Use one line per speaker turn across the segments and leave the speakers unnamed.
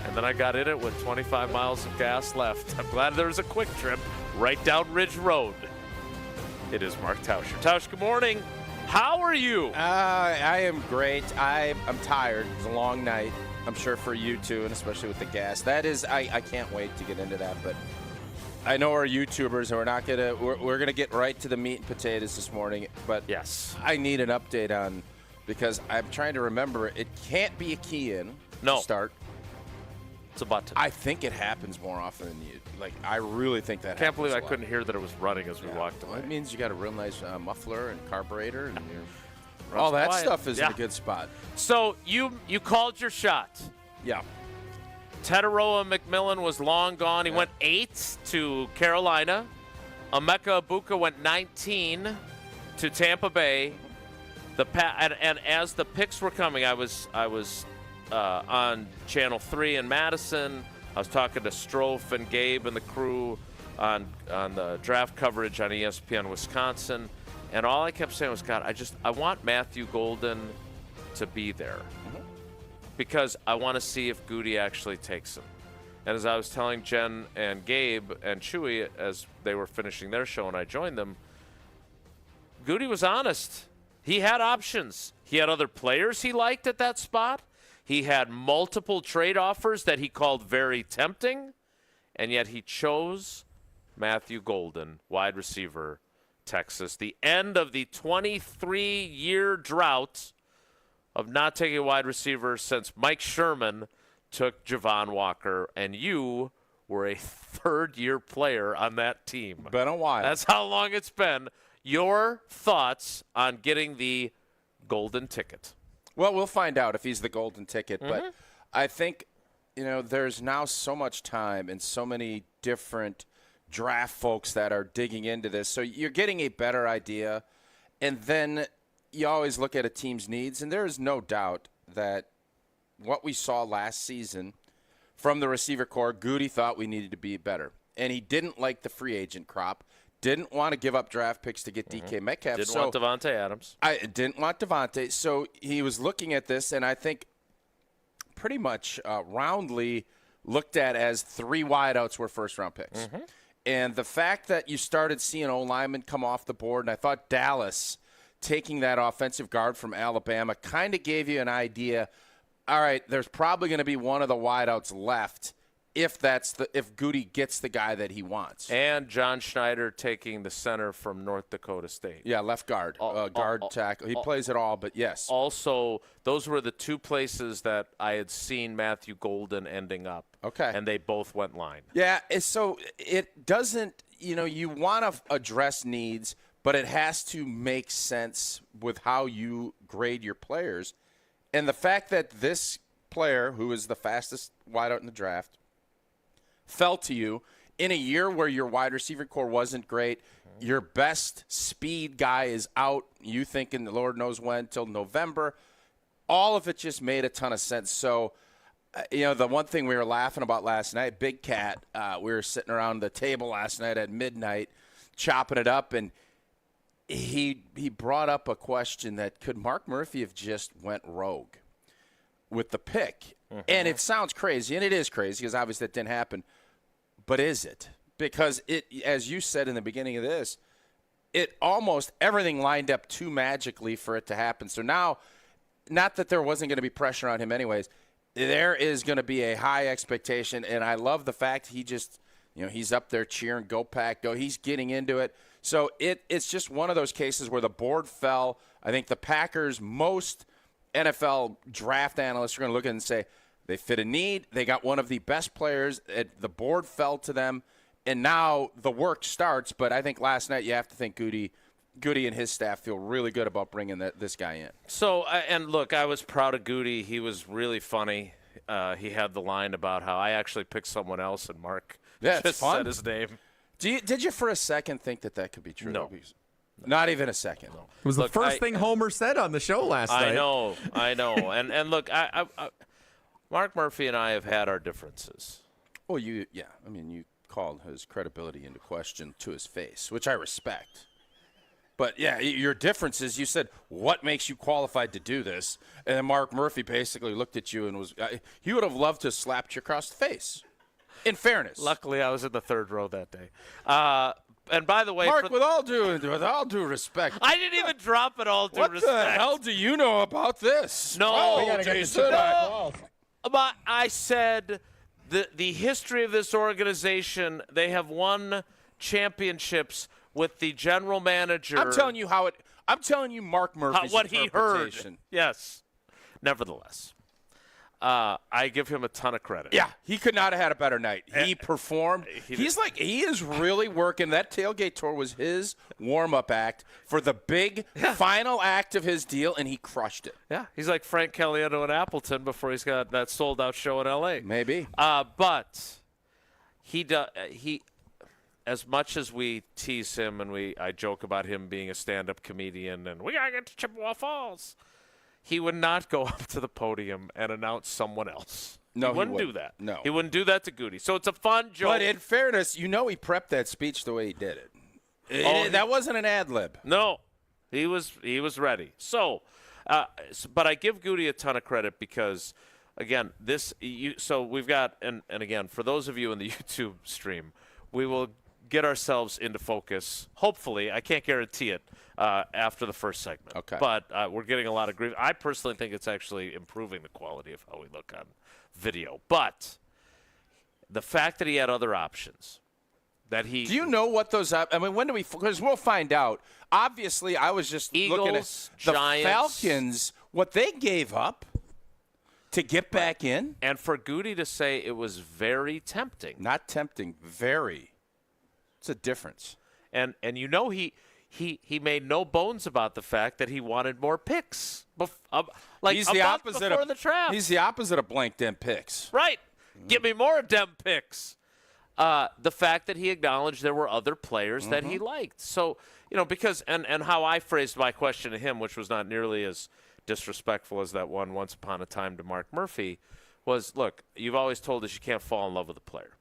And then I got in it with 25 miles of gas left. I'm glad there was a quick trip right down Ridge Road. It is Mark Tauscher. Tausch, good morning. How are you?
I am great. I'm tired. It was a long night. I'm sure for you too, and especially with the gas. That is, I can't wait to get into that. But I know our YouTubers, and we're gonna get right to the meat and potatoes this morning. But
yes,
I need an update on, because I'm trying to remember. It can't be a key in
to
start.
It's a button.
I think it happens more often than you. Like, I really think that.
Can't believe I couldn't hear that it was running as we walked away.
Well, it means you got a real nice muffler and carburetor, and all that stuff is in a good spot.
So you called your shot.
Yeah.
Tetaroa McMillan was long gone. He went 8 to Carolina. Emeka Ibuka went 19 to Tampa Bay. And as the picks were coming, I was on Channel 3 in Madison. I was talking to Strofe and Gabe and the crew on the draft coverage on ESPN Wisconsin. And all I kept saying was, God, I want Matthew Golden to be there. Because I want to see if Goody actually takes him. And as I was telling Jen and Gabe and Chewy as they were finishing their show and I joined them, Goody was honest. He had options. He had other players he liked at that spot. He had multiple trade offers that he called very tempting, and yet he chose Matthew Golden, wide receiver, Texas. The end of the 23-year drought of not taking a wide receiver since Mike Sherman took Javon Walker, and you were a third-year player on that team.
Been a while.
That's how long it's been. Your thoughts on getting the golden ticket?
Well, we'll find out if he's the golden ticket, but I think, there's now so much time and so many different draft folks that are digging into this. So you're getting a better idea, and then you always look at a team's needs, and there is no doubt that what we saw last season from the receiver core, Goody thought we needed to be better. And he didn't like the free agent crop. Didn't want to give up draft picks to get DK Metcalf.
Didn't want Devontae Adams.
I didn't want Devontae. So he was looking at this, and I think pretty much roundly looked at as 3 wideouts were first-round picks. And the fact that you started seeing O-linemen come off the board, and I thought Dallas taking that offensive guard from Alabama kind of gave you an idea, all right, there's probably going to be one of the wideouts left if Goody gets the guy that he wants.
And John Schneider taking the center from North Dakota State.
Yeah, left guard, tackle. He plays it all, but yes.
Also, those were the 2 places that I had seen Matthew Golden ending up.
Okay.
And they both went line.
Yeah, so it doesn't, you want to address needs, but it has to make sense with how you grade your players. And the fact that this player, who is the fastest wideout in the draft, fell to you in a year where your wide receiver core wasn't great, your best speed guy is out, you thinking the Lord knows when, till November. All of it just made a ton of sense. So, the one thing we were laughing about last night, Big Cat, we were sitting around the table last night at midnight chopping it up, and he brought up a question that could Mark Murphy have just went rogue with the pick? And it sounds crazy, and it is crazy because obviously that didn't happen. But is it? Because it, as you said in the beginning of this, it almost everything lined up too magically for it to happen. So now, not that there wasn't going to be pressure on him anyways, there is going to be a high expectation, and I love the fact he just, he's up there cheering, go Pack, go. He's getting into it. So it's just one of those cases where the board fell. I think the Packers, most NFL draft analysts are going to look at it and say, they fit a need. They got one of the best players. The board fell to them, and now the work starts. But I think last night you have to think Goody and his staff feel really good about bringing this guy in.
So, and look, I was proud of Goody. He was really funny. He had the line about how I actually picked someone else, and Mark just said his name.
Did you for a second think that could be true?
No.
Not even a second. No.
It was the first thing Homer said on the show last night.
I know. And look, I Mark Murphy and I have had our differences.
Well, you called his credibility into question to his face, which I respect. But, yeah, your difference is you said, what makes you qualified to do this? And then Mark Murphy basically looked at you and was he would have loved to have slapped you across the face, in fairness.
Luckily, I was in the third row that day. And by the way,
Mark, with all due respect.
I didn't even drop it all due respect.
What the hell do you know about this?
No.
Oh,
We gotta
get
Jason,
this back.
But I said the history of this organization, they have won championships with the general manager.
I'm telling you I'm telling you Mark Murphy's
what he heard.
interpretation.
Yes. Nevertheless, I give him a ton of credit.
Yeah, he could not have had a better night. He performed. He is really working. That tailgate tour was his warm-up act for the big final act of his deal, and he crushed it.
Yeah, he's like Frank Caliendo in Appleton before he's got that sold-out show in L.A.
Maybe.
But he as much as we tease him and I joke about him being a stand-up comedian and we got to get to Chippewa Falls, he would not go up to the podium and announce someone else.
No,
he wouldn't do that.
No.
He wouldn't do that to Goody. So it's a fun joke.
But in fairness, he prepped that speech the way he did it. That wasn't an ad lib.
No, he was ready. So, but I give Goody a ton of credit because, again, so we've got, and again, for those of you in the YouTube stream, we will get ourselves into focus. Hopefully, I can't guarantee it after the first segment.
Okay.
But we're getting a lot of grief. I personally think it's actually improving the quality of how we look on video. But the fact that he had other options, that he.
Do you know what those? I mean, when do we? Because we'll find out. Obviously, I was just looking at the
Giants,
Falcons. What they gave up to get back in,
and for Goody to say it was very tempting.
not tempting, very. It's a difference.
And he made no bones about the fact that he wanted more picks.
He's the opposite
before
of
the draft.
He's the opposite of blank dem picks.
Right. Give me more dem picks. The fact that he acknowledged there were other players that he liked. So, because and how I phrased my question to him, which was not nearly as disrespectful as that one once upon a time to Mark Murphy, was, look, you've always told us you can't fall in love with a player.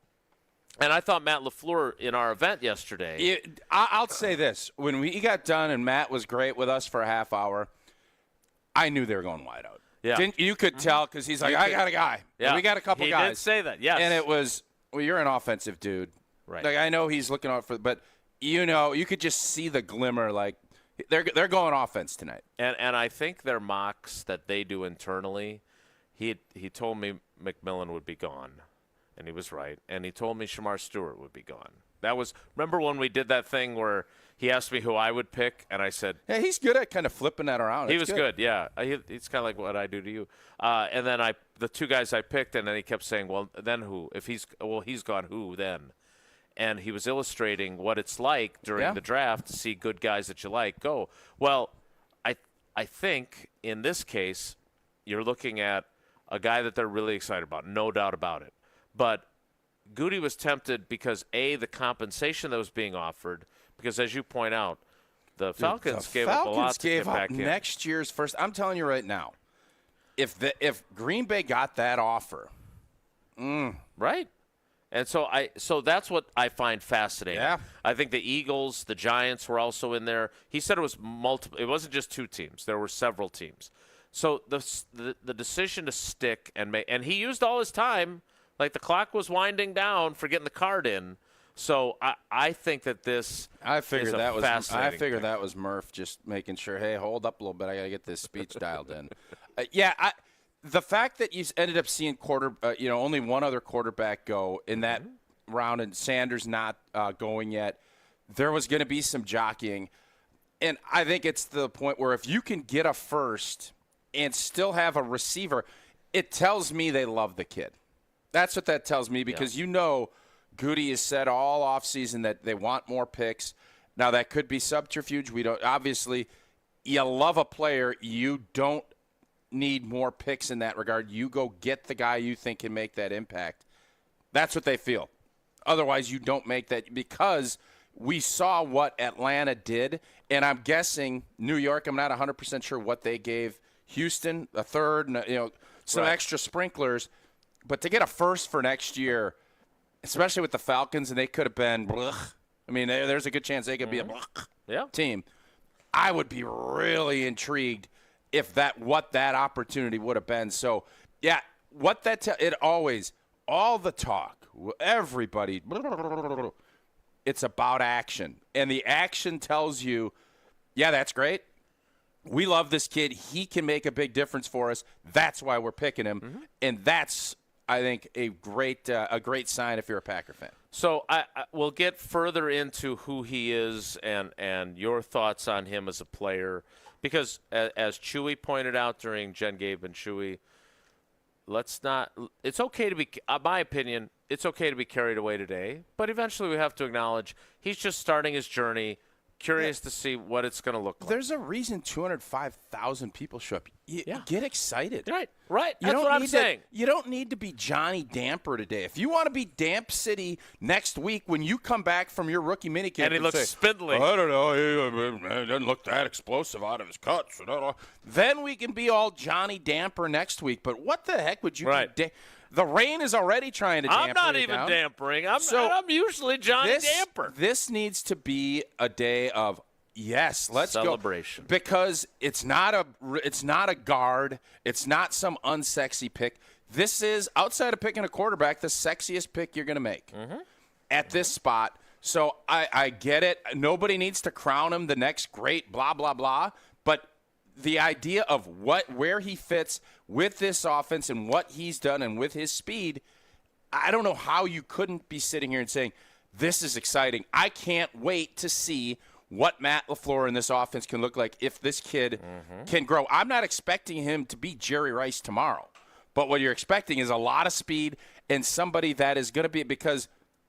And I thought Matt LaFleur in our event yesterday.
I'll say this. When we got done and Matt was great with us for a half hour, I knew they were going wide out.
Yeah.
You could tell because he's like, I got a guy.
Yeah.
We got a couple guys.
He did say that, yes.
And it was, well, you're an offensive dude.
Right.
Like, I know he's looking out for, but, you could just see the glimmer. Like, they're going offense tonight.
And I think their mocks that they do internally, he told me McMillan would be gone. And he was right. And he told me Shamar Stewart would be gone. Remember when we did that thing where he asked me who I would pick, and I said,
yeah, he's good at kind of flipping that around.
He was good, yeah. He's kind of like what I do to you. And then the two guys I picked, and then he kept saying, well, then who? He's gone, who then? And he was illustrating what it's like during the draft to see good guys that you like go. Well, I think in this case, you're looking at a guy that they're really excited about, no doubt about it. But Goody was tempted because, A, the compensation that was being offered, because as you point out, the Falcons gave up a lot to get back in.
Next year's first. I'm telling you right now, if Green Bay got that offer,
right? And so that's what I find fascinating.
Yeah.
I think the Eagles, the Giants were also in there. He said it was multiple. It wasn't just two teams. There were several teams. So the decision to stick and he used all his time. Like, the clock was winding down for getting the card in. So I think that this
I figured
that
was Murph just making sure, hey, hold up a little bit. I got to get this speech dialed in. The fact that you ended up seeing only one other quarterback go in that round and Sanders not going yet, there was going to be some jockeying. And I think it's the point where if you can get a first and still have a receiver, it tells me they love the kid. That's what that tells me because Goody has said all offseason that they want more picks. Now, that could be subterfuge. We don't. Obviously, you love a player. You don't need more picks in that regard. You go get the guy you think can make that impact. That's what they feel. Otherwise, you don't make that because we saw what Atlanta did, and I'm guessing New York, I'm not 100% sure what they gave Houston, a third, some extra sprinklers. But to get a first for next year, especially with the Falcons, and they could have been, I mean, there's a good chance they could be a team. I would be really intrigued if what that opportunity would have been. So, yeah, it always, all the talk, everybody, it's about action. And the action tells you, yeah, that's great. We love this kid. He can make a big difference for us. That's why we're picking him. Mm-hmm. And that's, I think, a great sign if you're a Packer fan.
So we'll get further into who he is and your thoughts on him as a player. Because as Chewy pointed out during Jen, Gabe, and Chewy, it's okay to be, my opinion, it's okay to be carried away today. But eventually we have to acknowledge he's just starting his journey. Curious to see what it's going to look like.
There's a reason 205,000 people show up. Get excited.
Right. That's what I'm saying.
You don't need to be Johnny Damper today. If you want to be Damp City next week when you come back from your rookie minicamp
and he looks spindly.
I don't know. He doesn't look that explosive out of his cuts. Then we can be all Johnny Damper next week. But what the heck would you do? The rain is already trying to damper.
I'm not even dampering. I'm usually Johnny Damper.
This needs to be a day of let's
celebration.
Go. Because it's not a guard. It's not some unsexy pick. This is, outside of picking a quarterback, the sexiest pick you're going to make at this spot. So I get it. Nobody needs to crown him the next great blah, blah, blah. But the idea of where he fits with this offense and what he's done and with his speed, I don't know how you couldn't be sitting here and saying, this is exciting. I can't wait to see what Matt LaFleur and this offense can look like if this kid can grow. I'm not expecting him to be Jerry Rice tomorrow, but what you're expecting is a lot of speed and somebody that is going to be, because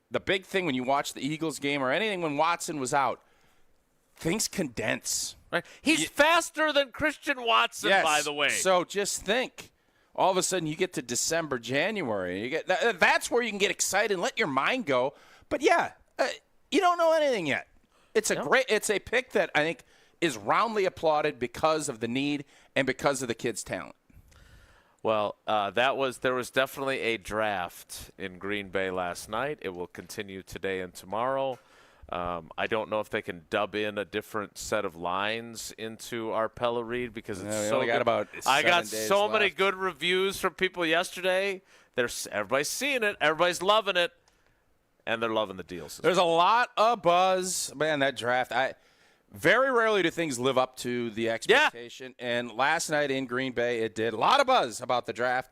the big thing when you watch the Eagles game or anything when Watson was out, things condense.
Right. He's faster than Christian Watson, by the way.
So just think, all of a sudden you get to December, January. That's where you can get excited and let your mind go. But you don't know anything yet. It's a pick that I think is roundly applauded because of the need and because of the kid's talent.
Well, there was definitely a draft in Green Bay last night. It will continue today and tomorrow. I don't know if they can dub in a different set of lines into our Pella read because it's so good. I got so many good reviews from people yesterday. Everybody's seeing it. Everybody's loving it. And they're loving the deals.
There's a lot of buzz. Man, that draft. Very rarely do things live up to the expectation. Yeah. And last night in Green Bay, it did. A lot of buzz about the draft.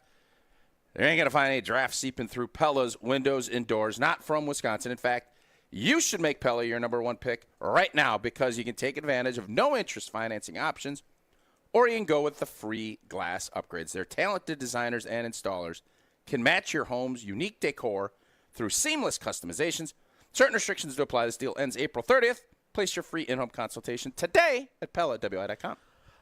There ain't going to find any draft seeping through Pella's windows and doors. Not from Wisconsin. In fact, you should make Pella your number one pick right now because you can take advantage of no-interest financing options, or you can go with the free glass upgrades. Their talented designers and installers can match your home's unique decor through seamless customizations. Certain restrictions do apply. This deal ends April 30th. Place your free in-home consultation today at PellaWI.com.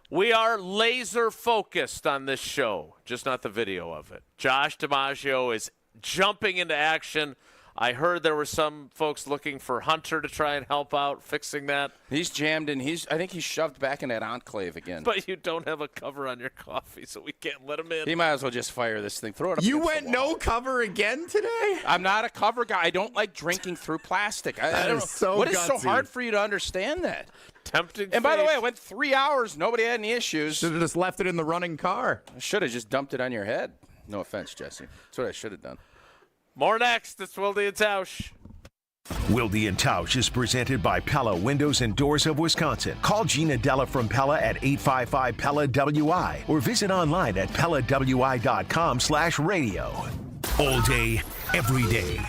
We are laser-focused on this show, just not the video of it. Josh DiMaggio is jumping into action. I heard there were some folks looking for Hunter to try and help out fixing that.
He's jammed in. I think he's shoved back in that enclave again.
But you don't have a cover on your coffee, so we can't let him in.
He might as well just fire this thing. Throw it up.
You went no cover again today?
I'm not a cover guy. I don't like drinking through plastic. I don't know.
So
what
gutsy.
Is so hard for you to understand that?
Tempting.
And by the way, it went 3 hours. Nobody had any issues.
Should have just left it in the running car.
I should have just dumped it on your head. No offense, Jesse. That's what I should have done.
More next. It's Wilde and Tausch.
Wilde and Tausch is presented by Pella Windows and Doors of Wisconsin. Call Gina Della from Pella at 855-PELLA-WI or visit online at PellaWI.com/radio. All day, every day.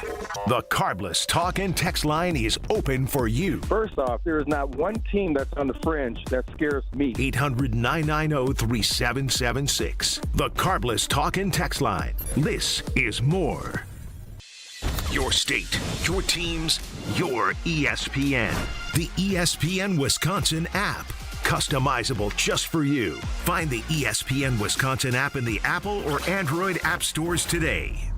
The Carbless Talk and Text line is open for you.
First off, there is not one team that's on the fringe that scares me.
800-990-3776. The Carbless Talk and Text line. This is more. Your state, your teams, your ESPN. The ESPN Wisconsin app. Customizable just for you. Find the ESPN Wisconsin app in the Apple or Android app stores today.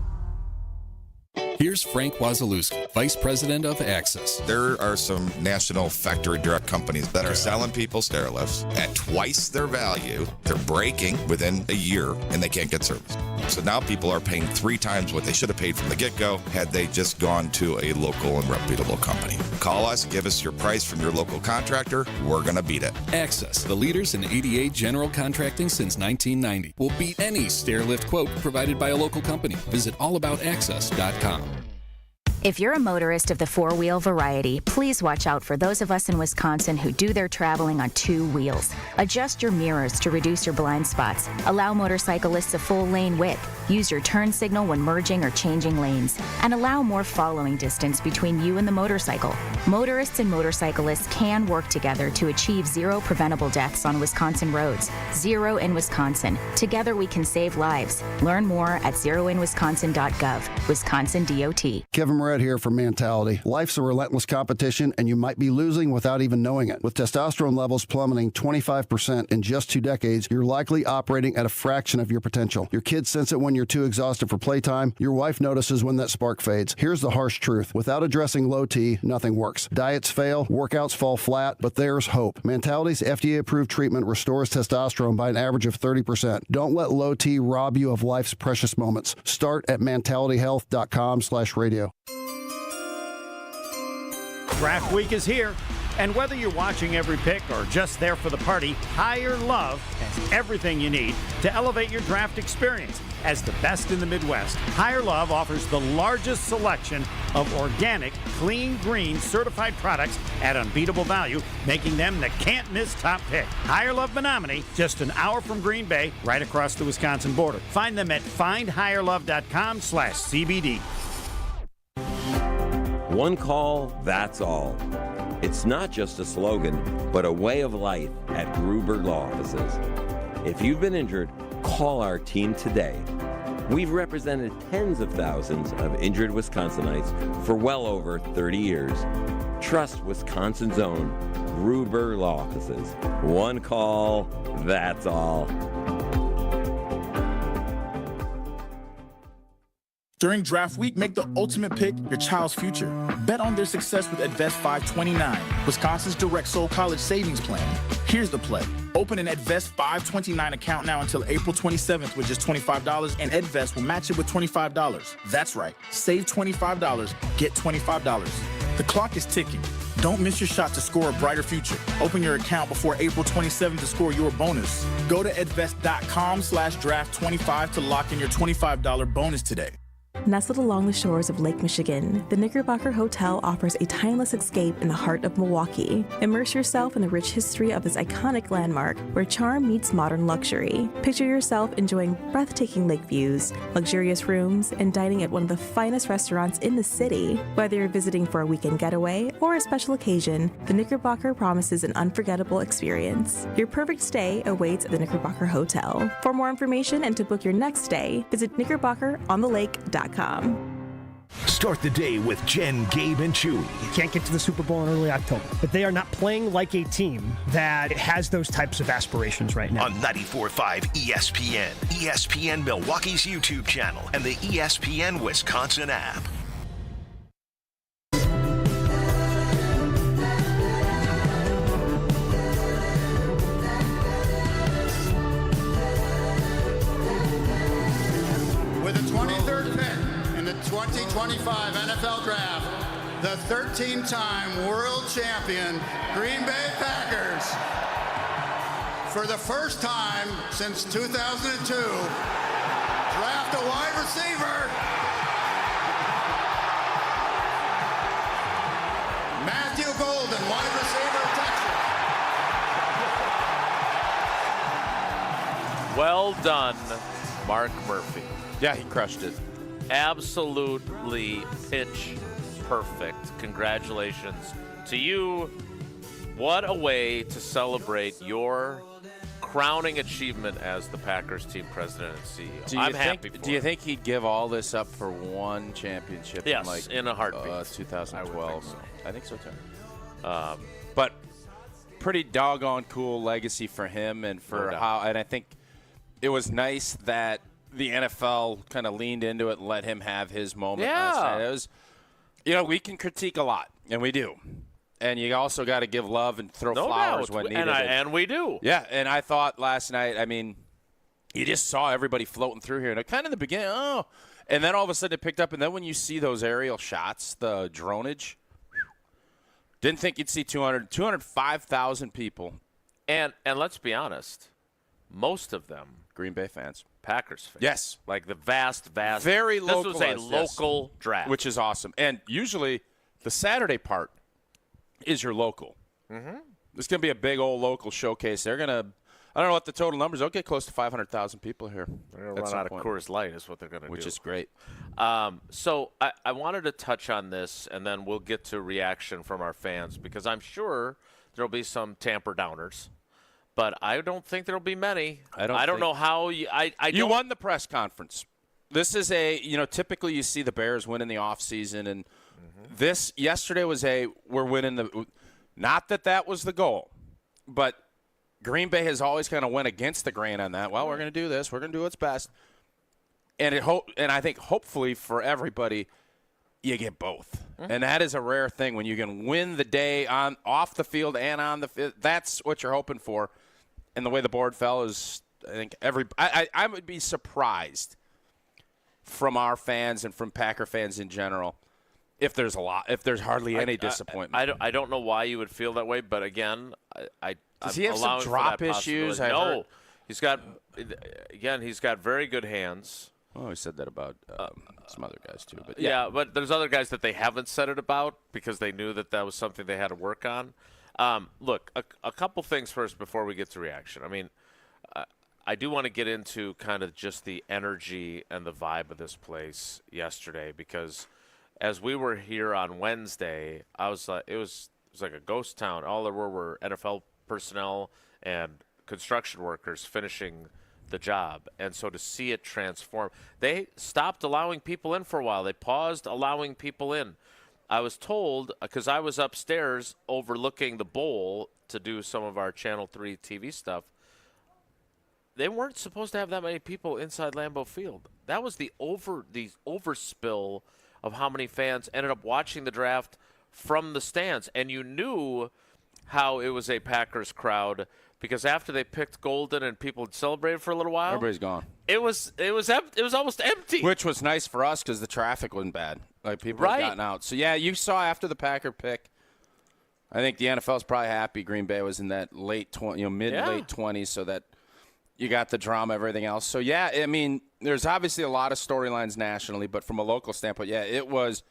Here's Frank Wazalewski, Vice President of Access.
There are some national factory direct companies that are selling people stair lifts at twice their value. They're breaking within a year, and they can't get service. So now people are paying 3 times what they should have paid from the get-go had they just gone to a local and reputable company. Call us, give us your price from your local contractor. We're going to beat it.
Access, the leaders in ADA general contracting since 1990. Will beat any stair lift quote provided by a local company. Visit allaboutaccess.com.
If you're a motorist of the four-wheel variety, please watch out for those of us in Wisconsin who do their traveling on 2 wheels. Adjust your mirrors to reduce your blind spots. Allow motorcyclists a full lane width. Use your turn signal when merging or changing lanes. And allow more following distance between you and the motorcycle. Motorists and motorcyclists can work together to achieve 0 preventable deaths on Wisconsin roads. 0 in Wisconsin. Together we can save lives. Learn more at zeroinwisconsin.gov. Wisconsin DOT.
Kevin Moret here for Mentality. Life's a relentless competition, and you might be losing without even knowing it. With testosterone levels plummeting 25% in just 2 decades, you're likely operating at a fraction of your potential. Your kids sense it when you're too exhausted for playtime. Your wife notices when that spark fades. Here's the harsh truth. Without addressing low T, nothing works. Diets fail, workouts fall flat, but there's hope. Mentality's FDA-approved treatment restores testosterone by an average of 30%. Don't let low T rob you of life's precious moments. Start at mentalityhealth.com/radio.
Draft week is here, and whether you're watching every pick or just there for the party, Higher Love has everything you need to elevate your draft experience. As the best in the Midwest, Higher Love offers the largest selection of organic, clean, green, certified products at unbeatable value, making them the can't-miss top pick. Higher Love Menominee, just an hour from Green Bay, right across the Wisconsin border. Find them at findhigherlove.com/CBD.
One call, that's all. It's not just a slogan, but a way of life at Gruber Law Offices. If you've been injured, call our team today. We've represented tens of thousands of injured Wisconsinites for well over 30 years. Trust Wisconsin's own Gruber Law Offices. One call, that's all.
During draft week, make the ultimate pick your child's future. Bet on their success with Advest 529, Wisconsin's direct sold college savings plan. Here's the play. Open an Advest 529 account now until April 27th with just $25, and Advest will match it with $25. That's right. Save $25, get $25. The clock is ticking. Don't miss your shot to score a brighter future. Open your account before April 27th to score your bonus. Go to advest.com/draft25 to lock in your $25 bonus today.
Nestled along the shores of Lake Michigan, the Knickerbocker Hotel offers a timeless escape in the heart of Milwaukee. Immerse yourself in the rich history of this iconic landmark where charm meets modern luxury. Picture yourself enjoying breathtaking lake views, luxurious rooms, and dining at one of the finest restaurants in the city. Whether you're visiting for a weekend getaway or a special occasion, the Knickerbocker promises an unforgettable experience. Your perfect stay awaits at the Knickerbocker Hotel. For more information and to book your next stay, visit knickerbockeronthelake.com.
Start the day with Jen, Gabe, and Chewy.
Can't get to the Super Bowl in early October, but they are not playing like a team that has those types of aspirations right now.
On 94.5 ESPN, ESPN Milwaukee's YouTube channel, and the ESPN Wisconsin app.
With the 23rd pick in the 2025 NFL Draft, the 13-time world champion Green Bay Packers, for the first time since 2002, draft a wide receiver, Matthew Golden, wide receiver of Texas.
Well done, Mark Murphy.
Yeah, he crushed it.
Absolutely pitch perfect. Congratulations to you. What a way to celebrate your crowning achievement as the Packers team president and CEO. I'm happy for
Do you think he'd give all this up for one championship?
Yes, in a heartbeat.
2012.
I think so too.
But pretty doggone cool legacy for him and for how. And I think it was nice that the NFL kind of leaned into it and let him have his moment
Yeah.
last night. It was, we can critique a lot, and we do. And you also got to give love and throw flowers when needed.
And we do.
Yeah, and I thought last night, you just saw everybody floating through here. And kind of in the beginning, and then all of a sudden it picked up. And then when you see those aerial shots, the dronage, didn't think you'd see 205,000 people.
And let's be honest, most of them
Green Bay fans.
Packers fans.
Yes.
Like the vast.
Very local.
This was a local draft.
Which is awesome. And usually the Saturday part is your local.
Mm-hmm.
There's going to be a big old local showcase. They're going to, I don't know what the total numbers. They'll get close to 500,000 people here.
They're going to run out of Coors Light is what they're going to do.
Which is great.
So I wanted to touch on this, and then we'll get to reaction from our fans, because I'm sure there'll be some Tampa downers. But I don't think there'll be many. I don't know how you.
You won the press conference. This is typically you see the Bears win in the offseason, and this yesterday was we're winning the. Not that was the goal, but Green Bay has always kind of went against the grain on that. Well, we're going to do this. We're going to do what's best, and I think hopefully for everybody, you get both, and that is a rare thing when you can win the day off the field and on the field. That's what you're hoping for. And the way the board fell is, I think I would be surprised from our fans and from Packer fans in general if there's hardly any disappointment.
I don't know why you would feel that way, but again,
does he have some drop issues?
No, he's got very good hands.
Oh, he said that about some other guys too, but
yeah, but there's other guys that they haven't said it about because they knew that was something they had to work on. Look, a couple things first before we get to reaction. I do want to get into kind of just the energy and the vibe of this place yesterday, because as we were here on Wednesday, I was like, it was like a ghost town. All there were NFL personnel and construction workers finishing the job. And so to see it transform, they stopped allowing people in for a while. They paused allowing people in. I was told, because I was upstairs overlooking the bowl to do some of our Channel 3 TV stuff, they weren't supposed to have that many people inside Lambeau Field. That was the overspill of how many fans ended up watching the draft from the stands. And you knew how it was a Packers crowd, because after they picked Golden and people had celebrated for a little while,
everybody's gone.
It was almost empty.
Which was nice for us because the traffic wasn't bad. Like, people had gotten out. So, yeah, you saw after the Packer pick, I think the NFL's probably happy Green Bay was in that mid-late 20s, so that you got the drama, everything else. So, yeah, there's obviously a lot of storylines nationally, but from a local standpoint, yeah, it was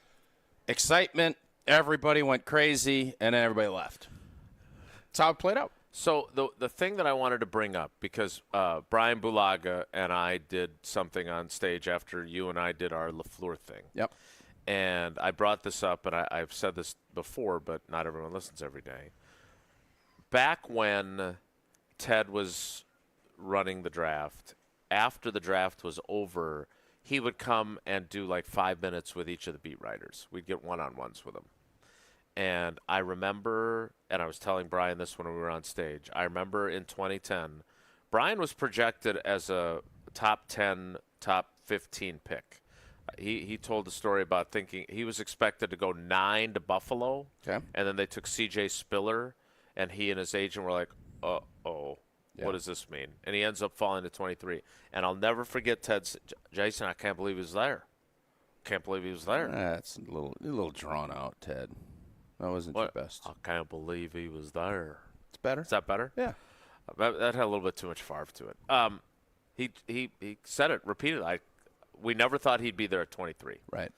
excitement. Everybody went crazy, and then everybody left. That's how it played out.
So the thing that I wanted to bring up, because Brian Bulaga and I did something on stage after you and I did our LaFleur thing.
Yep.
And I brought this up, and I've said this before, but not everyone listens every day. Back when Ted was running the draft, after the draft was over, he would come and do like 5 minutes with each of the beat writers. We'd get one-on-ones with them. And I remember, and I was telling Brian this when we were on stage, I remember in 2010, Brian was projected as a top 10, top 15 pick. He told the story about thinking he was expected to go 9 to Buffalo,
okay,
and then they took C.J. Spiller, and he and his agent were like, uh-oh, what does this mean? And he ends up falling to 23. And I'll never forget Ted's, Jason, I can't believe he was there. Can't believe he was there.
That's a little drawn out, Ted. That wasn't your best.
I can't believe he was there.
It's better.
Is that better?
Yeah.
That had a little bit too much farve to it. He said it repeatedly. We never thought he'd be there at 23.
Right.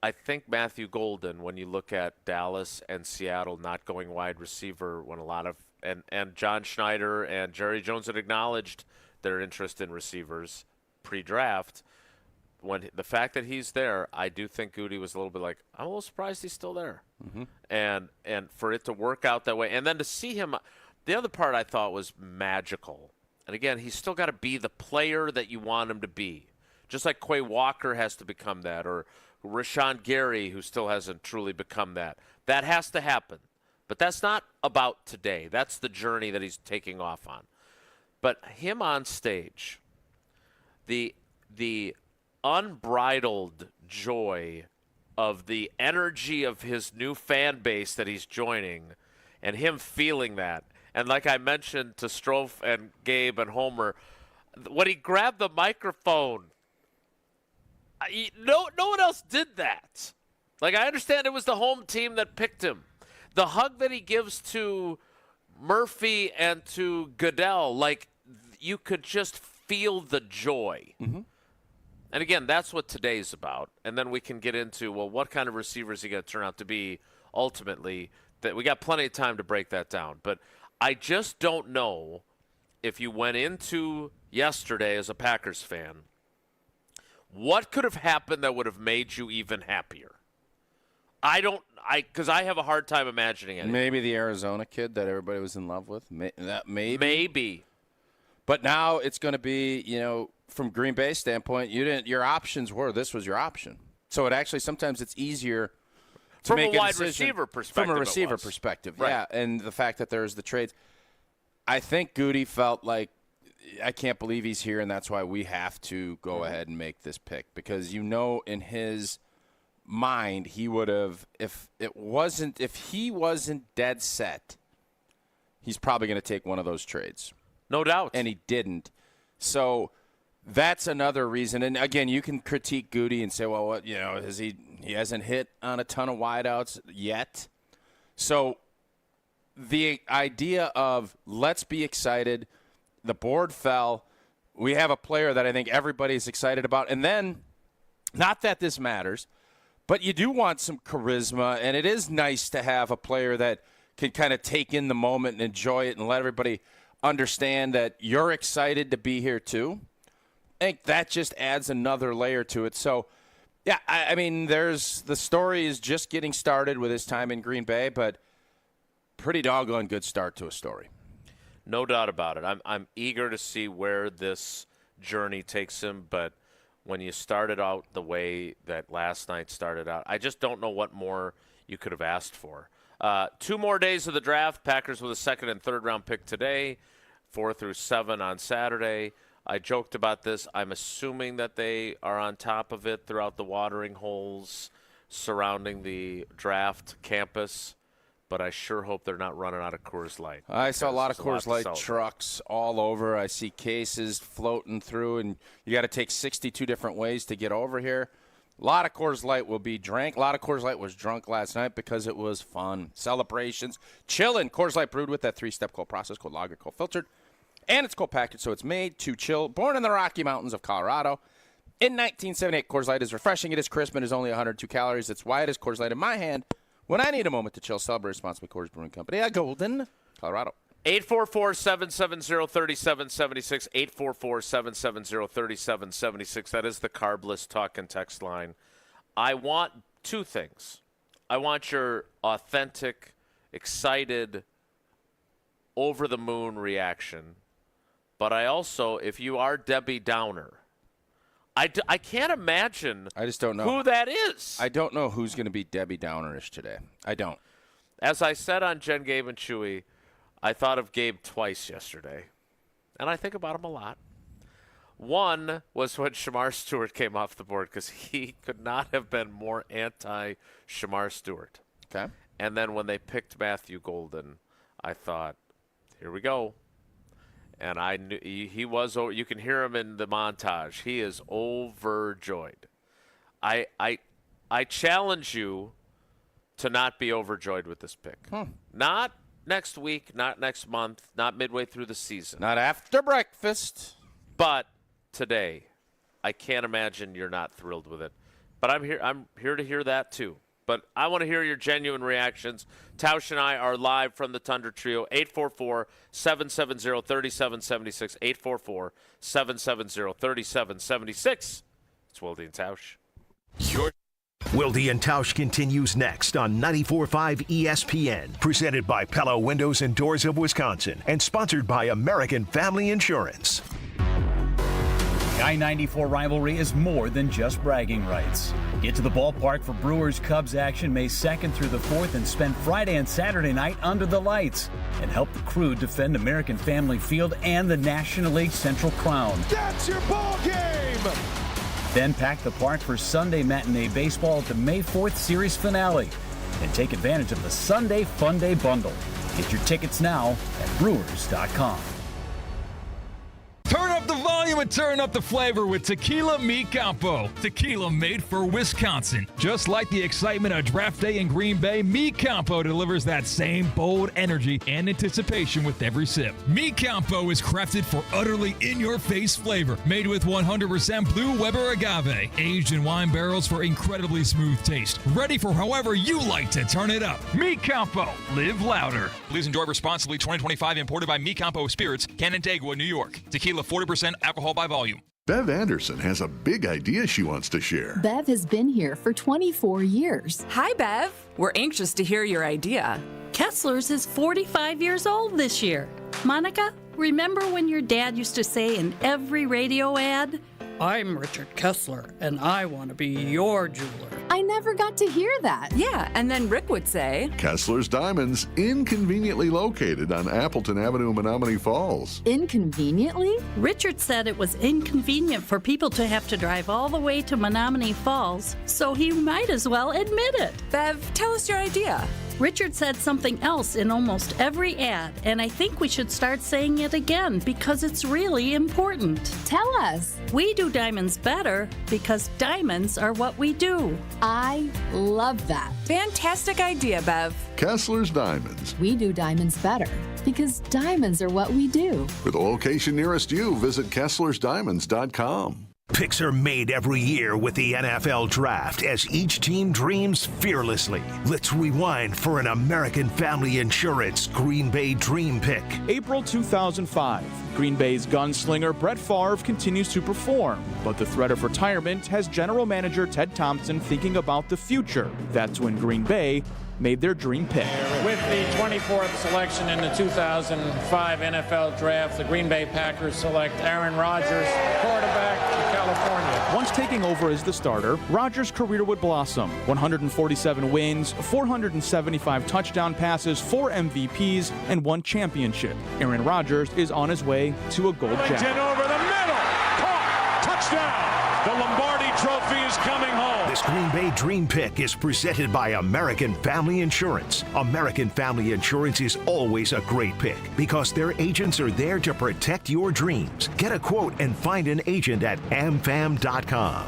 I think Matthew Golden, when you look at Dallas and Seattle not going wide receiver, when a lot of and John Schneider and Jerry Jones had acknowledged their interest in receivers pre-draft, when the fact that he's there, I do think Goody was a little bit like, I'm a little surprised he's still there.
Mm-hmm.
And for it to work out that way, and then to see him, the other part I thought was magical. And again, he's still got to be the player that you want him to be. Just like Quay Walker has to become that, or Rashawn Gary, who still hasn't truly become that. That has to happen. But that's not about today. That's the journey that he's taking off on. But him on stage, the unbridled joy of the energy of his new fan base that he's joining, and him feeling that. And like I mentioned to Strofe and Gabe and Homer, when he grabbed the microphone, no one else did that. Like, I understand it was the home team that picked him. The hug that he gives to Murphy and to Goodell, like, you could just feel the joy.
Mm-hmm.
And again, that's what today's about. And then we can get into, well, what kind of receivers he going to turn out to be ultimately. That we got plenty of time to break that down. But I just don't know if you went into yesterday as a Packers fan, what could have happened that would have made you even happier? Because I have a hard time imagining it.
Maybe the Arizona kid that everybody was in love with.
Maybe.
But now it's going to be, from Green Bay standpoint, your options were, this was your option. So it actually, sometimes it's easier to
from
make
a wide
decision
receiver perspective.
From a receiver perspective,
right.
Yeah. And the fact that there's the trades. I think Goody felt like, I can't believe he's here, and that's why we have to go ahead and make this pick. Because in his mind, he would have, if he wasn't dead set, he's probably going to take one of those trades.
No doubt.
And he didn't. So that's another reason. And again, you can critique Goody and say, well, what, he hasn't hit on a ton of wideouts yet. So the idea of let's be excited, the board fell, we have a player that I think everybody's excited about. And then, not that this matters, but you do want some charisma, and it is nice to have a player that can kind of take in the moment and enjoy it and let everybody understand that you're excited to be here too. I think that just adds another layer to it. So, yeah, I mean, the story is just getting started with his time in Green Bay, but pretty doggone good start to a story.
No doubt about it. I'm eager to see where this journey takes him, but when you started out the way that last night started out, I just don't know what more you could have asked for. 2 more days of the draft. Packers with a second and third round pick today, 4 through 7 on Saturday. I joked about this. I'm assuming that they are on top of it throughout the watering holes surrounding the draft campus, but I sure hope they're not running out of Coors Light.
I saw a lot of Coors Light trucks all over. I see cases floating through, and you got to take 62 different ways to get over here. A lot of Coors Light will be drank. A lot of Coors Light was drunk last night because it was fun. Celebrations. Chillin'. Coors Light brewed with that 3-step cold process, cold lager, cold filtered. And it's cold packaged, so it's made to chill. Born in the Rocky Mountains of Colorado. In 1978, Coors Light is refreshing. It is crisp and is only 102 calories. It's why it is Coors Light in my hand. When I need a moment to chill, celebrate responsibly. Coors Brewing Company, Golden, Colorado.
844-770-3776, 844-770-3776. That is the Carbless talk and text line. I want 2 things. I want your authentic, excited, over-the-moon reaction. But I also, if you are Debbie Downer, I can't imagine
I just don't know
who that is.
I don't know who's going to be Debbie Downerish today. I don't.
As I said on Jen, Gabe, and Chewy, I thought of Gabe twice yesterday, and I think about him a lot. One was when Shamar Stewart came off the board because he could not have been more anti-Shamar Stewart.
Okay.
And then when they picked Matthew Golden, I thought, here we go. And I knew he was. You can hear him in the montage. He is overjoyed. I challenge you to not be overjoyed with this pick. Not next week, not next month, not midway through the season.
Not after breakfast.
But today, I can't imagine you're not thrilled with it. But I'm here to hear that too. But I want to hear your genuine reactions. Tausch and I are live from the Tundra Trio, 844-770-3776, 844-770-3776. It's Wilde and Tausch.
Wilde and Tausch continues next on 94.5 ESPN, presented by Pella Windows and Doors of Wisconsin, and sponsored by American Family Insurance.
The I-94 rivalry is more than just bragging rights. Get to the ballpark for Brewers-Cubs action May 2nd through the 4th and spend Friday and Saturday night under the lights and help the Crew defend American Family Field and the National League Central Crown.
That's your ball game! November.
Then pack the park for Sunday matinee baseball at the May 4th series finale. And take advantage of the Sunday Fun Day bundle. Get your tickets now at Brewers.com.
Turn up the volume and turn up the flavor with Tequila Mi Campo. Tequila made for Wisconsin. Just like the excitement of draft day in Green Bay, Mi Campo delivers that same bold energy and anticipation with every sip. Mi Campo is crafted for utterly in-your-face flavor. Made with 100% Blue Weber agave. Aged in wine barrels for incredibly smooth taste. Ready for however you like to turn it up. Mi Campo. Live louder. Please enjoy responsibly. 2025 imported by Mi Campo Spirits, Canandaigua, New York. Tequila 40% alcohol by volume.
Bev Anderson has a big idea she wants to share.
Bev has been here for 24 years.
Hi, Bev. We're anxious to hear your idea.
Kessler's is 45 years old this year. Monica, remember when your dad used to say in every radio ad, "I'm Richard Kessler, and I want to be your jeweler"?
I never got to hear that.
Yeah, and then Rick would say,
Kessler's Diamonds, inconveniently located on Appleton Avenue in Menominee Falls.
Inconveniently?
Richard said it was inconvenient for people to have to drive all the way to Menominee Falls, so he might as well admit it.
Bev, tell us your idea.
Richard said something else in almost every ad, and I think we should start saying it again because it's really important.
Tell us.
We do diamonds better because diamonds are what we do.
I love that.
Fantastic idea, Bev.
Kessler's Diamonds.
We do diamonds better because diamonds are what we do.
For the location nearest you, visit KesslersDiamonds.com.
Picks are made every year with the NFL Draft as each team dreams fearlessly. Let's rewind for an American Family Insurance Green Bay Dream Pick.
April 2005. Green Bay's gunslinger Brett Favre continues to perform, but the threat of retirement has general manager Ted Thompson thinking about the future. That's when Green Bay made their dream pick.
With the 24th selection in the 2005 NFL Draft, the Green Bay Packers select Aaron Rodgers, quarterback of California.
Once taking over as the starter, Rodgers' career would blossom. 147 wins, 475 touchdown passes, 4 MVPs, and 1 championship. Aaron Rodgers is on his way to a gold jacket.
Over the middle, caught, touchdown. The Lombardi Trophy is coming home.
This Green Bay Dream Pick is presented by American Family Insurance. American Family Insurance is always a great pick because their agents are there to protect your dreams. Get a quote and find an agent at amfam.com.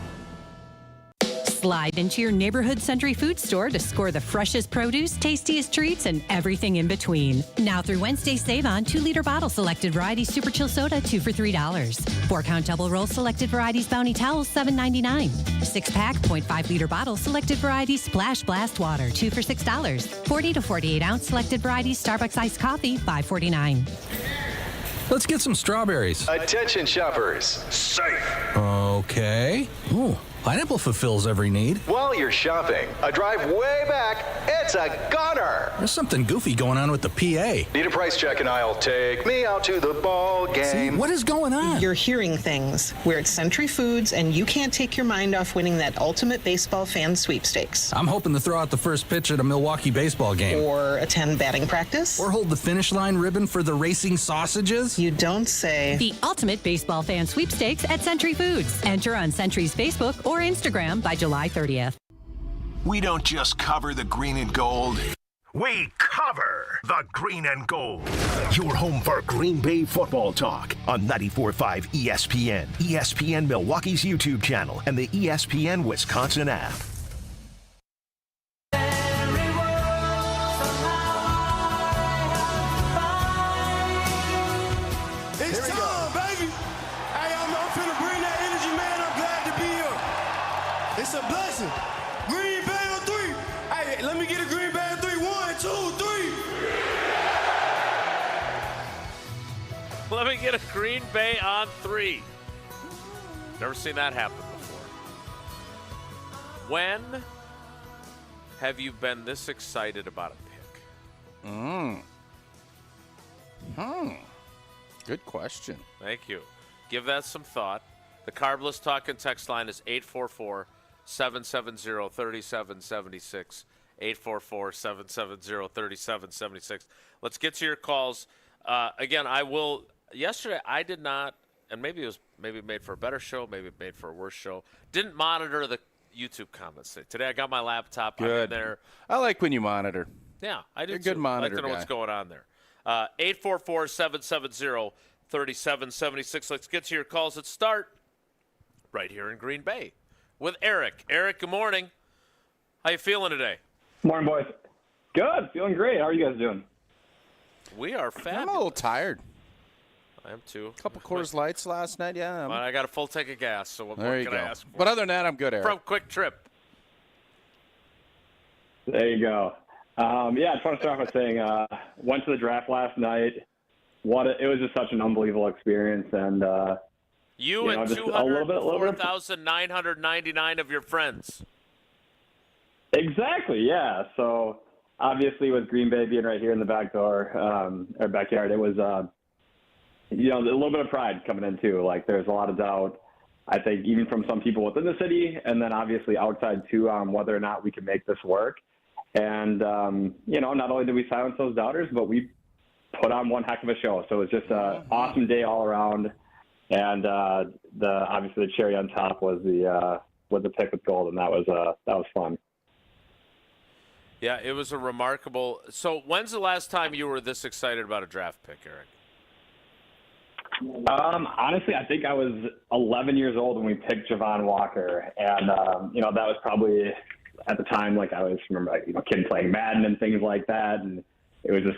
Slide into your neighborhood Century Food store to score the freshest produce, tastiest treats, and everything in between. Now through Wednesday, save on 2-liter bottle selected varieties Super Chill Soda, 2 for $3. 4-count double roll selected varieties Bounty Towels, $7.99. 6-pack 0.5-liter bottle selected varieties Splash Blast Water, 2 for $6. 40 to 48-ounce selected varieties Starbucks Iced Coffee, $5.49.
Let's get some strawberries.
Attention shoppers.
Safe. Okay. Ooh, pineapple fulfills every need.
While you're shopping, a drive way back, it's a goner.
There's something goofy going on with the PA.
Need a price check and I'll take me out to the ball game.
See, what is going on?
You're hearing things. We're at Century Foods, and you can't take your mind off winning that ultimate baseball fan sweepstakes.
I'm hoping to throw out the first pitch at a Milwaukee baseball game.
Or attend batting practice.
Or hold the finish line ribbon for the racing sausages.
You don't say.
The ultimate baseball fan sweepstakes at Century Foods. Enter on Century's Facebook or Instagram by July 30th.
We don't just cover the green and gold. We cover the green and gold. Your home for Green Bay football talk on 94.5 ESPN, ESPN Milwaukee's YouTube channel, and the ESPN Wisconsin app.
It's time, baby. Hey, I'm finna bring that energy, man. I'm glad to be here. It's a blessing. Green Bay on 3. Hey, let me get a Green Bay on 3. 1, 2, 3.
Let me get a Green Bay on 3. Never seen that happen before. When have you been this excited about a pick?
Good question.
Thank you. Give that some thought. The Carbless Talk and text line is 844-770-3776. 844-770-3776. Let's get to your calls. Again, yesterday I did not and maybe it was made for a better show, maybe made for a worse show. Didn't monitor the YouTube comments today. I got my laptop. I'm in there.
I like when you monitor.
Yeah, I do.
You're a good monitor
I like to know
guy.
what's going on there. 844-770-3776. Let's get to your calls. Let's start right here in Green Bay with Eric. Eric, good morning. How you feeling today?
Morning, boys. Good. Feeling great. How are you guys doing?
We are fabulous.
I'm a little tired.
I am too.
A couple Coors Lights last night, yeah.
Well, I got a full tank of gas, so what more
There you
can
go.
I ask for?
But other than that, I'm good, Eric.
From Quick Trip.
There you go. I just want to start off by saying went to the draft last night. It was just such an unbelievable experience, and
You and
just a little bit
204,999 of your friends.
Exactly, yeah. So obviously, with Green Bay being right here in the back door, or backyard, it was a little bit of pride coming in too. Like there's a lot of doubt, I think, even from some people within the city, and then obviously outside too, on whether or not we can make this work. And not only did we silence those doubters, but we put on one heck of a show. So it was just an awesome day all around. And obviously the cherry on top was the pick with gold, and that was fun.
Yeah, it was a remarkable. So when's the last time you were this excited about a draft pick, Eric?
Honestly, I think I was 11 years old when we picked Javon Walker, and that was probably at the time, like I always remember, kid playing Madden and things like that, and it was just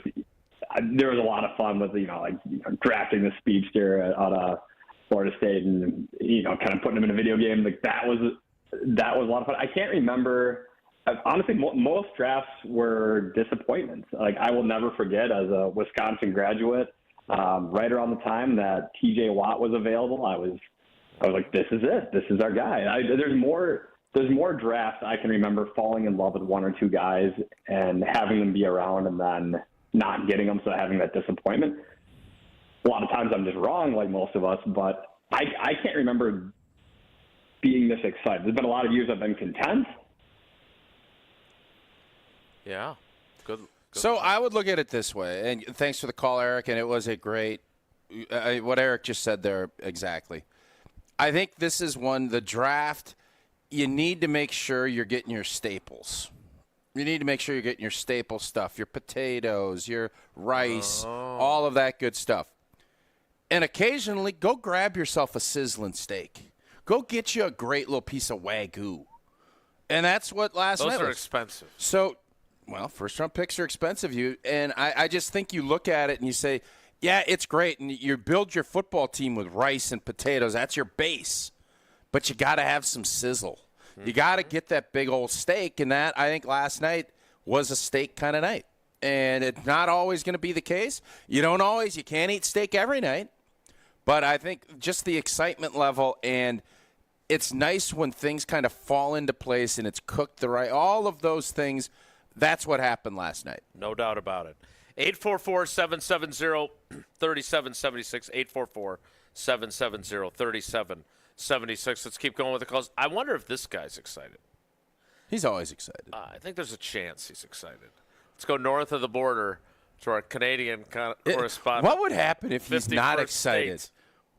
there was a lot of fun with drafting the speedster out of Florida State, and kind of putting him in a video game. Like that was a lot of fun. I can't remember. Honestly, most drafts were disappointments. Like I will never forget, as a Wisconsin graduate, right around the time that T.J. Watt was available, I was like, this is it. This is our guy. There's more drafts I can remember falling in love with one or two guys and having them be around and then not getting them, so having that disappointment. A lot of times I'm just wrong, like most of us, but I can't remember being this excited. There's been a lot of years I've been content.
Yeah, good.
So I would look at it this way, and thanks for the call, Eric, and it was a great what Eric just said there exactly. I think this is the draft, you need to make sure you're getting your staples. You need to make sure you're getting your staple stuff, your potatoes, your rice, all of that good stuff. And occasionally, go grab yourself a sizzling steak. Go get you a great little piece of Wagyu. And that's what last night was.
Those are expensive.
So, first-round picks are expensive. And I just think you look at it and you say, yeah, it's great. And you build your football team with rice and potatoes. That's your base. But you got to have some sizzle. You got to get that big old steak. And that, I think, last night was a steak kind of night. And it's not always going to be the case. You can't eat steak every night. But I think just the excitement level, and it's nice when things kind of fall into place and it's cooked the right, all of those things. That's what happened last night.
No doubt about it. 844-770-3776, 844-770-3776. Let's keep going with the calls. I wonder if this guy's excited.
He's always excited.
I think there's a chance he's excited. Let's go north of the border to our Canadian correspondent.
What would happen if he's not excited?
State.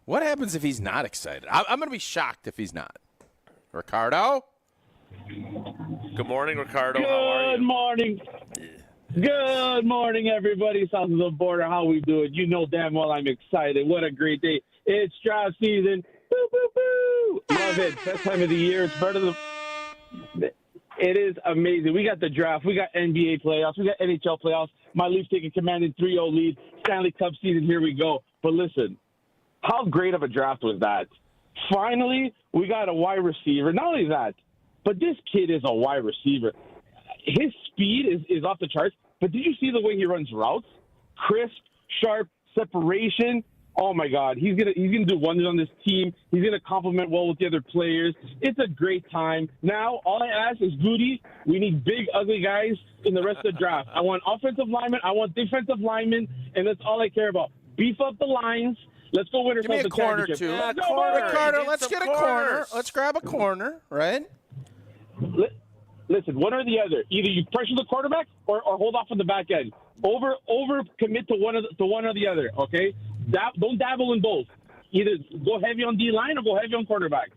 What happens if he's not excited? I'm going to be shocked if he's not. Ricardo?
Good morning, Ricardo. How are you?
Good morning. Good morning, everybody south of the border. How we doing? You know damn well I'm excited. What a great day. It's draft season. Boo, boo, boo. Love it. Best time of the year. It's better than... It is amazing. We got the draft. We got NBA playoffs. We got NHL playoffs. My Leafs taking commanding 3-0 lead. Stanley Cup season. Here we go. But listen, how great of a draft was that? Finally, we got a wide receiver. Not only that, but this kid is a wide receiver. His speed is off the charts. But did you see the way he runs routes? Crisp, sharp, separation. Oh my God, he's gonna do wonders on this team. He's gonna complement well with the other players. It's a great time. Now, all I ask is, Goody, we need big, ugly guys in the rest of the draft. I want offensive linemen. I want defensive linemen, and that's all I care about. Beef up the lines. Let's go win ourselves
a corner, too.
Let's go,
corner. Ricardo, let's get a corner.
corners.
Let's grab a corner, right?
Listen, one or the other. Either you pressure the quarterback or hold off on the back end. Over commit to one or the other. Okay, don't dabble in both. either go heavy on D-line or go heavy on quarterback.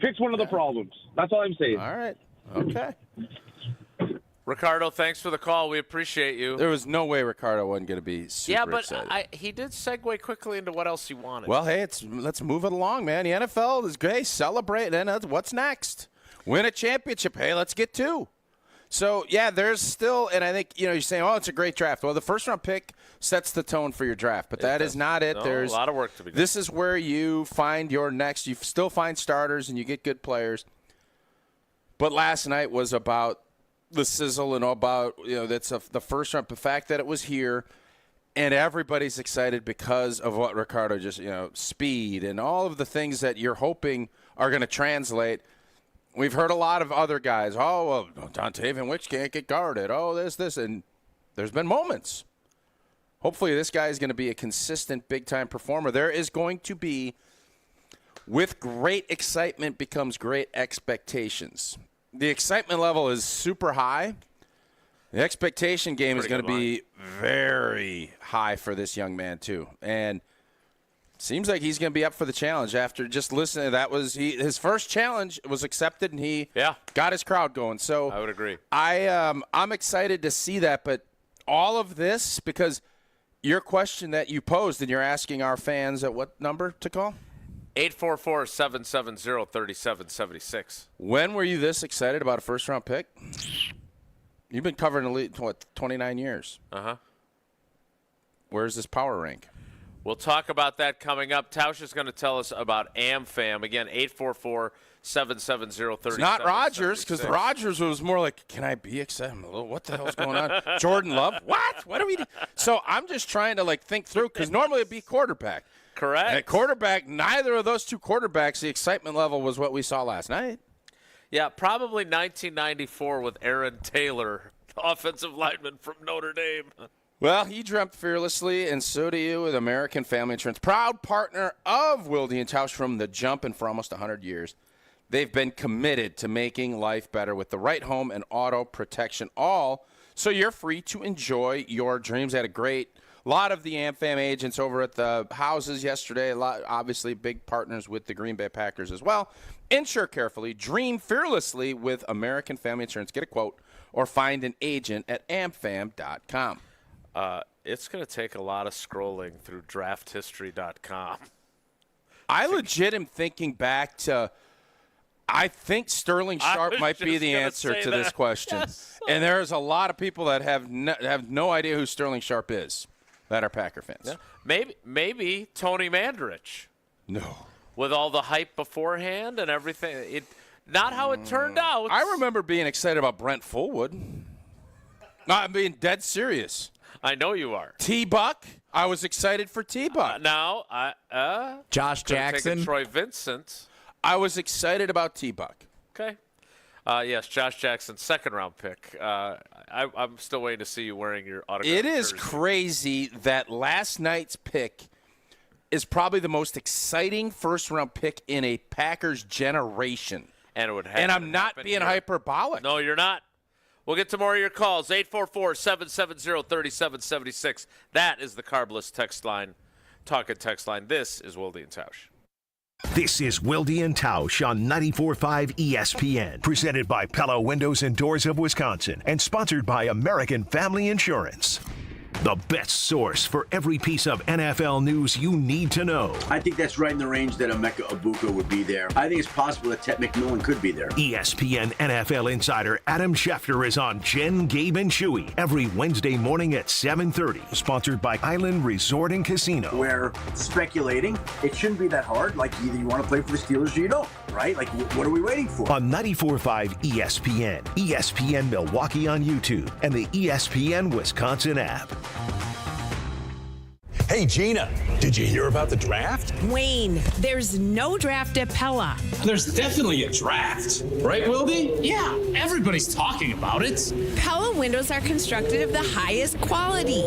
Fix one of the problems. That's all I'm saying.
All right. Okay.
Ricardo, thanks for the call. We appreciate you.
There was no way Ricardo wasn't going to be super excited.
He did segue quickly into what else he wanted.
Well, hey, let's move it along, man. The NFL is great. Celebrate. And what's next? Win a championship. Hey, let's get 2. So, yeah, there's still, and I think, you're saying, oh, it's a great draft. Well, the first-round pick sets the tone for your draft, but that is not it.
No,
There's
a lot of work to be done.
This is where you find your next. You still find starters, and you get good players. But last night was about the sizzle and all about, that's the first round. The fact that it was here, and everybody's excited because of what Ricardo just, speed and all of the things that you're hoping are going to translate. We've heard a lot of other guys. Oh, well, Dontavian Wicks can't get guarded. Oh, this, and there's been moments. Hopefully this guy is going to be a consistent big-time performer. There is going to be, with great excitement becomes great expectations. The excitement level is super high. The expectation game is going to be very high for this young man, too. And seems like he's going to be up for the challenge after just listening. That was his first challenge was accepted, and he got his crowd going. So
I would agree.
I'm excited to see that. But all of this, because your question that you posed and you're asking our fans at what number to call?
844-770-3776.
When were you this excited about a first-round pick? You've been covering the league, 29 years.
Uh-huh.
Where's this power rank?
We'll talk about that coming up. Tausch is going to tell us about AmFam. Again, 844-770-3776.
It's not Rodgers, because Rodgers was more like, can I be excited? What the hell's going on? Jordan Love? What? What do we do? So I'm just trying to, think through, because normally it'd be quarterback.
Correct.
At quarterback, neither of those two quarterbacks, the excitement level was what we saw last night.
Yeah, probably 1994 with Aaron Taylor, offensive lineman from Notre Dame.
Well, he dreamt fearlessly, and so do you with American Family Insurance. Proud partner of Wilde and Tausch from the jump and for almost 100 years. They've been committed to making life better with the right home and auto protection, all so you're free to enjoy your dreams. Had a lot of the AmFam agents over at the houses yesterday. Obviously, big partners with the Green Bay Packers as well. Insure carefully. Dream fearlessly with American Family Insurance. Get a quote or find an agent at amfam.com.
It's going to take a lot of scrolling through drafthistory.com.
I legit am thinking back to, I think Sterling Sharp might be the answer to this question. Yes. And there's a lot of people that have no idea who Sterling Sharp is that are Packer fans.
Yeah. Maybe Tony Mandarich.
No.
With all the hype beforehand and everything. Not how it turned out.
I remember being excited about Brent Fullwood. Not being dead serious.
I know you are.
T-Buck. I was excited for T-Buck.
Josh Jackson.
Troy Vincent.
I was excited about T-Buck.
Okay. Yes, Josh Jackson, second-round pick. I'm still waiting to see you wearing your autograph
It is
jersey.
crazy that last night's pick is probably the most exciting first-round pick in a Packers generation.
And it would happen.
And I'm not being hyperbolic.
No, you're not. We'll get to more of your calls. 844-770-3776. That is the Carbless text line, talking text line. This is Wilde and Tausch.
This is Wilde and Tausch on 94.5 ESPN, presented by Pella Windows and Doors of Wisconsin, and sponsored by American Family Insurance. The best source for every piece of NFL news you need to know.
I think that's right in the range that Emeka Egbuka would be there. I think it's possible that Ted McMillan could be there.
ESPN NFL insider Adam Schefter is on Jen, Gabe, and Chewy every Wednesday morning at 7:30. Sponsored by Island Resort and Casino.
We're speculating. It shouldn't be that hard. Like, either you want to play for the Steelers or you don't, right? Like, what are we waiting for?
On 94.5 ESPN, ESPN Milwaukee on YouTube, and the ESPN Wisconsin app.
Hey, Gina, did you hear about the draft?
Wayne, there's no draft at Pella.
There's definitely a draft. Right, Wilde? Yeah, everybody's talking about it.
Pella windows are constructed of the highest quality.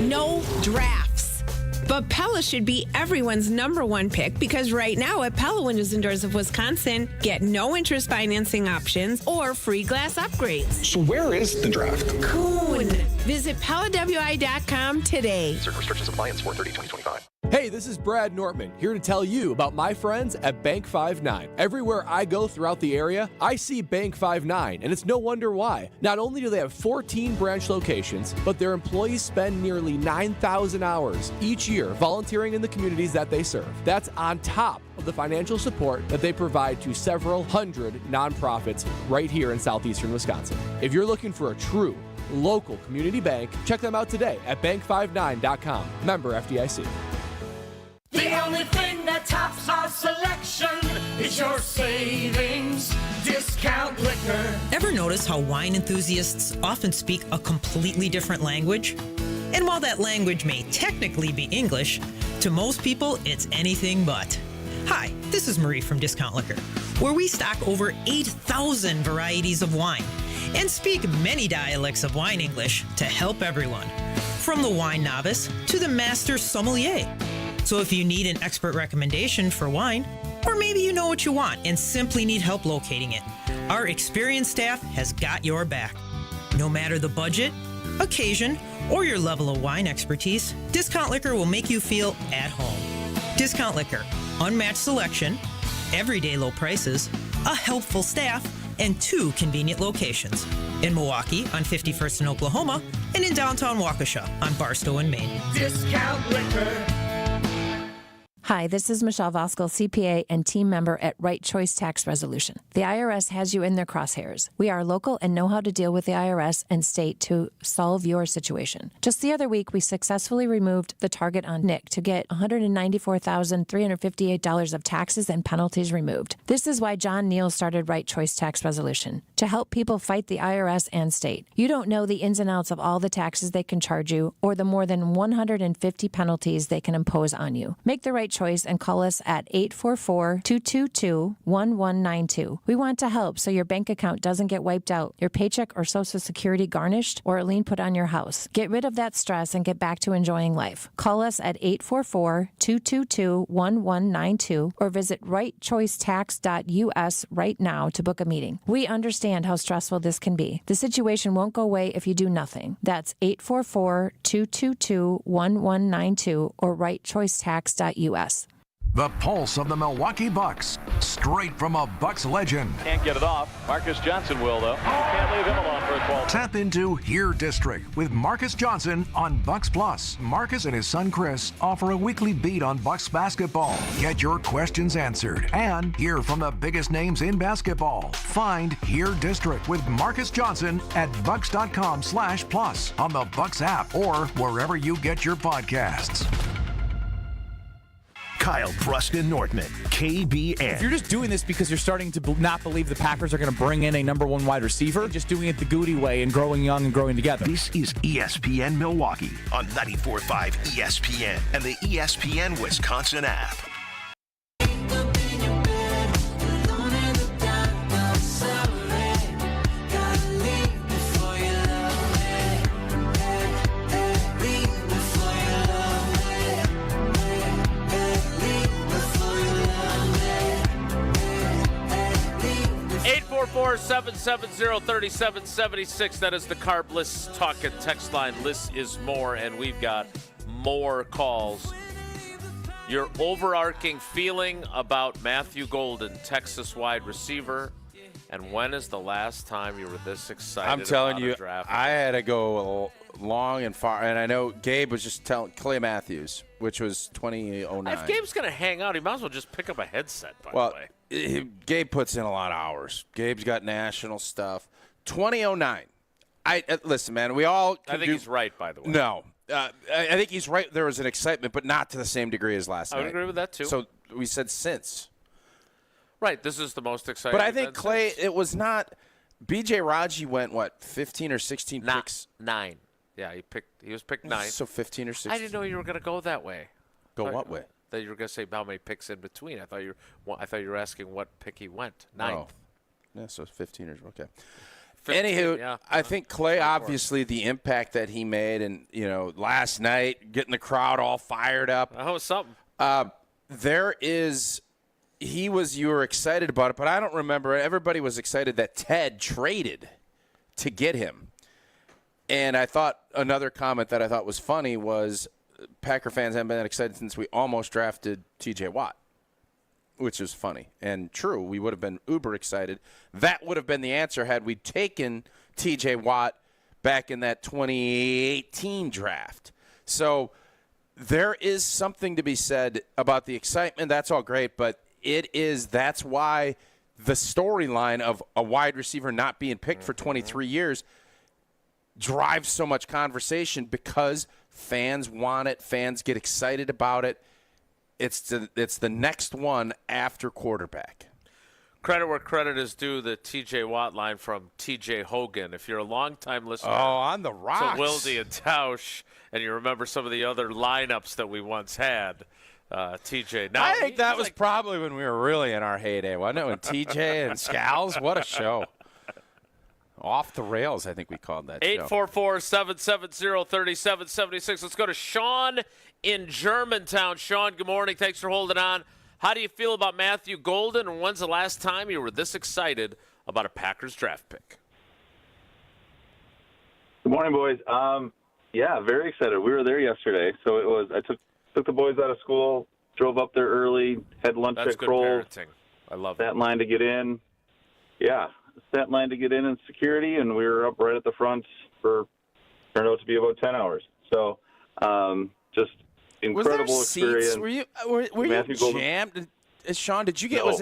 No drafts. But Pella should be everyone's #1 pick because right now at Pella Windows and Doors of Wisconsin, get no interest financing options or free glass upgrades.
So where is the draft?
Coon. Visit PellaWI.com today.
Certain restrictions apply in 4/30/2025.
Hey, this is Brad Nortman, here to tell you about my friends at Bank 5-9. Everywhere I go throughout the area, I see Bank 5-9, and it's no wonder why. Not only do they have 14 branch locations, but their employees spend nearly 9,000 hours each year volunteering in the communities that they serve. That's on top of the financial support that they provide to several hundred nonprofits right here in southeastern Wisconsin. If you're looking for a true local community bank, check them out today at bank59.com. Member FDIC.
The only thing that tops our selection is your savings discount liquor.
Ever notice how wine enthusiasts often speak a completely different language? And while that language may technically be English, to most people it's anything but. Hi, this is Marie from Discount Liquor, where we stock over 8,000 varieties of wine and speak many dialects of wine English to help everyone, from the wine novice to the master sommelier. So if you need an expert recommendation for wine, or maybe you know what you want and simply need help locating it, our experienced staff has got your back. No matter the budget, occasion, or your level of wine expertise, Discount Liquor will make you feel at home. Discount Liquor, unmatched selection, everyday low prices, a helpful staff, and 2 convenient locations. In Milwaukee on 51st and Oklahoma, and in downtown Waukesha on Barstow and Maine.
Discount Liquor.
Hi, this is Michelle Voskel, CPA and team member at Right Choice Tax Resolution. The IRS has you in their crosshairs. We are local and know how to deal with the IRS and state to solve your situation. Just the other week, we successfully removed the target on Nick to get $194,358 of taxes and penalties removed. This is why John Neal started Right Choice Tax Resolution, to help people fight the IRS and state. You don't know the ins and outs of all the taxes they can charge you or the more than 150 penalties they can impose on you. Make the right choice and call us at 844-222-1192. We want to help so your bank account doesn't get wiped out, your paycheck or Social Security garnished, or a lien put on your house. Get rid of that stress and get back to enjoying life. Call us at 844-222-1192 or visit rightchoicetax.us right now to book a meeting. We understand how stressful this can be. The situation won't go away if you do nothing. That's 844-222-1192 or rightchoicetax.us.
The pulse of the Milwaukee Bucks, straight from a Bucks legend.
Can't get it off. Marcus Johnson will, though. Can't leave him alone for a 12.
Tap into Here District with Marcus Johnson on Bucks Plus. Marcus and his son Chris offer a weekly beat on Bucks basketball. Get your questions answered and hear from the biggest names in basketball. Find Here District with Marcus Johnson at bucks.com/plus on the Bucks app or wherever you get your podcasts.
Kyle Preston Nortman, KBN.
If you're just doing this because you're starting to not believe the Packers are going to bring in a number 1 wide receiver, just doing it the Goody way and growing young and growing together.
This is ESPN Milwaukee on 94.5 ESPN and the ESPN Wisconsin app.
844-770-3776. That is the Carbless Talk and Text line. Less is more, and we've got more calls. Your overarching feeling about Matthew Golden, Texas wide receiver, and when is the last time you were this excited?
I'm telling
about
you,
a draft?
I had to go long and far, and I know Gabe was just telling Clay Matthews, which was 2009.
If Gabe's going to hang out, he might as well just pick up a headset, by the way.
Gabe puts in a lot of hours. Gabe's got national stuff. 2009. Listen, man, we all
I think he's right, by the way.
No. I think he's right. There was an excitement, but not to the same degree as last night.
I would agree with that, too.
So we said since.
Right. This is the most exciting.
But I think, Clay, it was not – B.J. Raji went, 15 or 16 picks?
9. Yeah, he was picked 9.
So 15 or 16.
I didn't know you were going to go that way.
What way?
That you were going to say how many picks in between. I thought you were asking what pick he went. 9th.
Oh. Yeah, so 15 or okay. 15, anywho, yeah. I think Clay, obviously, the impact that he made, and last night getting the crowd all fired up.
That was something.
You were excited about it, but I don't remember. Everybody was excited that Ted traded to get him. And I thought another comment that I thought was funny was Packer fans haven't been that excited since we almost drafted T.J. Watt, which is funny and true. We would have been uber excited. That would have been the answer had we taken T.J. Watt back in that 2018 draft. So there is something to be said about the excitement. That's all great, but that's why the storyline of a wide receiver not being picked for 23 years drives so much conversation because fans want it. Fans get excited about it. It's the next one after quarterback.
Credit where credit is due, the T.J. Watt line from T.J. Hogan. If you're a longtime listener
on the rocks
to Wilde and Tausch, and you remember some of the other lineups that we once had, T.J. Now,
I think that was probably when we were really in our heyday, wasn't it? When T.J. and Scals, what a show. Off the rails, I think we called that show.
844-770-3776. Let's go to Sean in Germantown. Sean, good morning. Thanks for holding on. How do you feel about Matthew Golden, and when's the last time you were this excited about a Packers draft pick?
Good morning, boys. Yeah, very excited. We were there yesterday, so it was. I took the boys out of school, drove up there early, had lunch
That's
at
good
Kroll.
parenting. I love
that
it.
line to get in. Yeah, sat line to get in security, and we were up right at the front for turned out to be about 10 hours. So, just incredible experience.
Were you jammed? Sean, did you get?
No.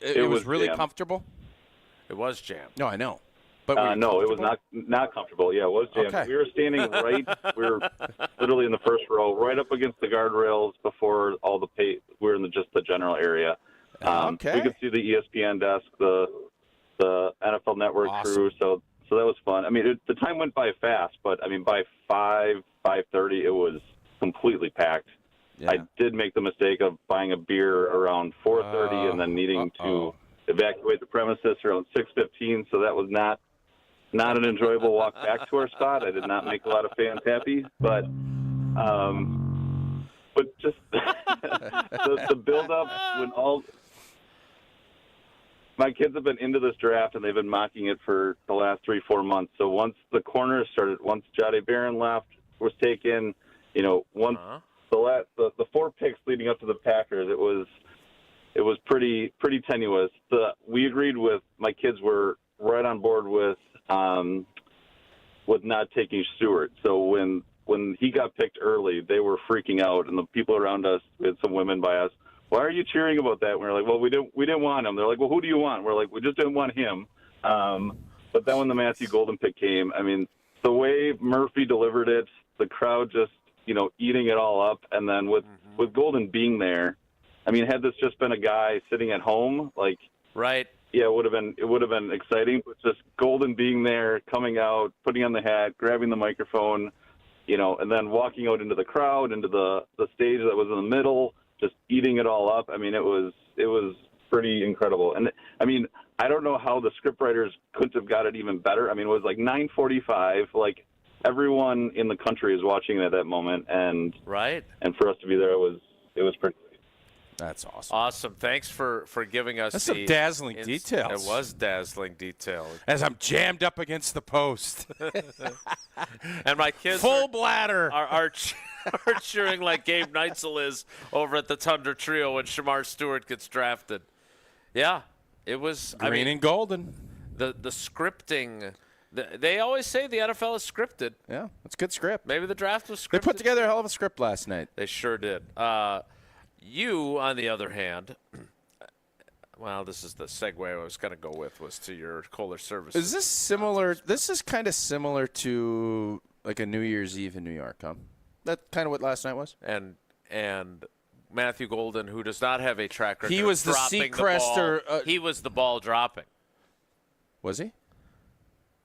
It was really
jammed.
comfortable.
It was jammed.
No, I know. But
no, it was not comfortable. Yeah, it was jammed.
Okay.
We were standing we were literally in the first row, right up against the guardrails before all the we were in just the general area.
Okay.
We could see the ESPN desk, the NFL Network crew. So that was fun. I mean, the time went by fast, but I mean, by 5:30, it was completely packed.
Yeah.
I did make the mistake of buying a beer around 4:30 and then needing to evacuate the premises around 6:15. So that was not an enjoyable walk back to our spot. I did not make a lot of fans happy, but just the build up when my kids have been into this draft and they've been mocking it for the last 3-4 months. So once the corners started, once Jahdae Barron was taken, once the 4 picks leading up to the Packers, it was pretty tenuous. We agreed with my kids were right on board with not taking Stewart. So when he got picked early, they were freaking out, and the people around us, we had some women by us, why are you cheering about that? And we were like, well, we didn't want him. They're like, well, who do you want? We're like, we just didn't want him. But then when the Matthew Golden pick came, I mean, the way Murphy delivered it, the crowd just, eating it all up. And then with Golden being there, I mean, had this just been a guy sitting at home,
right.
Yeah, it would have been exciting, but just Golden being there, coming out, putting on the hat, grabbing the microphone, and then walking out into the crowd, into the stage that was in the middle, just eating it all up. I mean, it was pretty incredible. And I mean, I don't know how the scriptwriters couldn't have got it even better. I mean, it was like 9:45, like everyone in the country is watching it at that moment, and
right.
And for us to be there, it was pretty.
That's awesome.
Awesome. Thanks for giving us
some dazzling details.
It was dazzling detail.
As I'm jammed up against the post.
And my kids
full bladder
are cheering like Gabe Neitzel is over at the Tundra Trio when Shamar Stewart gets drafted. Yeah, it was
green and golden.
The scripting. They always say the NFL is scripted.
Yeah, it's good script.
Maybe the draft was scripted.
They put together a hell of a script last night.
They sure did. You, on the other hand, well, this is the segue I was going to go with, was to your Kohler Services.
Is this similar? This is kind of similar to like a New Year's Eve in New York, huh? That's kind of what last night was.
And Matthew Golden, who does not have a track record.
He was the Seacrester.
He was the ball dropping.
Was he?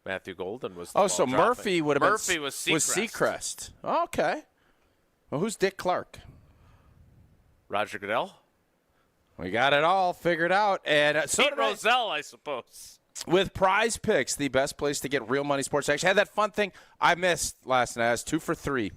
Matthew Golden was the ball
so
dropping.
Murphy would have been.
Murphy was
Seacrest. Oh, okay. Well, who's Dick Clark?
Roger Goodell?
We got it all figured out. And
Pete Rozelle, I suppose.
With Prize Picks, the best place to get real money sports action. I had that fun thing I missed last night. I was 2 for 3.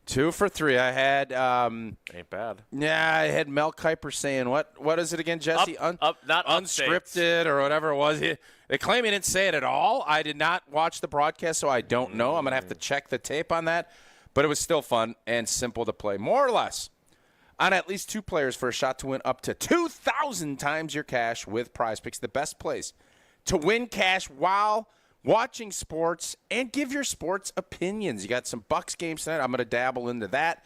2 for 3. I had
ain't bad.
Yeah, I had Mel Kiper saying what is it again, Jesse?
Not
unscripted or whatever it was. They claim he didn't say it at all. I did not watch the broadcast, so I don't know. I'm gonna have to check the tape on that. but it was still fun and simple to play, more or less. On at least 2 players for a shot to win up to 2,000 times your cash with Prize Picks, the best place to win cash while watching sports and give your sports opinions. You got some Bucks games tonight. I'm going to dabble into that.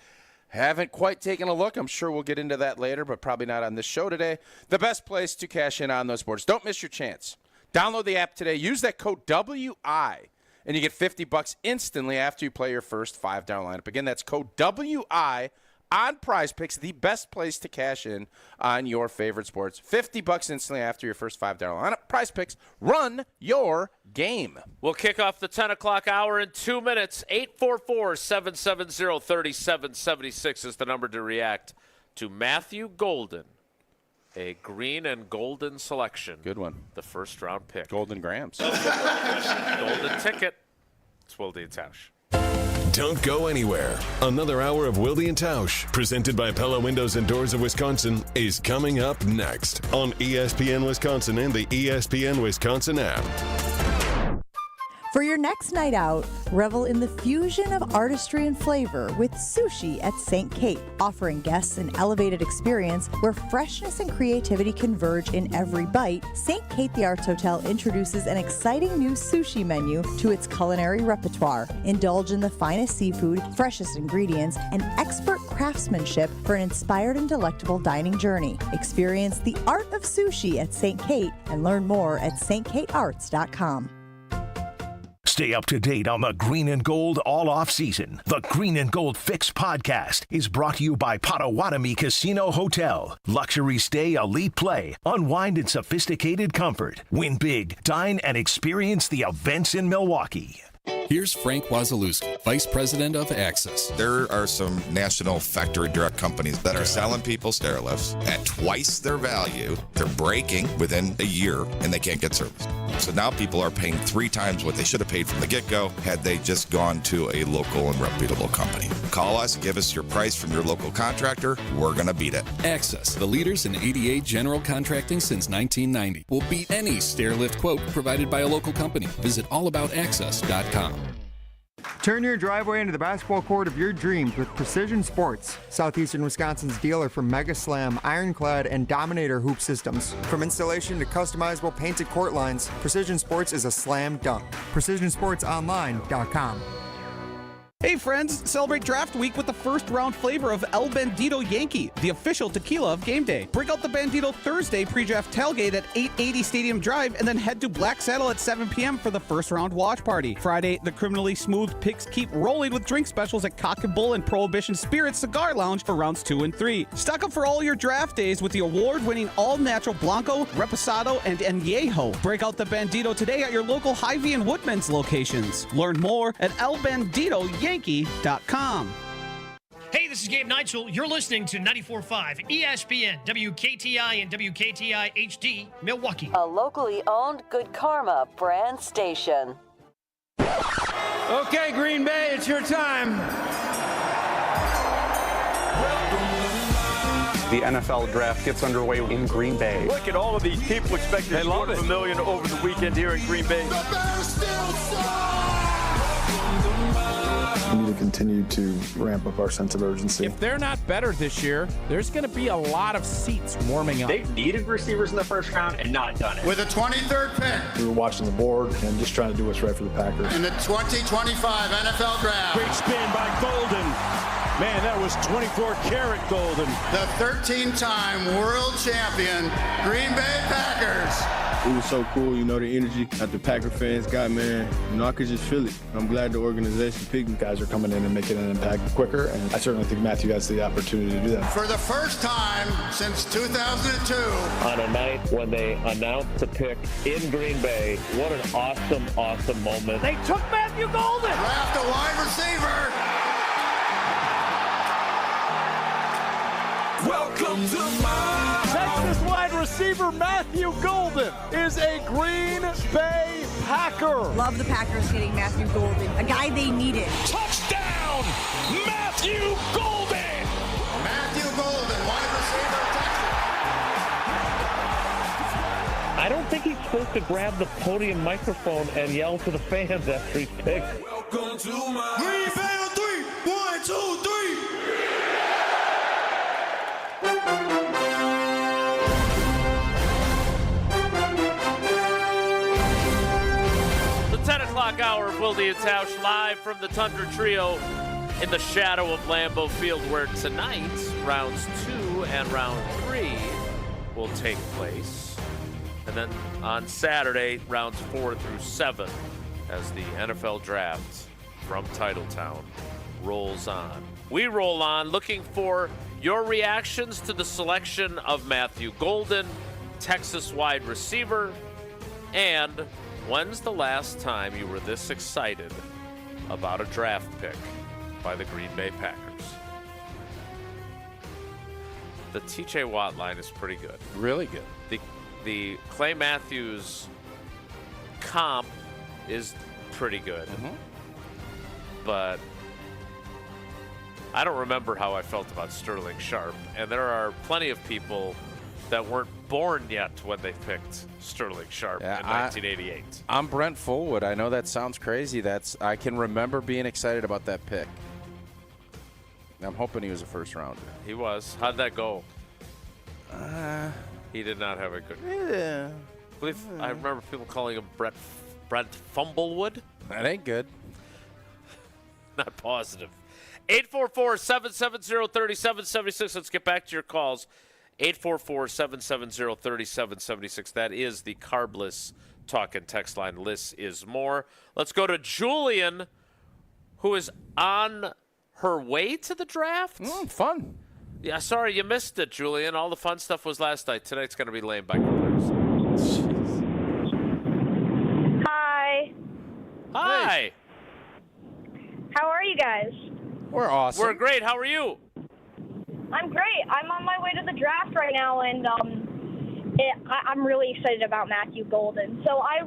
Haven't quite taken a look. I'm sure we'll get into that later, but probably not on this show today. The best place to cash in on those sports. Don't miss your chance. Download the app today. Use that code WI, and you get $50 instantly after you play your first $5 lineup. Again, that's code WI on Prize Picks, the best place to cash in on your favorite sports. $50 instantly after your first $5 lineup. Prize Picks, run your game.
We'll kick off the 10 o'clock hour in 2 minutes. 844-770-3776 is the number to react to Matthew Golden, a green and golden selection.
Good one.
The first round pick.
Golden Grams.
Golden ticket. It's Wilde and Tausch.
Don't go anywhere. Another hour of Wilde and Tausch, presented by Pella Windows and Doors of Wisconsin, is coming up next on ESPN Wisconsin and the ESPN Wisconsin app.
For your next night out, revel in the fusion of artistry and flavor with Sushi at St. Kate, offering guests an elevated experience where freshness and creativity converge in every bite. St. Kate the Arts Hotel introduces an exciting new sushi menu to its culinary repertoire. Indulge in the finest seafood, freshest ingredients, and expert craftsmanship for an inspired and delectable dining journey. Experience the art of sushi at St. Kate and learn more at stkatearts.com.
Stay up to date on the green and gold all off season. The Green and Gold Fix podcast is brought to you by Potawatomi Casino Hotel. Luxury stay, elite play, unwind in sophisticated comfort. Win big, dine, and experience the events in Milwaukee.
Here's Frank Wazalewski, Vice President of Access.
There are some national factory direct companies that are selling people stair lifts at twice their value. They're breaking within a year, and they can't get service. So now people are paying 3 times what they should have paid from the get-go had they just gone to a local and reputable company. Call us, give us your price from your local contractor. We're going to beat it.
Access, the leaders in ADA general contracting since 1990. Will beat any stair lift quote provided by a local company. Visit allaboutaccess.com.
Turn your driveway into the basketball court of your dreams with Precision Sports, Southeastern Wisconsin's dealer for Mega Slam, Ironclad, and Dominator hoop systems. From installation to customizable painted court lines, Precision Sports is a slam dunk. PrecisionSportsOnline.com.
Hey friends, celebrate draft week with the first round flavor of El Bandito Yankee, the official tequila of game day. Break out the Bandito Thursday pre-draft tailgate at 880 Stadium Drive and then head to Black Saddle at 7 p.m. for the first round watch party. Friday, the criminally smooth picks keep rolling with drink specials at Cock and Bull and Prohibition Spirits Cigar Lounge for rounds 2 and 3. Stock up for all your draft days with the award-winning all-natural Blanco, Reposado, and Añejo. Break out the Bandito today at your local Hy-Vee and Woodman's locations. Learn more at elbanditoyankee.com.
Hey, this is Gabe Neitzel. You're listening to 94.5 ESPN, WKTI and WKTI HD, Milwaukee.
A locally owned Good Karma brand station.
Okay, Green Bay, it's your time.
The NFL draft gets underway in Green Bay.
Look at all of these people expecting $250 million over the weekend here in Green Bay.
We need to continue to ramp up our sense of urgency.
If they're not better this year, there's going to be a lot of seats warming up.
They've needed receivers in the first round and not done it.
With the 23rd pick.
We were watching the board and just trying to do what's right for the Packers.
In the 2025 NFL Draft.
Great spin by Golden. Man, that was 24-karat Golden.
The 13-time world champion Green Bay Packers.
It was so cool, the energy that the Packer fans got, man. I could just feel it. I'm glad the organization picked me. Guys are coming in and making an impact quicker, and I certainly think Matthew has the opportunity to do that.
For the first time since 2002.
On a night when they announced the pick in Green Bay, what an awesome moment.
They took Matthew Golden.
Draft a wide receiver.
Welcome to my
Texas wide receiver Matthew Golden is a Green Bay Packer.
Love the Packers getting Matthew Golden, a guy they needed.
Touchdown, Matthew Golden.
Matthew Golden, wide receiver, Texas.
I don't think he's supposed to grab the podium microphone and yell to the fans after he's picked.
Welcome to my Green Bay on 3, 1. 2, 3.
The 10 o'clock hour of Wilde and Tausch live from the Tundra Trio in the shadow of Lambeau Field, where tonight rounds 2 and round 3 will take place. And then on Saturday, rounds 4 through 7 as the NFL draft from Titletown rolls on. We roll on looking for your reactions to the selection of Matthew Golden, Texas wide receiver, and when's the last time you were this excited about a draft pick by the Green Bay Packers? The TJ Watt line is pretty good.
Really good.
The Clay Matthews comp is pretty good. But I don't remember how I felt about Sterling Sharp. And there are plenty of people that weren't born yet when they picked Sterling Sharp in 1988.
I'm Brent Fullwood. I know that sounds crazy. I can remember being excited about that pick. I'm hoping he was a first rounder.
He was. How'd that go? He did not have a good.
Yeah.
I remember people calling him Brent Fumblewood.
That ain't good.
Not positive. 844-770-3776. Let's get back to your calls. 844-770-3776. That is the carbless talk and text line. Less is more. Let's go to Julian, who is on her way to the draft.
Fun.
Yeah, sorry you missed it, Julian. All the fun stuff was last night. Tonight's going to be lame by comparison.
Hi.
Hi.
Hey. How are you guys?
We're awesome.
We're great. How are you?
I'm great. I'm on my way to the draft right now, and I'm really excited about Matthew Golden. So I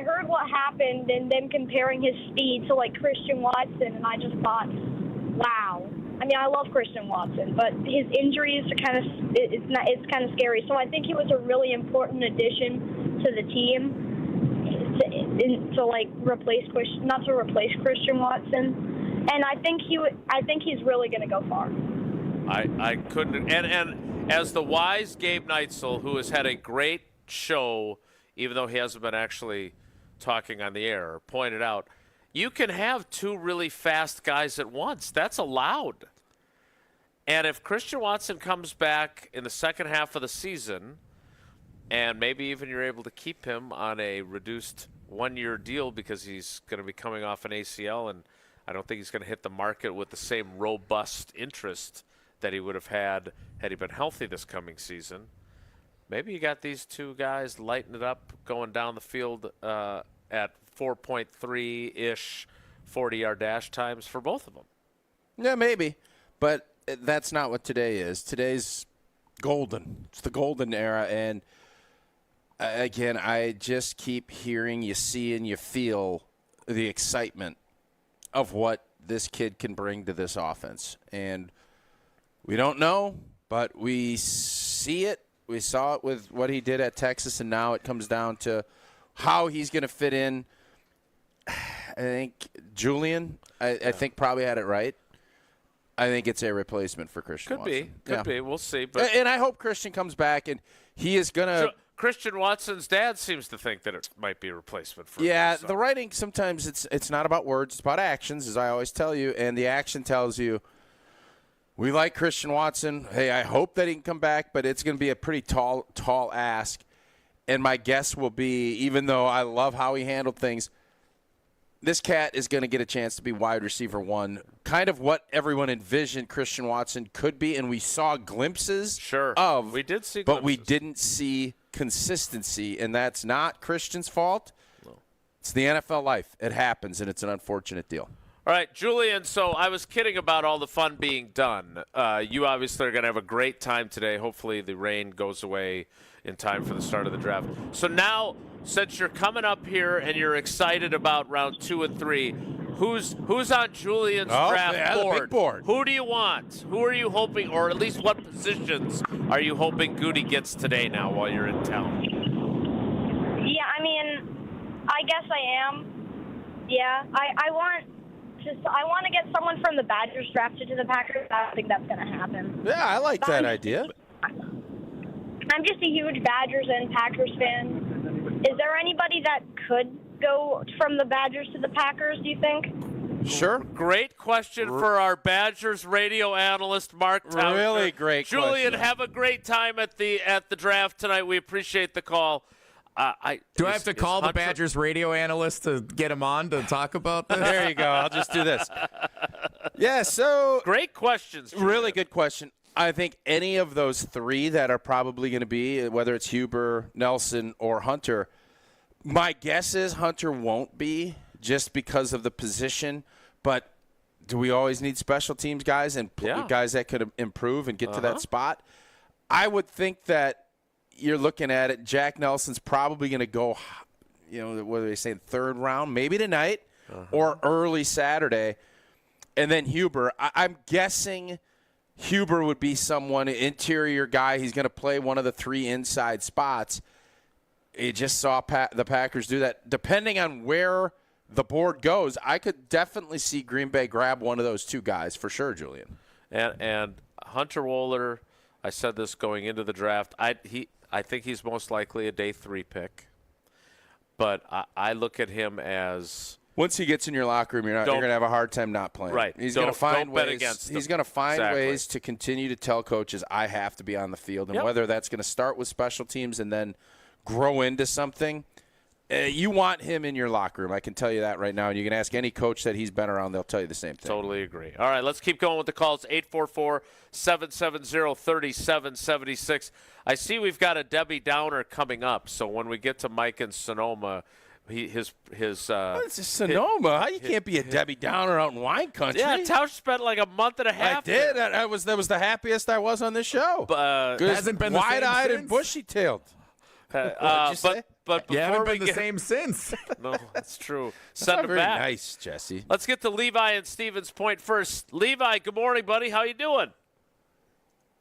heard what happened and them comparing his speed to like Christian Watson, and I just thought, wow. I mean, I love Christian Watson, but his injuries are it's kind of scary. So I think he was a really important addition to the team to like not to replace Christian Watson. And I think he's really going to go far.
I couldn't. And as the wise Gabe Neitzel, who has had a great show, even though he hasn't been actually talking on the air, pointed out, you can have two really fast guys at once. That's allowed. And if Christian Watson comes back in the second half of the season, and maybe even you're able to keep him on a reduced one-year deal because he's going to be coming off an ACL, and I don't think he's going to hit the market with the same robust interest that he would have had he been healthy this coming season. Maybe you got these two guys lighting it up going down the field at 4.3-ish 40-yard dash times for both of them.
Yeah, maybe. But that's not what today is. Today's golden. It's the golden era. And, again, I just keep hearing, you see, and you feel the excitement of what this kid can bring to this offense. And we don't know, but we see it. We saw it with what he did at Texas, and now it comes down to how he's going to fit in. I think Julian, I think, probably had it right. I think it's a replacement for Christian Watson.
Could be. We'll see. But
and I hope Christian comes back, and he is going to –
Christian Watson's dad seems to think that it might be a replacement for
him.
So.
The writing sometimes it's not about words. It's about actions, as I always tell you, and the action tells you, we like Christian Watson. Hey, I hope that he can come back, but it's going to be a pretty tall ask. And my guess will be, even though I love how he handled things, this cat is going to get a chance to be wide receiver one, kind of what everyone envisioned Christian Watson could be, and we saw glimpses of.
We did see
but
glimpses.
we didn't see consistency, and that's not Christian's fault.
No.
It's the NFL life. It happens, and it's an unfortunate deal.
All right, Julian, so I was kidding about all the fun being done. You obviously are going to have a great time today. Hopefully the rain goes away in time for the start of the draft. So now, since you're coming up here and you're excited about round 2 and 3, who's on Julian's draft board?
The big board?
Who do you want? Who are you hoping, or at least what positions are you hoping Goody gets today now while you're in town?
Yeah, I mean, I guess I am. Yeah, I want I want to get someone from the Badgers drafted to the Packers. I don't think that's going to happen.
Yeah, I like that idea.
I'm just a huge Badgers and Packers fan. Is there anybody that could go from the Badgers to the Packers, do you think?
Sure.
Great question for our Badgers radio analyst, Mark Tauscher.
Really great
Julian,
question.
have a great time at the draft tonight. We appreciate the call.
Do I have to call the Badgers radio analyst to get him on to talk about this?
There you go. I'll just do this. Yeah, so.
Great questions. Julian.
Really good question. I think any of those three that are probably going to be, whether it's Huber, Nelson, or Hunter, my guess is Hunter won't be just because of the position. But do we always need special teams guys and guys that could improve and get to that spot? I would think that you're looking at it. Jack Nelson's probably going to go, what are they saying, third round, maybe tonight or early Saturday. And then Huber, I'm guessing Huber would be someone, interior guy. He's going to play one of the three inside spots. You just saw the Packers do that. Depending on where the board goes, I could definitely see Green Bay grab one of those two guys for sure, Julian.
And Hunter Wohler, I said this going into the draft. I think he's most likely a day 3 pick. But I look at him as
once he gets in your locker room, you're going to have a hard time not playing.
Right.
He's going to find ways.
Bet against
he's going to find ways to continue to tell coaches, I have to be on the field. And whether that's going to start with special teams and then grow into something, you want him in your locker room. I can tell you that right now. And you can ask any coach that he's been around, they'll tell you the same thing.
Totally agree. All right, let's keep going with the calls. 844-770-3776. I see we've got a Debbie Downer coming up. So when we get to Mike in Sonoma, his
it's Sonoma. You can't be a Debbie Downer out in wine country.
Yeah, Tausch spent like a month and a half.
I did. That was the happiest I was on this show.
Hasn't been
wide-eyed and bushy-tailed.
But
you haven't been the
get
same since.
No, that's true.
That's
Send
not
him
very
back.
nice, Jesse.
Let's get to Levi and Stevens Point first. Levi, good morning, buddy. How you doing?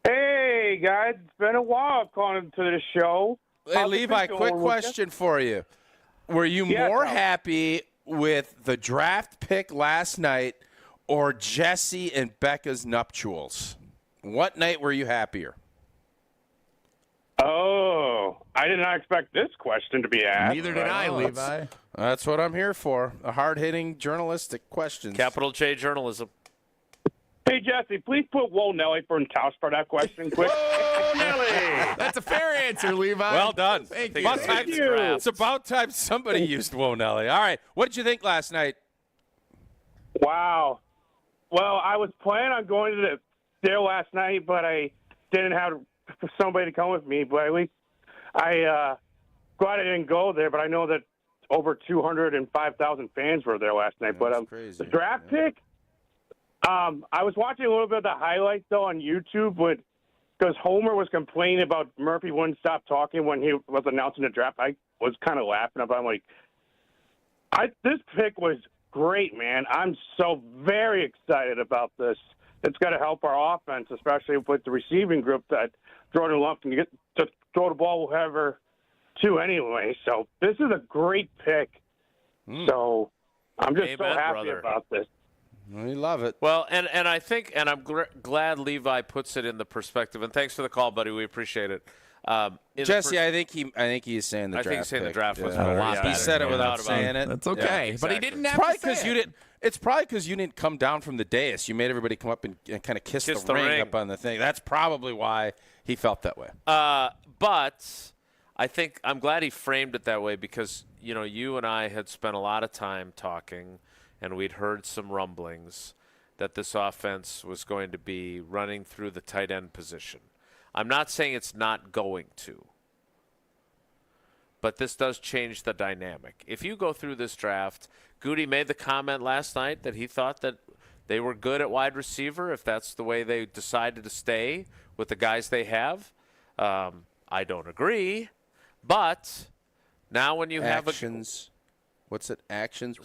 Hey, guys. It's been a while calling to the show.
Hey, Levi, quick question for you. Were you more happy with the draft pick last night or Jesse and Becca's nuptials? What night were you happier?
Oh, I did not expect this question to be asked.
Neither did I, Levi.
That's what I'm here for. A hard-hitting journalistic questions.
Capital J journalism.
Hey, Jesse, please put Whoa Nelly for Tausch for that question quick.
Whoa, Nelly! That's a fair answer, Levi.
Well done.
Thank
you. It's about time somebody used Whoa Nelly. All right. What did you think last night?
Wow. Well, I was planning on going to there last night, but I didn't have somebody to come with me. But at least glad I didn't go there, but I know that over 205,000 fans were there last night.
That's
but
crazy.
The draft pick, I was watching a little bit of the highlights, though, on YouTube because Homer was complaining about Murphy wouldn't stop talking when he was announcing the draft. I was kind of laughing about it. This pick was great, man. I'm so very excited about this. It's going to help our offense, especially with the receiving group that Jordan Love can get to throw the ball whoever to anyway. So this is a great pick. So I'm just so happy about this.
We love it.
Well, and I think, and I'm glad Levi puts it in the perspective. And thanks for the call, buddy. We appreciate it.
Jesse, I think he's saying the draft.
I think he's saying the draft was
better.
a lot better.
He said it without saying it.
That's okay.
Yeah,
but he didn't have to say it.
It's probably because you didn't come down from the dais. You made everybody come up and kind of kiss the ring up on the thing. That's probably why he felt that way.
But I think I'm glad he framed it that way because, you and I had spent a lot of time talking, and we'd heard some rumblings that this offense was going to be running through the tight end position. I'm not saying it's not going to, but this does change the dynamic. If you go through this draft, Goody made the comment last night that he thought that they were good at wide receiver if that's the way they decided to stay with the guys they have. I don't agree, but now when you have
actions, what's it? Actions,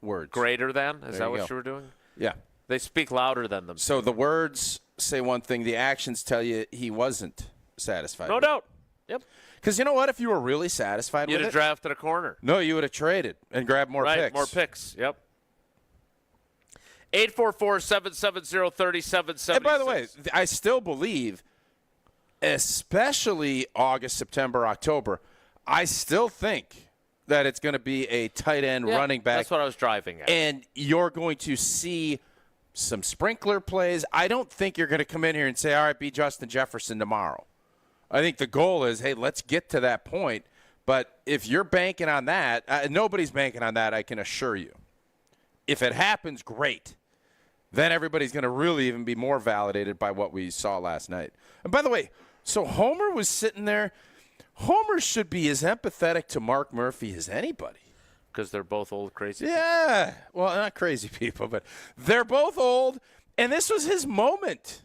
words.
Greater than? Is that what you were doing?
Yeah.
They speak louder than them.
So the words say one thing. The actions tell you he wasn't satisfied.
No doubt. Yep.
Because you know what? If you were really satisfied
You'd
with
have drafted a corner.
No, you would have traded and grabbed more picks.
More picks. Yep. 844-770-3776.
And by the way, I still believe, especially August, September, October, I still think that it's going to be a tight end running back.
That's what I was driving at.
And you're going to see some sprinkler plays. I don't think you're going to come in here and say, all right, be Justin Jefferson tomorrow. I think the goal is, hey, let's get to that point. But if you're banking on that, nobody's banking on that, I can assure you. If it happens, great. Then everybody's going to really even be more validated by what we saw last night. And by the way, so Homer was sitting there. Homer should be as empathetic to Mark Murphy as anybody.
Because they're both old crazy people.
Yeah. Well, not crazy people, but they're both old, and this was his moment.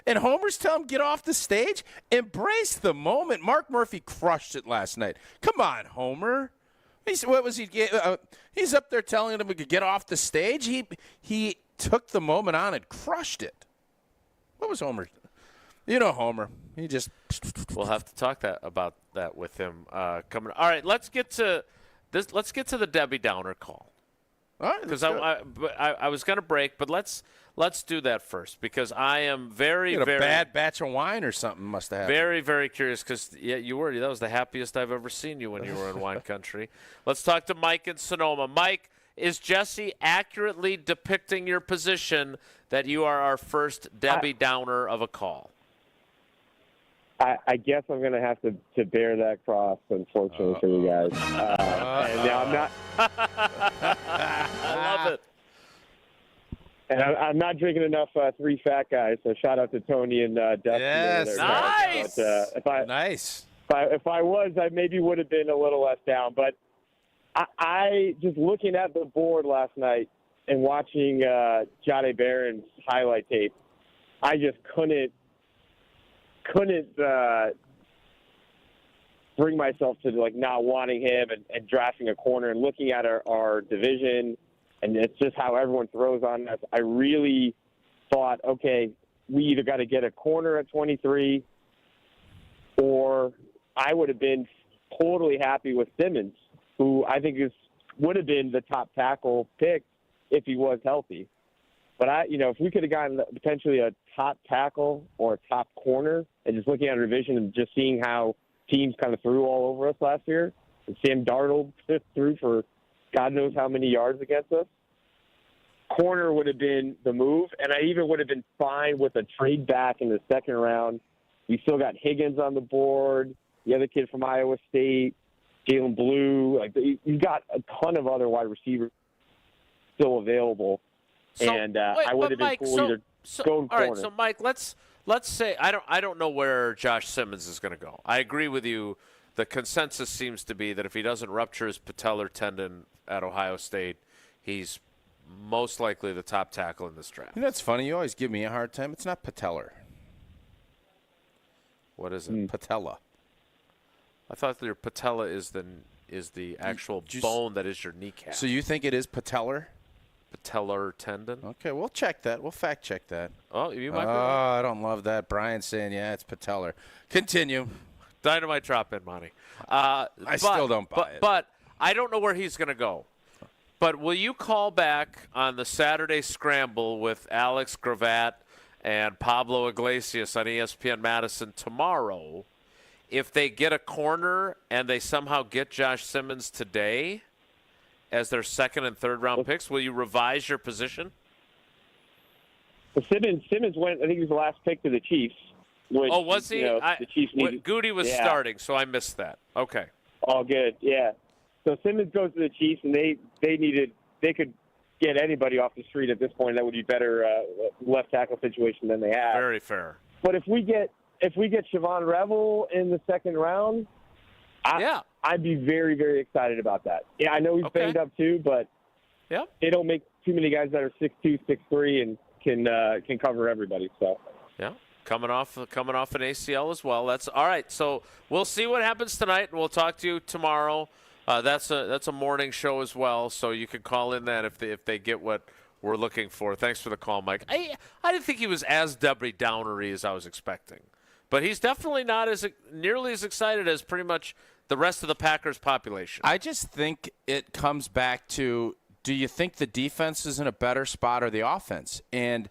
And Homer's telling him, get off the stage. Embrace the moment. Mark Murphy crushed it last night. Come on, Homer. What was he? He's up there telling him to get off the stage. He took the moment on and crushed it. What was Homer? You know Homer. He just.
We'll have to talk about that with him coming. All right, let's get to this. Let's get to the Debbie Downer call.
All right,
because I was going to break, but let's do that first because I am very
a bad batch of wine or something must have happened.
Very, very curious because you were. That was the happiest I've ever seen you when you were in wine country. Let's talk to Mike in Sonoma. Mike, is Jesse accurately depicting your position that you are our first Debbie Downer of a call?
I guess I'm going to have to bear that cross, unfortunately, for you guys. And now I'm not.
I love it.
And I'm not drinking enough three fat guys. So shout out to Tony and Dustin.
Yes,
nice. But,
nice.
If I was, I maybe would have been a little less down. But I just looking at the board last night and watching Jade Barron's highlight tape, I just couldn't bring myself to not wanting him and drafting a corner and looking at our division, and it's just how everyone throws on us. I really thought, okay, we either got to get a corner at 23 or I would have been totally happy with Simmons, who I think would have been the top tackle pick if he was healthy. But if we could have gotten potentially a top tackle or a top corner, and just looking at our division and just seeing how teams kind of threw all over us last year, and Sam Darnold threw for God knows how many yards against us, corner would have been the move, and I even would have been fine with a trade back in the second round. We still got Higgins on the board, the other kid from Iowa State, Jalen Blue. You've got a ton of other wide receivers still available. I would have been cool either going corner.
All right, so Mike, let's say I don't know where Josh Simmons is going to go. I agree with you. The consensus seems to be that if he doesn't rupture his patellar tendon at Ohio State, he's most likely the top tackle in this draft.
You know, it's funny. You always give me a hard time. It's not patellar.
What is it?
Patella.
I thought that your patella is the actual bone that is your kneecap.
So you think it is patellar?
Patellar tendon.
Okay, we'll check that. We'll fact check that.
Oh, you might be
right.
right.
I don't love that. Brian's saying, yeah, it's patellar. Continue.
Dynamite drop in, money.
Still don't buy it.
But I don't know where he's going to go. But will you call back on the Saturday Scramble with Alex Gravatt and Pablo Iglesias on ESPN Madison tomorrow if they get a corner and they somehow get Josh Simmons today as their second and third round picks? Will you revise your position?
Well, Simmons went, I think he was the last pick to the Chiefs. Which,
was he?
The Chiefs needed.
Goody was starting, so I missed that. Okay.
All good, yeah. So Simmons goes to the Chiefs, and they could get anybody off the street at this point. That would be better left tackle situation than they have.
Very fair.
But if we get Siobhan Revel in the second round, I'd be very, very excited about that. Yeah, I know he's banged up too, but they don't make too many guys that are 6'2", 6'3", and can cover everybody. So
coming off an ACL as well. That's all right. So we'll see what happens tonight, and we'll talk to you tomorrow. That's a morning show as well, so you can call in that if they get what we're looking for. Thanks for the call, Mike. I didn't think he was as Debbie Downery as I was expecting, but he's definitely not nearly as excited as pretty much the rest of the Packers population.
I just think it comes back to, do you think the defense is in a better spot or the offense? And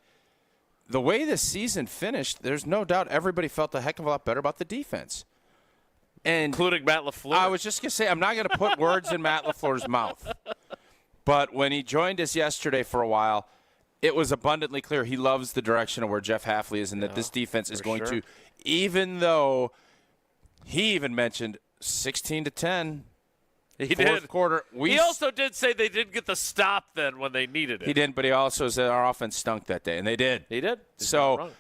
the way the season finished, there's no doubt everybody felt a heck of a lot better about the defense. And
including Matt LaFleur.
I was just going to say, I'm not going to put words in Matt LaFleur's mouth. But when he joined us yesterday for a while, it was abundantly clear he loves the direction of where Jeff Hafley is and that this defense is going to, even though he even mentioned 16-10.
He
fourth
did.
Quarter.
He also did say they didn't get the stop then when they needed it.
He didn't, but he also said our offense stunk that day, and they did.
He did.
So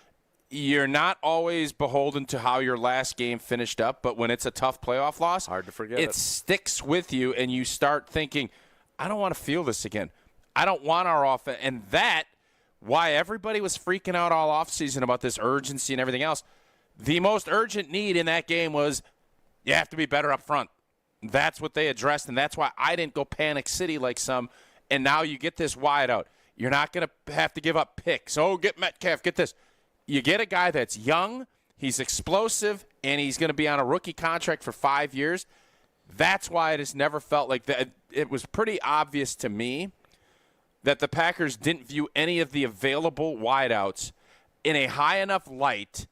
you're not always beholden to how your last game finished up, but when it's a tough playoff loss,
hard to forget
it sticks with you, and you start thinking, I don't want to feel this again. I don't want our offense. And that, why everybody was freaking out all offseason about this urgency and everything else, the most urgent need in that game was you have to be better up front. That's what they addressed, and that's why I didn't go panic city like some. And now you get this wide out. You're not going to have to give up picks. Oh, get Metcalf, get this. You get a guy that's young, he's explosive, and he's going to be on a rookie contract for 5 years. That's why it has never felt like that. It was pretty obvious to me that the Packers didn't view any of the available wideouts in a high enough light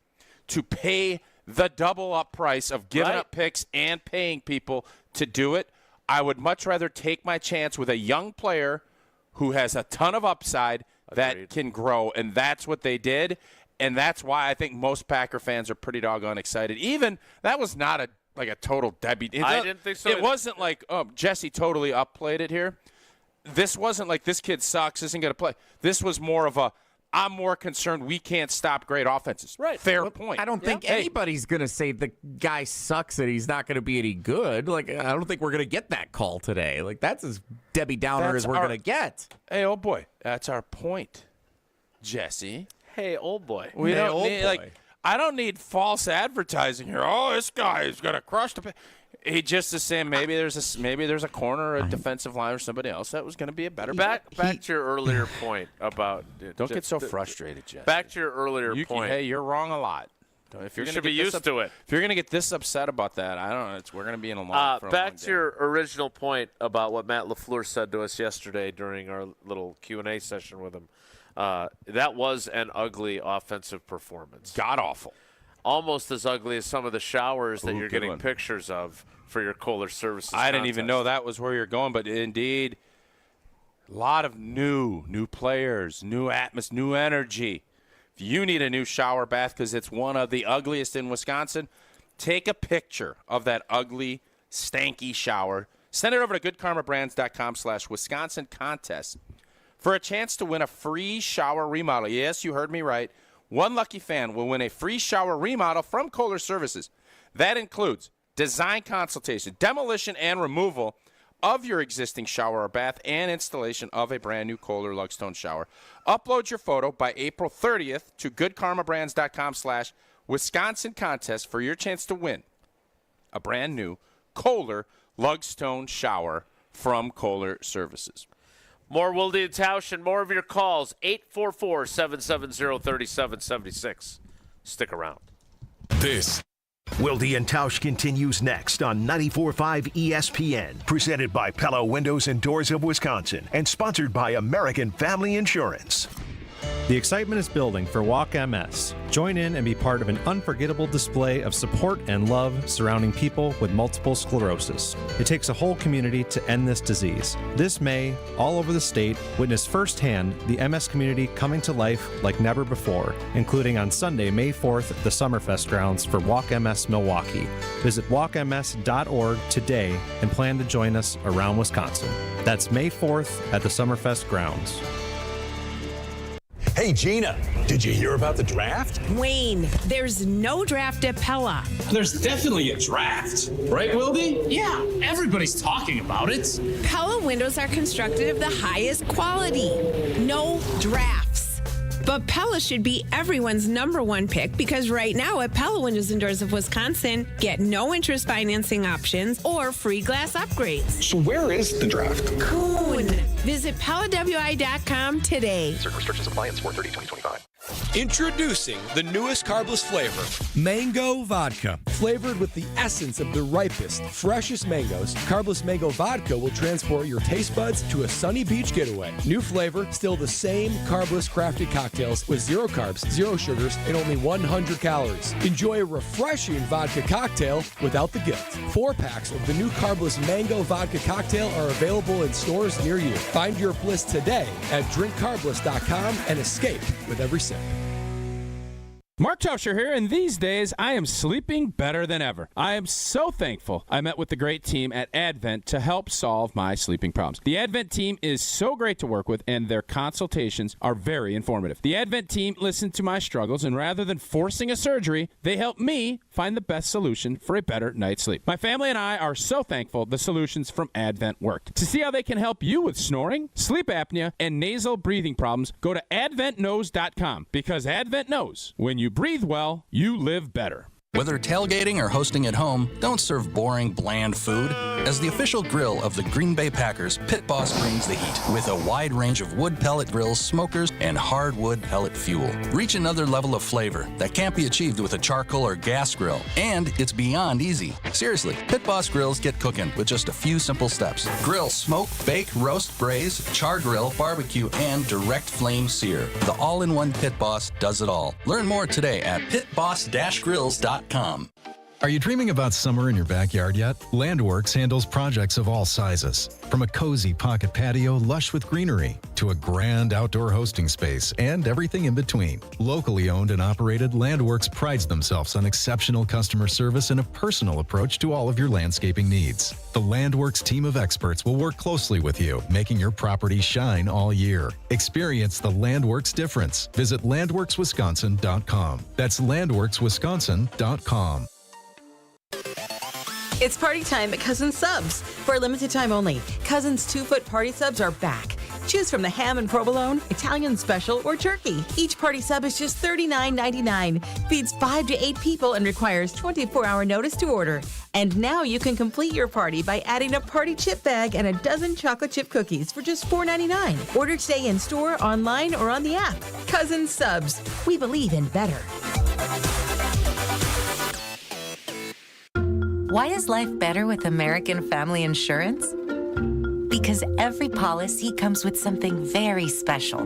to pay the double-up price of giving up picks and paying people to do it. I would much rather take my chance with a young player who has a ton of upside that can grow, and that's what they did, and that's why I think most Packer fans are pretty doggone excited. Even that was not a total Debbie.
I didn't think so.
It wasn't like, oh, Jesse totally upplayed it here. This wasn't like this kid sucks, isn't going to play. This was more of a, I'm more concerned we can't stop great offenses.
Right.
Fair point.
I don't think anybody's going to say the guy sucks and he's not going to be any good. Like, I don't think we're going to get that call today. Like, that's as Debbie Downer as we're going to get.
Hey, old boy, that's our point, Jesse.
Hey, old boy.
We don't need, I don't need false advertising here. Oh, this guy is going to crush the. He just is saying maybe there's a corner, a defensive line, or somebody else that was going to be a better.
Back to your earlier point about.
Don't get so frustrated, Jesse.
Back to your earlier point.
Hey, you're wrong a lot.
If you're should be used to it.
If you're going to get this upset about that, I don't know. We're going to be in a long.
Back to your original point about what Matt LaFleur said to us yesterday during our little Q&A session with him. That was an ugly offensive performance.
God awful.
Almost as ugly as some of the showers that you're getting pictures of for your Kohler Services
I didn't
contest.
even know that was where you're going, but indeed, a lot of new players, new atmosphere, new energy. If you need a new shower bath because it's one of the ugliest in Wisconsin, take a picture of that ugly, stanky shower. Send it over to goodkarmabrands.com/Wisconsin contest for a chance to win a free shower remodel. Yes, you heard me right. One lucky fan will win a free shower remodel from Kohler Services. That includes design consultation, demolition, and removal of your existing shower or bath, and installation of a brand new Kohler Lugstone shower. Upload your photo by April 30th to goodkarmabrands.com/Wisconsin contest for your chance to win a brand new Kohler Lugstone shower from Kohler Services.
More Wilde and Tausch and more of your calls. 844-770-3776. Stick around.
This Wilde and Tausch continues next on 94.5 ESPN. Presented by Pella Windows and Doors of Wisconsin and sponsored by American Family Insurance.
The excitement is building for Walk MS. Join in and be part of an unforgettable display of support and love surrounding people with multiple sclerosis. It takes a whole community to end this disease. This May, all over the state, witness firsthand the MS community coming to life like never before, including on Sunday, May 4th, at the Summerfest grounds for Walk MS Milwaukee. Visit walkms.org today and plan to join us around Wisconsin. That's May 4th at the Summerfest grounds.
Hey, Gina, did you hear about the draft?
Wayne, there's no draft at Pella.
There's definitely a draft. Right, Wilde?
Yeah,
everybody's talking about it.
Pella windows are constructed of the highest quality. No drafts. But Pella should be everyone's #1 pick because right now at Pella Windows and Doors of Wisconsin, get no interest financing options or free glass upgrades.
So where is the draft?
Coon. Visit PellaWI.com today.
Certain restrictions apply in 4/30/2025.
Introducing the newest carbless flavor, Mango Vodka. Flavored with the essence of the ripest, freshest mangoes, carbless mango vodka will transport your taste buds to a sunny beach getaway. New flavor, still the same carbless crafted cocktails with 0 carbs, 0 sugars, and only 100 calories. Enjoy a refreshing vodka cocktail without the guilt. 4 packs of the new carbless mango vodka cocktail are available in stores near you. Find your bliss today at drinkcarbless.com and escape with every sip.
Mark Tauscher here, and these days I am sleeping better than ever. I am so thankful I met with the great team at Advent to help solve my sleeping problems. The Advent team is so great to work with, and their consultations are very informative. The Advent team listened to my struggles, and rather than forcing a surgery, they helped me find the best solution for a better night's sleep. My family and I are so thankful the solutions from Advent worked. To see how they can help you with snoring, sleep apnea, and nasal breathing problems, go to adventknows.com, because Advent knows when you breathe well, you live better.
Whether tailgating or hosting at home, don't serve boring, bland food. As the official grill of the Green Bay Packers, Pit Boss brings the heat with a wide range of wood pellet grills, smokers, and hardwood pellet fuel. Reach another level of flavor that can't be achieved with a charcoal or gas grill, and it's beyond easy. Seriously, Pit Boss grills get cooking with just a few simple steps. Grill, smoke, bake, roast, braise, char grill, barbecue, and direct flame sear. The all-in-one Pit Boss does it all. Learn more today at pitboss-grills.com.
Are you dreaming about summer in your backyard yet? Landworks handles projects of all sizes. From a cozy pocket patio lush with greenery to a grand outdoor hosting space and everything in between. Locally owned and operated, Landworks prides themselves on exceptional customer service and a personal approach to all of your landscaping needs. The Landworks team of experts will work closely with you, making your property shine all year. Experience the Landworks difference. Visit landworkswisconsin.com. That's landworkswisconsin.com.
It's party time at Cousins Subs. For a limited time only, Cousins 2-foot party subs are back. Choose from the ham and provolone, Italian special, or turkey. Each party sub is just $39.99. Feeds 5 to 8 people and requires 24-hour notice to order. And now you can complete your party by adding a party chip bag and a dozen chocolate chip cookies for just $4.99. Order today in store, online, or on the app. Cousins Subs. We believe in better.
Why is life better with American Family Insurance? Because every policy comes with something very special.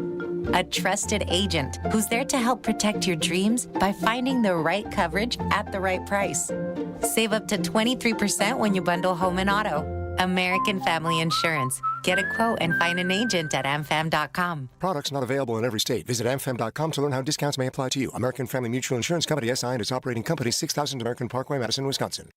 A trusted agent who's there to help protect your dreams by finding the right coverage at the right price. Save up to 23% when you bundle home and auto. American Family Insurance. Get a quote and find an agent at amfam.com.
Products not available in every state. Visit amfam.com to learn how discounts may apply to you. American Family Mutual Insurance Company, SI, and its operating company, 6000 American Parkway, Madison, Wisconsin.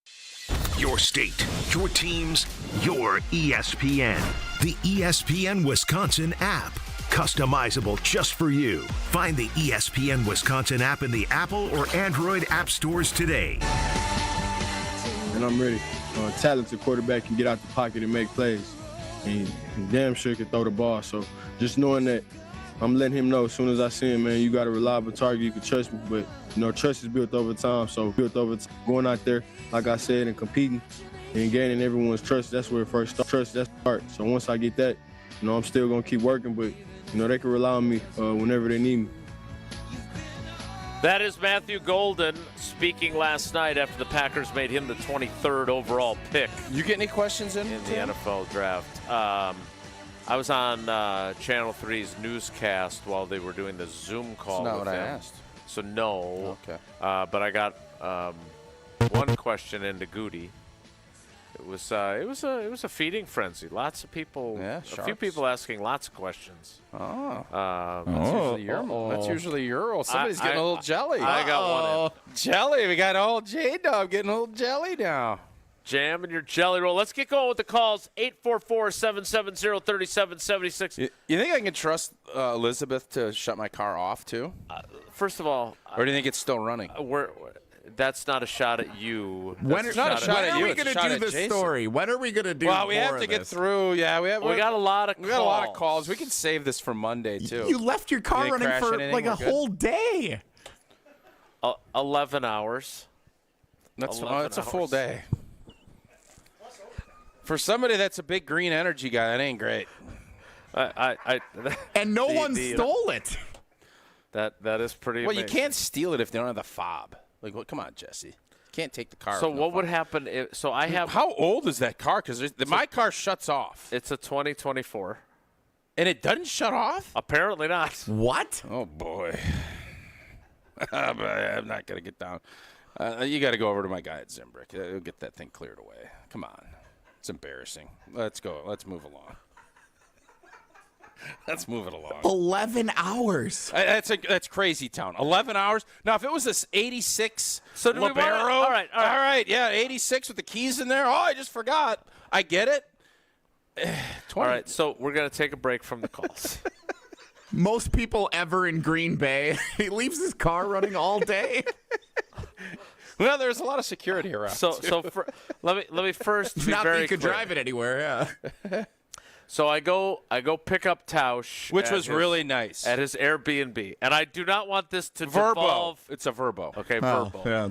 Your state, your teams, your ESPN. The ESPN Wisconsin app. Customizable just for you. Find the ESPN Wisconsin app in the Apple or Android app stores today.
And I'm ready. Talented quarterback can get out the pocket and make plays. And damn sure can throw the ball. So just knowing that, I'm letting him know as soon as I see him, man, you got a reliable target, you can trust me. But, trust is built over time. So going out there, like I said, and competing and gaining everyone's trust, that's where it first starts. Trust, that's the start. So once I get that, I'm still going to keep working. But, they can rely on me whenever they need me.
That is Matthew Golden speaking last night after the Packers made him the 23rd overall pick.
You get any questions in
the NFL draft? I was on Channel 3's newscast while they were doing the Zoom call.
That's not
with
what
him.
I asked.
So no.
Okay.
But I got one question into Goody. It was a feeding frenzy. Lots of people.
Yeah,
a few people asking lots of questions.
That's usually your. Somebody's getting a little jelly.
I got one in.
Jelly. We got old J-Dub getting a little jelly now.
Jam in your jelly roll. Let's get going with the calls. 844-770-3776.
You think I can trust Elizabeth to shut my car off too?
First of all,
or do you think it's still running?
That's not a shot at you.
When are we going
to do this story? When are we going to do?
Well, we have to get through. Yeah, we
got a lot of calls.
We got a lot of calls. We can save this for Monday too.
You left your car running for like a whole day.
11 hours.
That's a full day. For somebody that's a big green energy guy, that ain't great.
And no one stole it.
That is pretty.
Well,
amazing.
you can't steal it if they don't have the fob. Like, well, come on, Jesse. Can't take the car.
So what would happen if? So I have.
How old is that car? Because my car shuts off.
It's a 2024.
And it doesn't shut off?
Apparently not.
What?
Oh, boy. I'm not going to get down. You got to go over to my guy at Zimbrick. He'll get that thing cleared away. Come on. It's embarrassing. Let's go. Let's move along. Let's move it along.
11 hours.
That's crazy town. 11 hours. Now, if it was this 86
so do
Libero.
All right.
Yeah, 86 with the keys in there. Oh, I just forgot. I get it.
20. All right, so we're going to take a break from the calls.
Most people ever in Green Bay, he leaves his car running all day.
Well, there's a lot of security around.
Let me first be
Not
very
that you could
clear.
drive it anywhere, yeah.
So I go pick up Tausch,
which was really nice
at his Airbnb, and I do not want this to
Verbo.
devolve.
It's a Verbo.
Okay,
Oh,
Verbo.
yeah,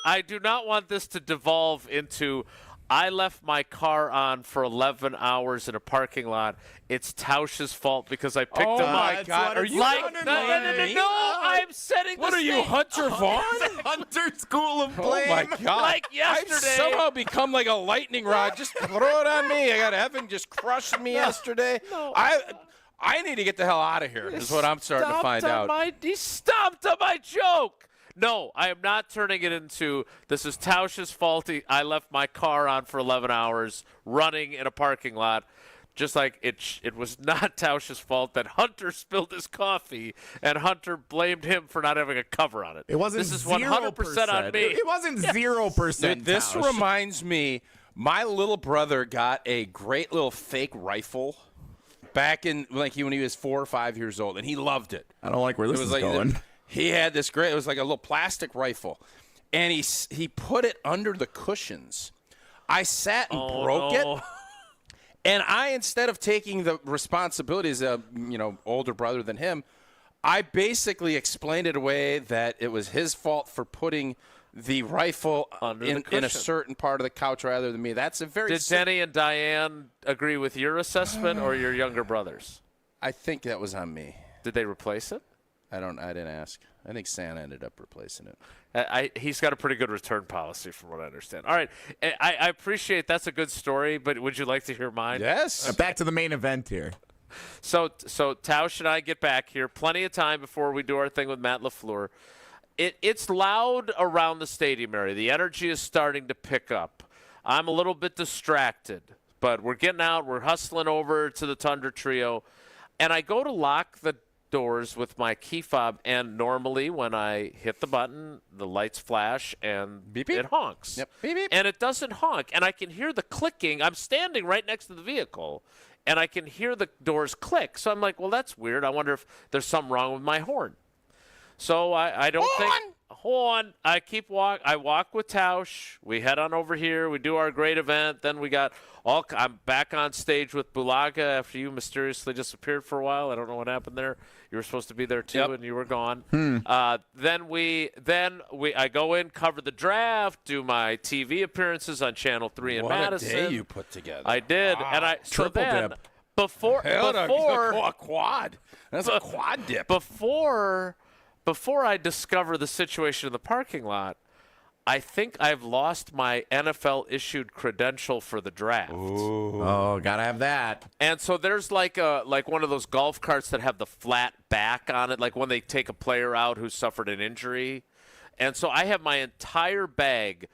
I do not want this to devolve into. I left my car on for 11 hours in a parking lot. It's Tausch's fault because I picked him up.
Oh, my God. Are you
No, I'm setting
What
the
are you,
stage.
Hunter Vaughn?
Hunter School of Blame.
Oh, my God.
Like yesterday.
I've somehow become like a lightning rod. Just throw it on me. I got Evan just crushed me yesterday.
No.
I need to get the hell out of here is what I'm starting to find out.
He stomped on my joke. No, I am not turning it into this is Tausch's fault. I left my car on for 11 hours running in a parking lot. Just like it was not Tausch's fault that Hunter spilled his coffee and Hunter blamed him for not having a cover on it.
It wasn't.
This is 100% on me.
It wasn't 0%.
Dude, this
Tausch.
reminds me, my little brother got a great little fake rifle back in when he was 4 or 5 years old, and he loved it.
I don't like where this is
like,
going.
He had this great. It was like a little plastic rifle, and he put it under the cushions. I sat and broke it. And I, instead of taking the responsibility as a older brother than him, I basically explained it away that it was his fault for putting the rifle in a certain part of the couch rather than me. That's a very.
Did Denny and Diane agree with your assessment or your younger brothers?
I think that was on me.
Did they replace it?
I didn't ask. I think Santa ended up replacing it.
He's got a pretty good return policy, from what I understand. All right, I appreciate that's a good story, but would you like to hear mine?
Yes.
Back to the main event here.
So Tausch and I get back here. Plenty of time before we do our thing with Matt LaFleur. It's loud around the stadium area. The energy is starting to pick up. I'm a little bit distracted, but we're getting out. We're hustling over to the Tundra Trio, and I go to lock the doors with my key fob, and normally when I hit the button, the lights flash and
beep, beep.
It honks.
Yep. Beep, beep.
And it doesn't honk, and I can hear the clicking. I'm standing right next to the vehicle, and I can hear the doors click. So I'm like, well, that's weird. I wonder if there's something wrong with my horn. So I don't think. Hold on. I walk with Tausch. We head on over here. We do our great event. Then we got I'm back on stage with Bulaga after you mysteriously disappeared for a while. I don't know what happened there. You were supposed to be there too, and you were gone. Then I go in, cover the draft, do my TV appearances on Channel 3 in Madison.
What a day you put together.
I did,
Wow.
and
Triple dip.
Before
a quad. That's a quad dip.
Before I discover the situation in the parking lot, I think I've lost my NFL-issued credential for the draft.
Ooh.
Oh, gotta have that.
And so there's like one of those golf carts that have the flat back on it, like when they take a player out who suffered an injury. And so I have my entire bag.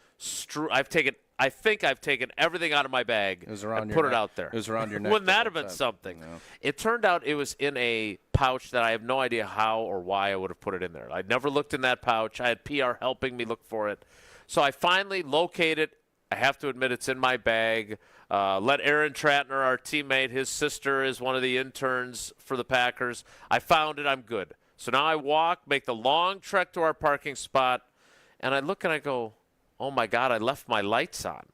I think I've taken everything out of my bag and put it out there.
It was around your neck.
Wouldn't that have been something? No. It turned out it was in a pouch that I have no idea how or why I would have put it in there. I never looked in that pouch. I had PR helping me look for it. So I finally locate it. I have to admit it's in my bag. Let Aaron Tratner, our teammate, his sister is one of the interns for the Packers. I found it. I'm good. So now I make the long trek to our parking spot, and I look and I go, oh, my God, I left my lights on.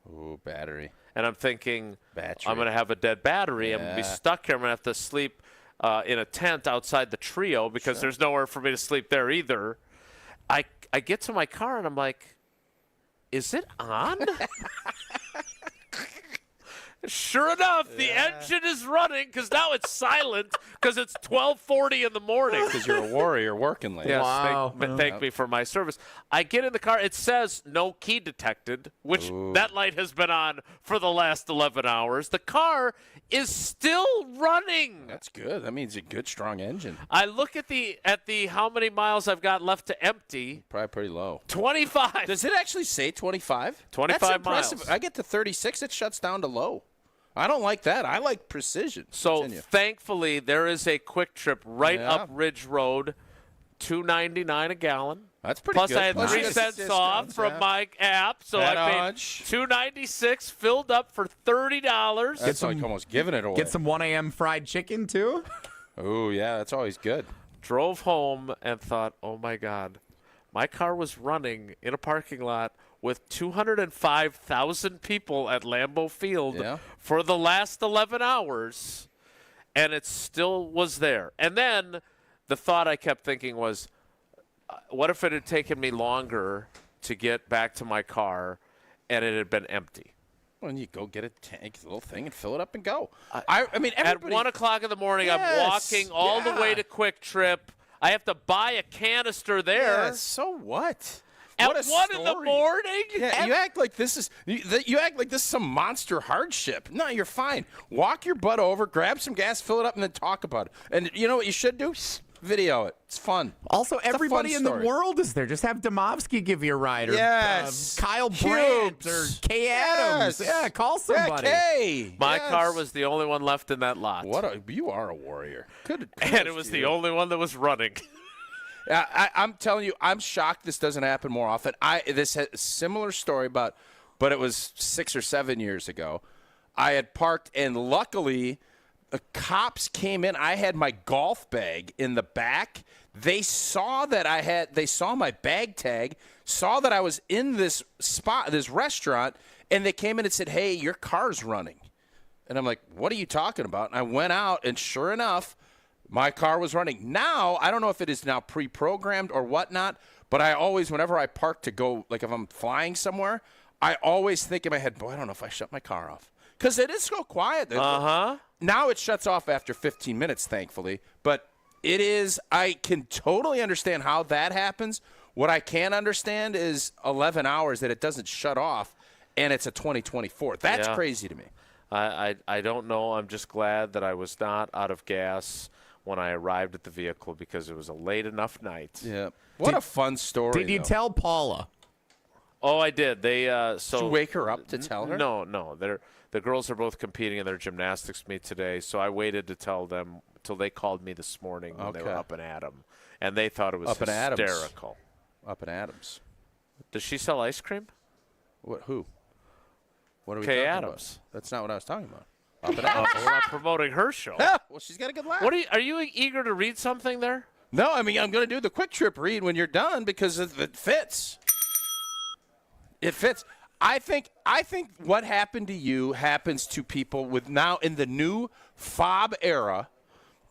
Ooh, battery.
And I'm thinking,
battery.
I'm going to have a dead battery.
Yeah.
I'm going to be stuck here. I'm going to have to sleep in a tent outside the Trio because there's nowhere for me to sleep there either. I get to my car, and I'm like, is it on? Sure enough, the engine is running because now it's silent because it's 12:40 in the morning.
Because you're a warrior working late.
Yes,
Wow.
thank me for my service. I get in the car. It says no key detected, which that light has been on for the last 11 hours. The car is still running.
That's good. That means a good, strong engine.
I look at the how many miles I've got left to empty.
Probably pretty low.
25.
Does it actually say 25?
25
That's impressive.
miles.
I get to 36, it shuts down to low. I don't like that. I like precision.
So
Continue.
thankfully, there is a quick trip right
Yeah.
up Ridge Road, $2.99 a gallon.
That's pretty
Plus
good.
I had
Plus
3
you get
cents off
discounts,
from
yeah.
my app, so
That
I paid
much.
$2.96, filled up for $30.
That's like almost giving it away.
Get some 1 a.m. fried chicken, too?
Oh, yeah, that's always good.
Drove home and thought, oh, my God. My car was running in a parking lot with 205,000 people at Lambeau Field for the last 11 hours, and it still was there. And then the thought I kept thinking was, what if it had taken me longer to get back to my car and it had been empty?
Well, you go get a tank, a little thing, and fill it up and go. I mean, everybody.
At 1 o'clock in the morning, I'm walking all the way to Quick Trip. I have to buy a canister there.
Yeah, so what?
At
What a
1 in the
story.
morning?
Yeah, you act like this is you act like this is some monster hardship. No, you're fine. Walk your butt over, grab some gas, fill it up, and then talk about it. And you know what you should do? Video it. It's fun.
Also,
It's a fun
everybody in the
story.
world is there. Just have Domovsky give you a ride. Or,
Yes.
Kyle Brandt or
Cubes.
Kay Adams.
Yes.
Yeah, call somebody.
Yeah, Kay.
My
Yes.
car was the only one left in that lot.
You are a warrior. Good.
And it was the only one that was running.
I'm telling you, I'm shocked this doesn't happen more often. This has a similar story but it was 6 or 7 years ago. I had parked, and luckily, the cops came in. I had my golf bag in the back. They saw that they saw my bag tag, saw that I was in this spot, this restaurant, and they came in and said, "Hey, your car's running." And I'm like, "What are you talking about?" And I went out, and sure enough, my car was running. Now, I don't know if it is now pre-programmed or whatnot, but I always, whenever I park to go, like if I'm flying somewhere, I always think in my head, boy, I don't know if I shut my car off. Because it is so quiet. Now it shuts off after 15 minutes, thankfully. But it is, I can totally understand how that happens. What I can't understand is 11 hours that it doesn't shut off, and it's a 2024. That's crazy to me.
I don't know. I'm just glad that I was not out of gas when I arrived at the vehicle because it was a late enough night.
Yeah. What a fun story.
Did you tell Paula?
Oh, I did. They
Did you wake her up to tell her?
No. The girls are both competing in their gymnastics meet today, so I waited to tell them till they called me this morning when they were up and at 'em, and they thought it was
Up and Adams.
hysterical.
Up and Adams.
Does she sell ice cream?
What? Who? What are we
Kay
talking
Adams.
about? That's not what I was talking about. Up and Adams.
We're not promoting her show.
Well, she's got a good laugh.
What are you eager to read something there?
No, I mean, I'm going to do the quick trip read when you're done because it fits. It fits. I think what happened to you happens to people with now in the new fob era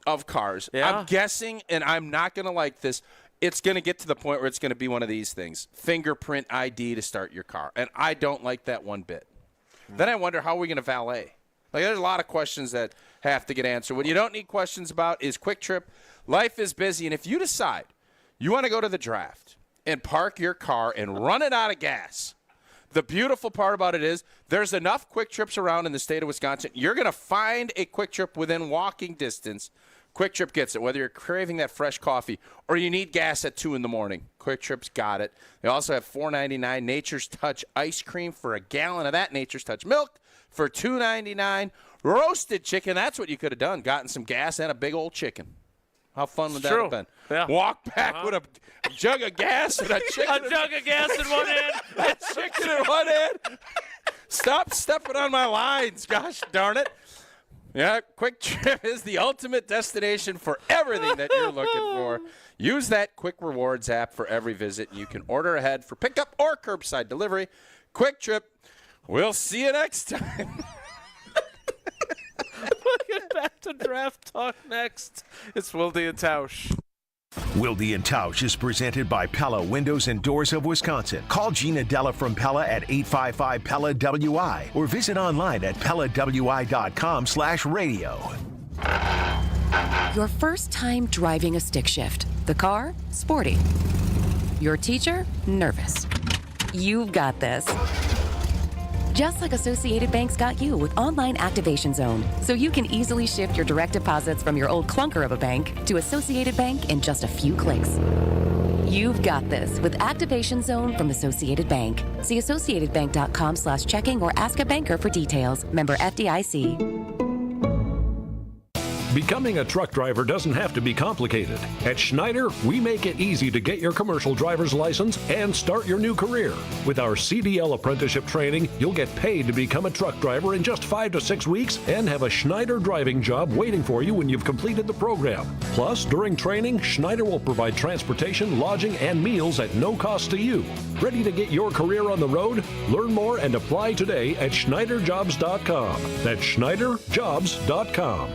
of cars.
Yeah.
I'm guessing, and I'm not going to like this, it's going to get to the point where it's going to be one of these things. Fingerprint ID to start your car. And I don't like that one bit. Then I wonder, how are we going to valet? Like, there's a lot of questions that have to get answered. What you don't need questions about is Quick Trip. Life is busy, and if you decide you want to go to the draft and park your car and run it out of gas, the beautiful part about it is there's enough Quick Trips around in the state of Wisconsin. You're going to find a Quick Trip within walking distance. Quick Trip gets it, whether you're craving that fresh coffee or you need gas at 2 in the morning. Quick Trip's got it. They also have $4.99 Nature's Touch ice cream for a gallon of that Nature's Touch milk for $2.99. Roasted chicken, that's what you could have done, gotten some gas and a big old chicken. How fun would that have been?
Yeah.
Walk back with a jug of gas and a chicken.
A jug of gas in one hand.
A chicken in one hand. Stop stepping on my lines, gosh darn it. Yeah, Quick Trip is the ultimate destination for everything that you're looking for. Use that Quick Rewards app for every visit. You can order ahead for pickup or curbside delivery. Quick Trip. We'll see you next time.
We'll get back to draft talk next. It's Wilde and Tausch.
Wilde and Tausch is presented by Pella Windows and Doors of Wisconsin. Call Gina Della from Pella at 855-PELLA-WI or visit online at PellaWI.com/radio.
Your first time driving a stick shift. The car, sporty. Your teacher, nervous. You've got this. Just like Associated Bank's got you with Online Activation Zone, so you can easily shift your direct deposits from your old clunker of a bank to Associated Bank in just a few clicks. You've got this with Activation Zone from Associated Bank. See associatedbank.com/checking or ask a banker for details. Member FDIC.
Becoming a truck driver doesn't have to be complicated. At Schneider, we make it easy to get your commercial driver's license and start your new career. With our CDL apprenticeship training, you'll get paid to become a truck driver in just 5 to 6 weeks and have a Schneider driving job waiting for you when you've completed the program. Plus, during training, Schneider will provide transportation, lodging, and meals at no cost to you. Ready to get your career on the road? Learn more and apply today at SchneiderJobs.com. That's SchneiderJobs.com.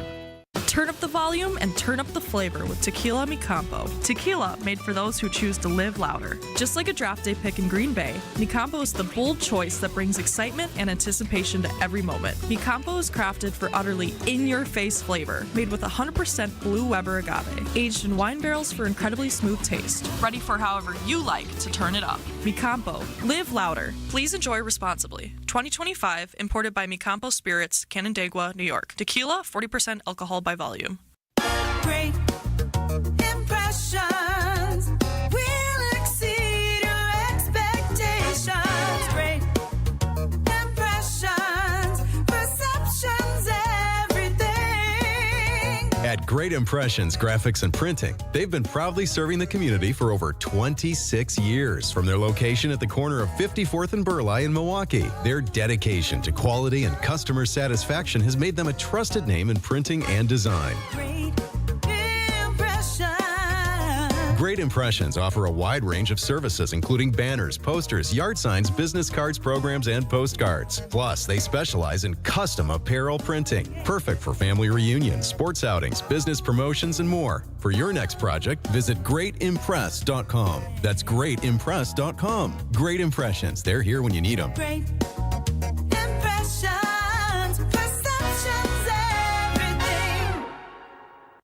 Turn up the volume and turn up the flavor with Tequila Mi Campo. Tequila made for those who choose to live louder. Just like a draft day pick in Green Bay, Mi Campo is the bold choice that brings excitement and anticipation to every moment. Mi Campo is crafted for utterly in-your-face flavor, made with 100% Blue Weber agave, aged in wine barrels for incredibly smooth taste. Ready for however you like to turn it up. Mi Campo. Live louder. Please enjoy responsibly. 2025, imported by Mi Campo Spirits, Canandaigua, New York. Tequila, 40% alcohol by volume.
Great impressions will exceed your expectations. Great impressions, perceptions, everything.
At Great Impressions Graphics and Printing, they've been proudly serving the community for over 26 years. From their location at the corner of 54th and Burleigh in Milwaukee, their dedication to quality and customer satisfaction has made them a trusted name in printing and design. Great Impressions offer a wide range of services, including banners, posters, yard signs, business cards, programs, and postcards. Plus, they specialize in custom apparel printing, perfect for family reunions, sports outings, business promotions, and more. For your next project, visit greatimpress.com. That's greatimpress.com. Great Impressions. They're here when you need them.
Great impressions, perceptions, everything.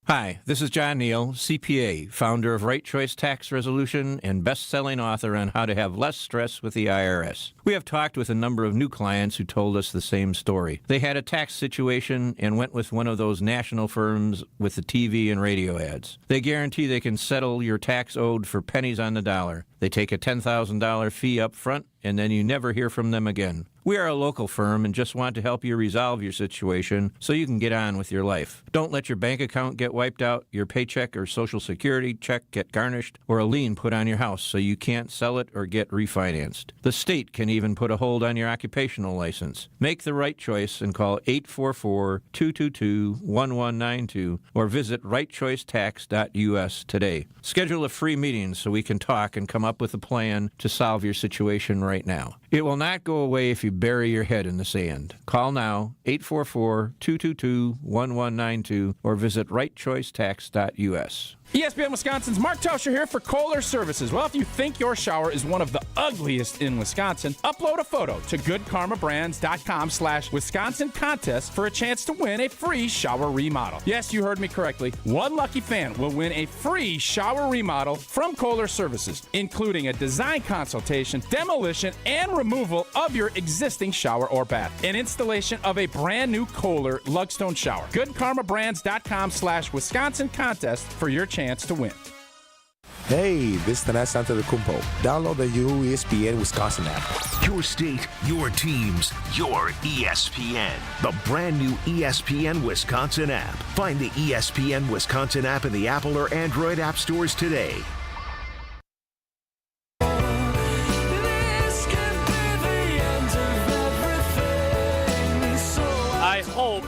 Hi, this is John Neal, CPA, founder of Right Choice Tax Resolution and best-selling author on how to have less stress with the IRS. We have talked with a number of new clients who told us the same story. They had a tax situation and went with one of those national firms with the TV and radio ads. They guarantee they can settle your tax owed for pennies on the dollar. They take a $10,000 fee up front, and then you never hear from them again. We are a local firm and just want to help you resolve your situation so you can get on with your life. Don't let your bank account get wiped out, your paycheck or Social Security check get garnished, or a lien put on your house so you can't sell it or get refinanced. The state can even put a hold on your occupational license. Make the right choice and call 844-222-1192 or visit rightchoicetax.us today. Schedule a free meeting so we can talk and come up with a plan to solve your situation right now. It will not go away if you bury your head in the sand. Call now, 844-222-1192, or visit rightchoicetax.us.
ESPN Wisconsin's Mark Tauscher here for Kohler Services. Well, if you think your shower is one of the ugliest in Wisconsin, upload a photo to goodkarmabrands.com/Wisconsin contest for a chance to win a free shower remodel. Yes, you heard me correctly. One lucky fan will win a free shower remodel from Kohler Services, including a design consultation, demolition, and removal of your existing shower or bath, and installation of a brand new Kohler Lugstone shower. goodkarmabrands.com/Wisconsin contest for your chance to win.
Hey, this is Tanas Antetokounmpo. Download the new ESPN Wisconsin app.
Your state, your teams, your ESPN. The brand new ESPN Wisconsin app. Find the ESPN Wisconsin app in the Apple or Android app stores today.
I hope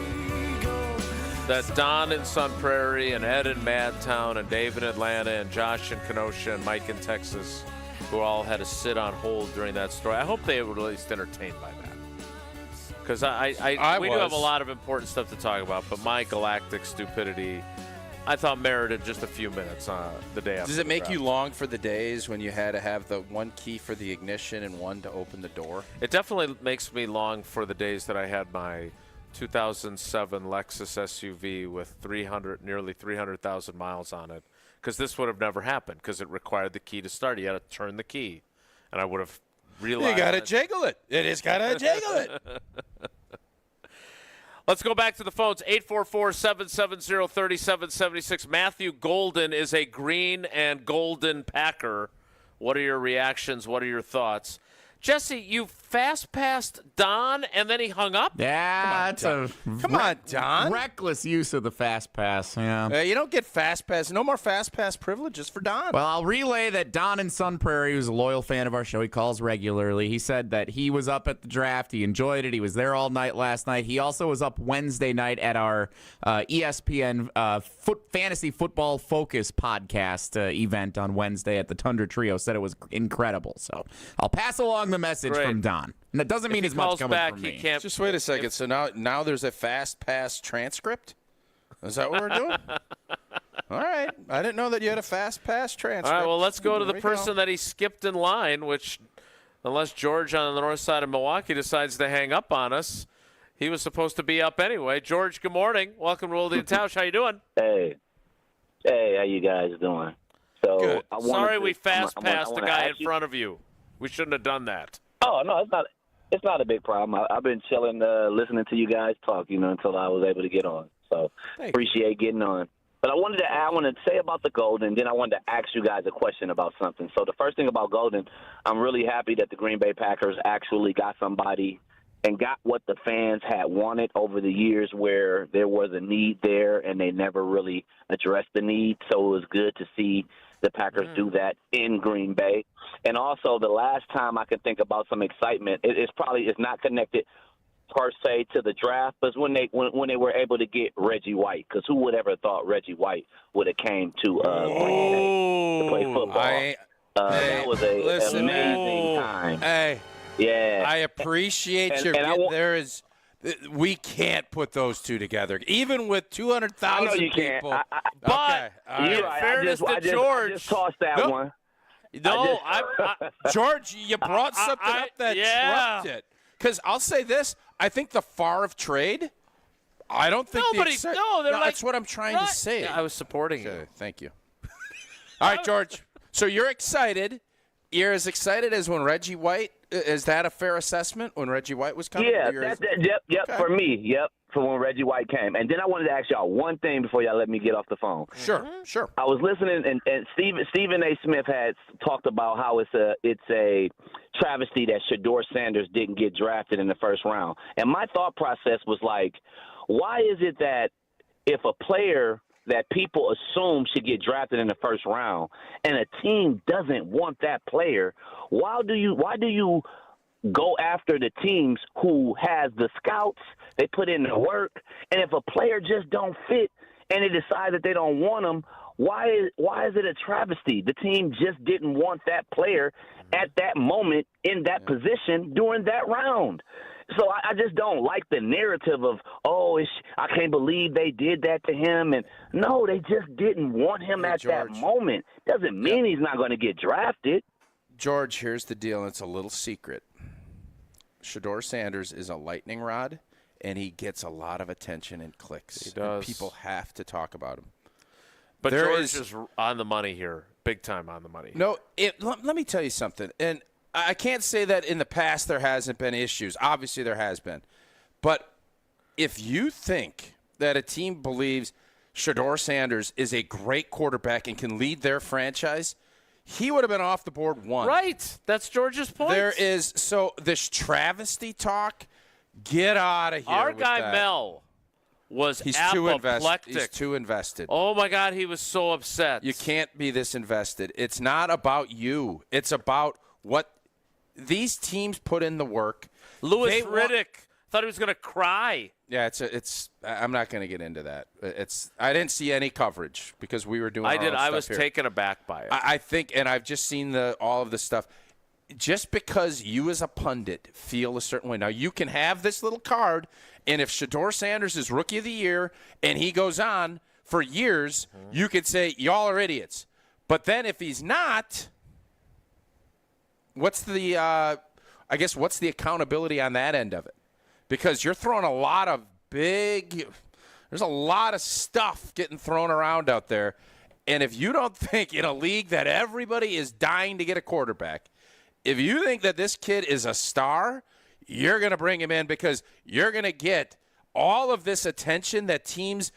that Don in Sun Prairie and Ed in Madtown and Dave in Atlanta and Josh in Kenosha and Mike in Texas, who all had to sit on hold during that story, I hope they were at least entertained by that. Because we do have a lot of important stuff to talk about, but my galactic stupidity I thought merited just a few minutes the day after.
Does it make
the
you
draft.
long for the days when you had to have the one key for the ignition and one to open the door?
It definitely makes me long for the days that I had my 2007 Lexus SUV with nearly 300,000 miles on it, because this would have never happened because it required the key to start. You had to turn the key, and I would have realized.
You got to jiggle it. It is got to jiggle it.
Let's go back to the phones. 844-770-3776. Matthew Golden is a green and golden Packer. What are your reactions? What are your thoughts? Jesse, you fast-passed Don, and then he hung up?
Yeah,
Come on, Don.
Reckless use of the fast pass. Yeah.
You don't get fast pass. No more fast pass privileges for Don.
Well, I'll relay that Don in Sun Prairie, who's a loyal fan of our show, he calls regularly. He said that he was up at the draft. He enjoyed it. He was there all night last night. He also was up Wednesday night at our ESPN Fantasy Football Focus podcast event on Wednesday at the Tundra Trio. Said it was incredible. So I'll pass along the message from Don. And that doesn't mean as much coming from me.
Just wait a second. So now there's a fast pass transcript? Is that what we're doing? All right. I didn't know that you had a fast pass transcript.
All right, well, let's go to the person that he skipped in line, which, unless George on the north side of Milwaukee decides to hang up on us, he was supposed to be up anyway. George, good morning. Welcome to Wilde and Tausch. How you doing?
Hey, how you guys doing? So
Good.
I
Sorry we fast-passed the guy in front of you. We shouldn't have done that.
Oh, no, it's not. It's not a big problem. I've been chilling, listening to you guys talk, until I was able to get on. So appreciate getting on. But I wanted to say about the Golden, and then I wanted to ask you guys a question about something. So the first thing about Golden, I'm really happy that the Green Bay Packers actually got somebody and got what the fans had wanted over the years, where there was a need there and they never really addressed the need. So it was good to see the Packers do that in Green Bay. And also, the last time I can think about some excitement, it's not connected per se to the draft, but when they were able to get Reggie White, because who would ever thought Reggie White would have came to Green Bay to play football? That was an amazing time.
Hey,
yeah,
I appreciate we can't put those two together, even with 200,000 people.
But in fairness to George,
I just tossed that one.
No, George, you brought something up that trumped it. Because I'll say this: I think the Favre trade. I don't think that's what I'm trying to say.
Yeah, I was supporting you.
Thank you. All right, George. So you're excited. You're as excited as when Reggie White. Is that a fair assessment when Reggie White was coming?
Yeah, yep. Okay. For me, yep. For when Reggie White came. And then I wanted to ask y'all one thing before y'all let me get off the phone.
Sure.
I was listening, and Stephen A. Smith had talked about how it's a travesty that Shedeur Sanders didn't get drafted in the first round. And my thought process was like, why is it that if a player that people assume should get drafted in the first round and a team doesn't want that player, why do you go after the teams who has the scouts, they put in the work, and if a player just don't fit and they decide that they don't want him, why is it a travesty? The team just didn't want that player at that moment in that position during that round. So I just don't like the narrative of, I can't believe they did that to him. And no, they just didn't want him at that moment. Doesn't mean he's not going to get drafted.
George, here's the deal. It's a little secret. Shedeur Sanders is a lightning rod, and he gets a lot of attention and clicks.
He does.
And people have to talk about him.
But George is on the money here, big time on the money.
No, let me tell you something. And I can't say that in the past there hasn't been issues. Obviously there has been. But if you think that a team believes Shedeur Sanders is a great quarterback and can lead their franchise, he would have been off the board one.
Right. That's George's point.
There is this travesty talk. Get out of here.
Our guy Mel was apoplectic.
He's too invested.
Oh, my God, he was so upset.
You can't be this invested. It's not about you. It's about what these teams put in the work.
Louis Riddick thought he was going to cry.
Yeah, I'm not going to get into that. I didn't see any coverage because we were doing our own stuff
I was
here.
taken aback by it.
I think, and I've just seen all of the stuff. Just because you as a pundit feel a certain way. Now, you can have this little card, and if Shedeur Sanders is Rookie of the Year and he goes on for years, you could say, y'all are idiots. But then if he's not, what's the accountability on that end of it? Because you're throwing a lot of there's a lot of stuff getting thrown around out there. And if you don't think in a league that everybody is dying to get a quarterback, if you think that this kid is a star, you're going to bring him in because you're going to get all of this attention that teams,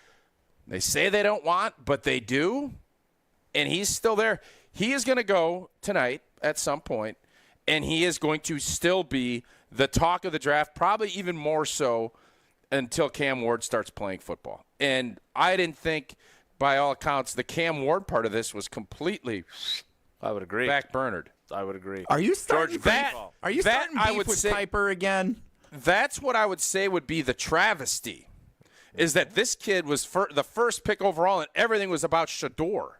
they say they don't want, but they do. And he's still there. He is going to go tonight at some point, and he is going to still be the talk of the draft, probably even more so until Cam Ward starts playing football. And I didn't think, by all accounts, the Cam Ward part of this was completely backburnered.
I would agree.
Are you starting beef with Kuiper again?
That's what I would say would be the travesty, is that this kid was the first pick overall, and everything was about Shador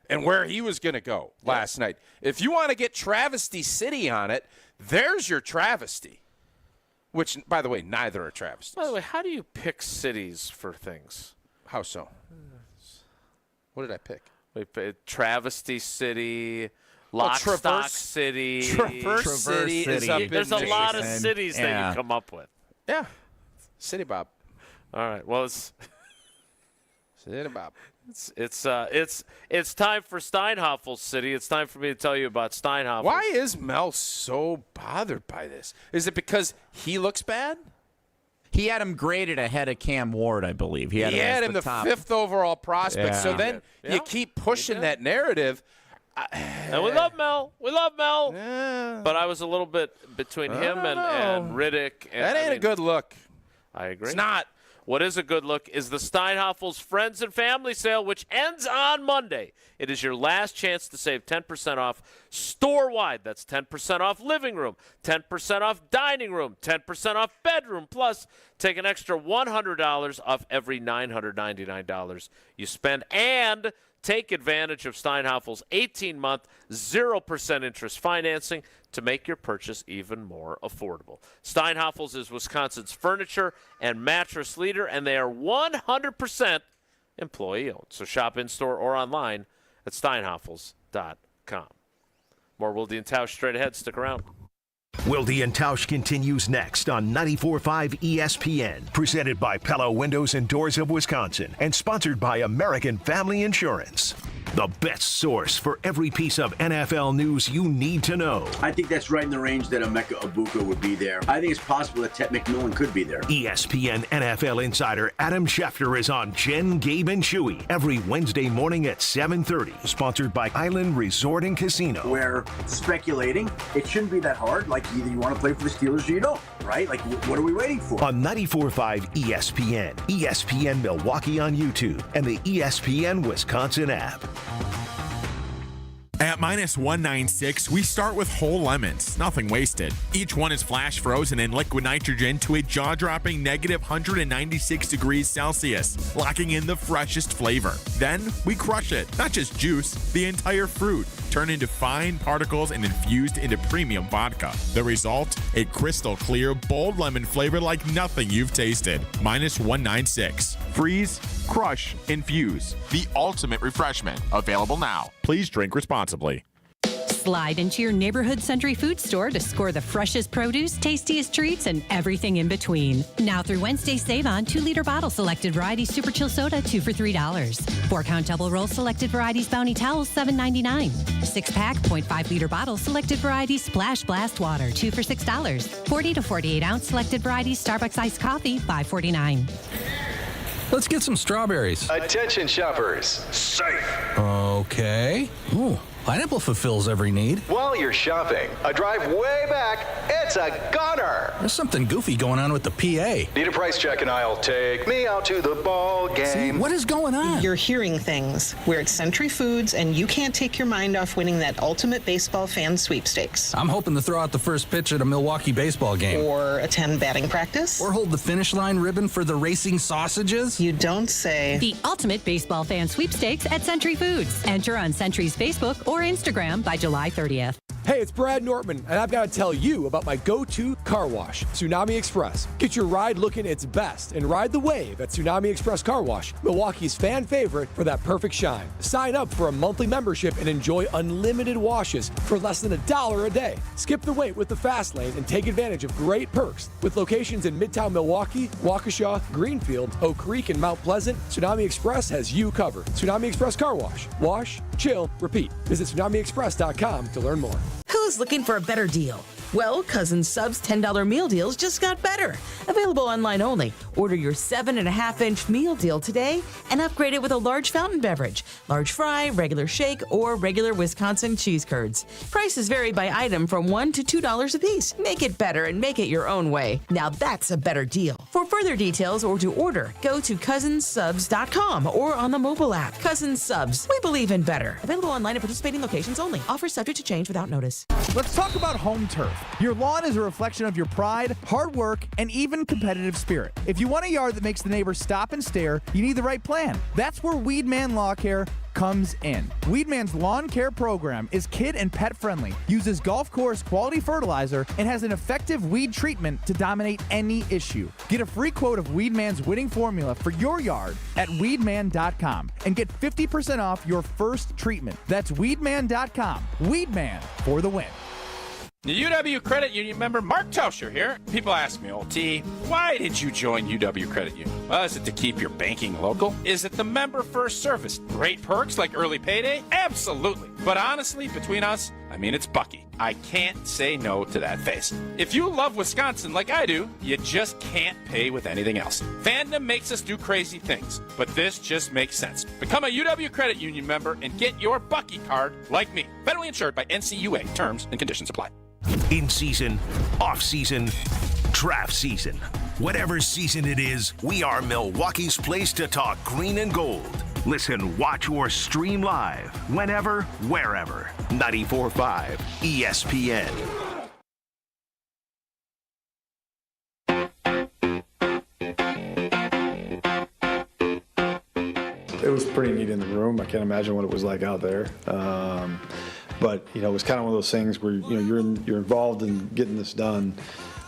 and where he was going to go last night. If you want to get Travesty City on it, there's your travesty. Which, by the way, neither are travesties.
By the way, how do you pick cities for things?
How so? What did I pick?
Travesty City, Lockstock City.
Traverse City is up in
There's a lot of
Michigan.
cities that you come up with.
Yeah. City Bob.
All right. Well, it's
City Bob.
It's time for Steinhoffel's City. It's time for me to tell you about Steinhoffel.
Why is Mel so bothered by this? Is it because he looks bad?
He had him graded ahead of Cam Ward, I believe. He had him
the
top.
5th overall prospect.
Yeah.
So then you keep pushing that narrative.
And we love Mel. We love Mel. But I was a little bit between him and Riddick. And,
That ain't a good look.
I agree.
It's not.
What is a good look is the Steinhoffel's Friends and Family Sale, which ends on Monday. It is your last chance to save 10% off store-wide. That's 10% off living room, 10% off dining room, 10% off bedroom. Plus, take an extra $100 off every $999 you spend. And take advantage of Steinhoffel's 18-month, 0% interest financing to make your purchase even more affordable. Steinhoffel's is Wisconsin's furniture and mattress leader, and they are 100% employee-owned. So shop in-store or online at steinhoffels.com. More Wilde and Tausch straight ahead. Stick around.
Wilde and Tausch continues next on 94.5 ESPN, presented by Pella Windows and Doors of Wisconsin, and sponsored by American Family Insurance. The best source for every piece of NFL news you need to know.
I think that's right in the range that Emeka Egbuka would be there. I think it's possible that Ted McMillan could be there.
ESPN NFL insider Adam Schefter is on Jen, Gabe, and Chewy every Wednesday morning at 7:30. Sponsored by Island Resort and Casino.
We're speculating. It shouldn't be that hard. Like, either you want to play for the Steelers or you don't, right? Like, what are we waiting for?
On 94.5 ESPN, ESPN Milwaukee on YouTube, and the ESPN Wisconsin app.
At -196, we start with whole lemons, nothing wasted. Each one is flash frozen in liquid nitrogen to a jaw-dropping -196 degrees Celsius, locking in the freshest flavor. Then we crush it, not just juice, the entire fruit, turned into fine particles and infused into premium vodka. The result? A crystal clear, bold lemon flavor like nothing you've tasted. -196. Freeze, crush, infuse. The ultimate refreshment. Available now. Please drink responsibly.
Slide into your neighborhood Century Food Store to score the freshest produce, tastiest treats, and everything in between. Now through Wednesday, save on 2-liter bottle selected varieties Super Chill Soda, 2 for $3. 4-count double roll selected varieties Bounty Towels, $7.99. 6-pack 0.5-liter bottle selected varieties Splash Blast Water, 2 for $6. 40 to 48-ounce selected varieties Starbucks Iced Coffee, $5.49.
Let's get some strawberries.
Attention shoppers. Safe.
Okay. Ooh, pineapple fulfills every need.
While you're shopping, a drive way back, it's a gunner.
There's something goofy going on with the PA.
Need a price check and I'll take me out to the ball game.
See, what is going on?
You're hearing things. We're at Century Foods, and you can't take your mind off winning that ultimate baseball fan sweepstakes.
I'm hoping to throw out the first pitch at a Milwaukee baseball game.
Or attend batting practice.
Or hold the finish line ribbon for the racing sausages.
You don't say.
The ultimate baseball fan sweepstakes at Century Foods. Enter on Century's Facebook or Instagram by July 30th.
Hey, it's Brad Nortman, and I've got to tell you about my go-to car wash, Tsunami Express. Get your ride looking its best and ride the wave at Tsunami Express Car Wash, Milwaukee's fan favorite for that perfect shine. Sign up for a monthly membership and enjoy unlimited washes for less than $1 a day. Skip the wait with the fast lane and take advantage of great perks. With locations in Midtown Milwaukee, Waukesha, Greenfield, Oak Creek, and Mount Pleasant, Tsunami Express has you covered. Tsunami Express Car Wash. Wash, chill, repeat. Visit TsunamiExpress.com to learn more.
Who's looking for a better deal? Well, Cousin Sub's $10 meal deals just got better. Available online only. Order your 7.5-inch meal deal today and upgrade it with a large fountain beverage, large fry, regular shake, or regular Wisconsin cheese curds. Prices vary by item from $1 to $2 a piece. Make it better and make it your own way. Now that's a better deal. For further details or to order, go to cousinsubs.com or on the mobile app. Cousin Subs. We believe in better. Available online at participating locations only. Offer subject to change without notice.
Let's talk about home turf. Your lawn is a reflection of your pride, hard work, and even competitive spirit. If you want a yard that makes the neighbors stop and stare, you need the right plan. That's where Weedman Lawn Care comes in. Weedman's lawn care program is kid and pet friendly, uses golf course quality fertilizer, and has an effective weed treatment to dominate any issue. Get a free quote of Weedman's winning formula for your yard at weedman.com and get 50% off your first treatment. That's weedman.com. Weedman for the win.
The UW Credit Union member Mark Tauscher here. People ask me, old T, why did you join UW Credit Union? Well, is it to keep your banking local? Is it the member first service? Great perks like early payday? Absolutely. But honestly, between us, it's Bucky. I can't say no to that face. If you love Wisconsin like I do, you just can't pay with anything else. Fandom makes us do crazy things, but this just makes sense. Become a UW Credit Union member and get your Bucky card like me. Federally insured by NCUA. Terms and conditions apply.
In season, off season, draft season. Whatever season it is, we are Milwaukee's place to talk green and gold. Listen, watch, or stream live whenever, wherever. 94.5 ESPN.
It was pretty neat in the room. I can't imagine what it was like out there. But it was kind of one of those things where you're involved in getting this done,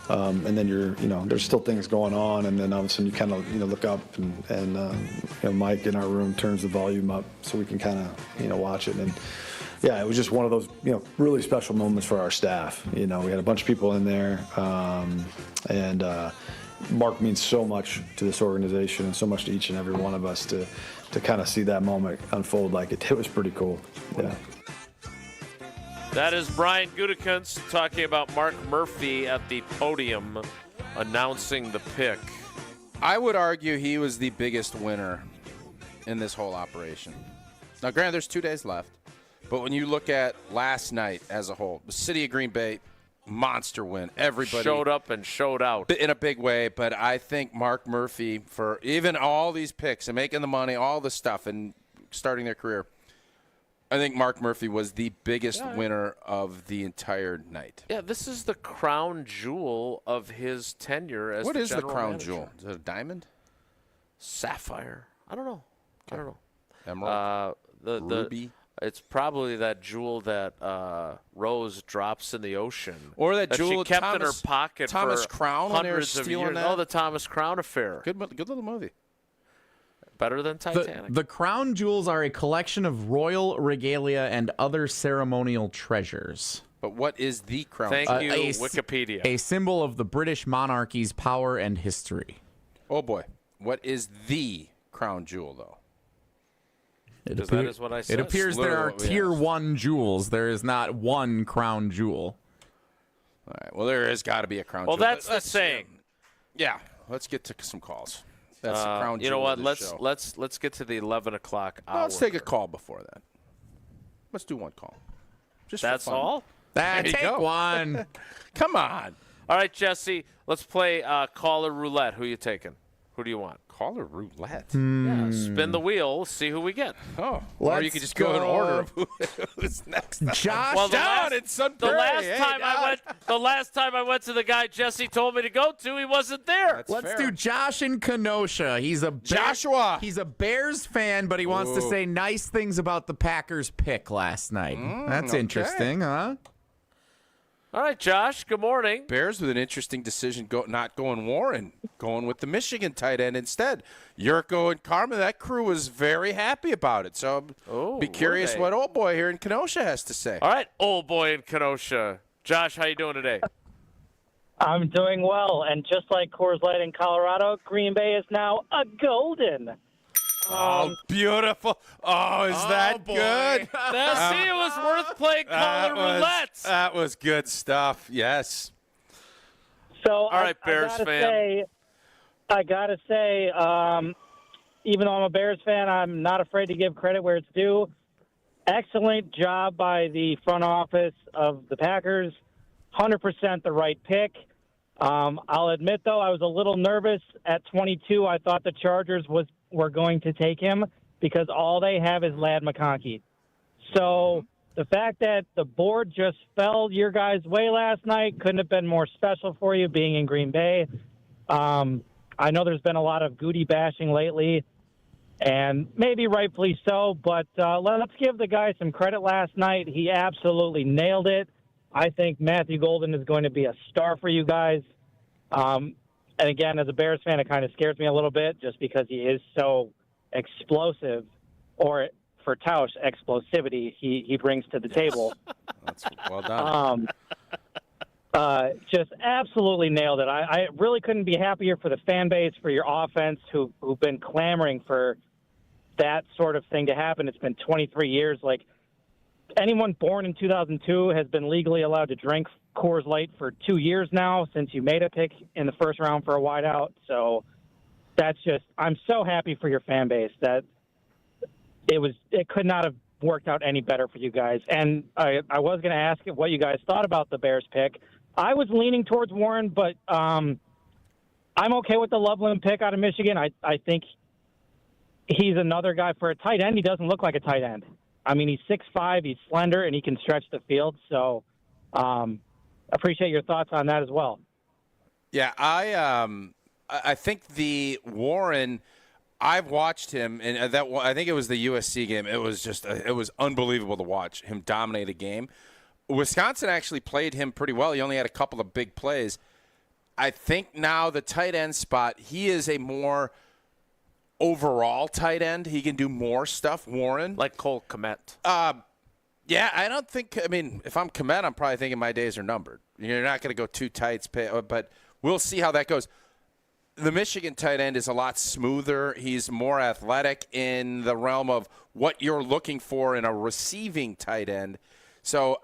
and then there's still things going on, and then all of a sudden you kind of look up and Mike in our room turns the volume up so we can kind of watch it. And yeah, it was just one of those really special moments for our staff. We had a bunch of people in there, and Mark means so much to this organization and so much to each and every one of us to kind of see that moment unfold like it. It was pretty cool. Yeah.
That is Brian Gutekunst talking about Mark Murphy at the podium announcing the pick.
I would argue he was the biggest winner in this whole operation. Now, granted, there's 2 days left, but when you look at last night as a whole, the city of Green Bay, monster win. Everybody
showed up and showed out
in a big way, but I think Mark Murphy, for even all these picks and making the money, all the stuff, and starting their career, I think Mark Murphy was the biggest winner of the entire night.
Yeah, this is the crown jewel of his tenure as
What
the
is the
general
crown
manager.
jewel? Is it a diamond?
Sapphire. I don't know. I don't know.
Emerald? Ruby?
It's probably that jewel that Rose drops in the ocean.
Or that jewel
she kept
Thomas,
in her pocket
Thomas
for
Crown when they were
hundreds of
stealing
years.
that?
Oh, the Thomas Crown affair.
Good little movie.
Better than Titanic.
The crown jewels are a collection of royal regalia and other ceremonial treasures.
But what is the crown
Thank
jewel?
you, Wikipedia.
A symbol of the British monarchy's power and history.
Oh, boy. What is the crown jewel, though?
Because that is what I said.
It appears there are tier 1 jewels. There is not one crown jewel.
All right. Well, there has got to be a crown
Well,
jewel.
that's the saying.
Yeah. Let's get to some calls. That's the crown jewel.
You know what?
of this show.
Let's get to the 11 o'clock hour.
Well, let's take a call before that. Let's do one call. Just
That's
for fun.
all?
There you
Take
go.
one.
Come on.
All right, Jesse. Let's play caller roulette. Who you taking? Who do you want?
Caller roulette.
Yeah, spin the wheel. See who we get.
Oh, or you could just go in order of who's next.
Josh
Well,
down in Sunbury.
The last time I went to the guy Jesse told me to go to, he wasn't there.
Let's do Josh in Kenosha. He's a
Joshua.
He's a Bears fan, but he wants to say nice things about the Packers pick last night. That's
okay.
interesting, huh?
All right, Josh, good morning.
Bears with an interesting decision, not going Warren, going with the Michigan tight end instead. Yurko and Karma, that crew was very happy about it. So be curious what old boy here in Kenosha has to say.
All right, old boy in Kenosha. Josh, how you doing today?
I'm doing well, and just like Coors Light in Colorado, Green Bay is now a golden.
Oh, beautiful. Oh, is that
boy.
good?
See, it was worth playing caller roulette.
That was good stuff, yes.
So,
all right, Bears fan.
I got to say, even though I'm a Bears fan, I'm not afraid to give credit where it's due. Excellent job by the front office of the Packers. 100% the right pick. I'll admit, though, I was a little nervous at 22. I thought the Chargers were going to take him because all they have is Ladd McConkey. So the fact that the board just fell your guys' way last night couldn't have been more special for you being in Green Bay. I know there's been a lot of Goody bashing lately, and maybe rightfully so, but let's give the guy some credit last night. He absolutely nailed it. I think Matthew Golden is going to be a star for you guys. And again, as a Bears fan, it kind of scares me a little bit just because he is so explosive, or for Tausch, explosivity he brings to the table.
That's well done.
Just absolutely nailed it. I really couldn't be happier for the fan base, for your offense, who've been clamoring for that sort of thing to happen. It's been 23 years. Like, anyone born in 2002 has been legally allowed to drink Coors Light for 2 years now since you made a pick in the first round for a wideout. So I'm so happy for your fan base that it could not have worked out any better for you guys. And I was going to ask what you guys thought about the Bears pick. I was leaning towards Warren, but I'm okay with the Loveland pick out of Michigan. I think he's another guy for a tight end. He doesn't look like a tight end. I mean, he's 6'5", he's slender, and he can stretch the field. So appreciate your thoughts on that as well.
Yeah, I think the Warren, I've watched him, and I think it was the USC game. It was just it was unbelievable to watch him dominate a game. Wisconsin actually played him pretty well. He only had a couple of big plays. I think now the tight end spot, he is a more overall tight end. He can do more stuff, Warren.
Like Cole Kmet.
Yeah, I don't think – I mean, if I'm Kmet, I'm probably thinking my days are numbered. You're not going to go too tight, but we'll see how that goes. The Michigan tight end is a lot smoother. He's more athletic in the realm of what you're looking for in a receiving tight end. So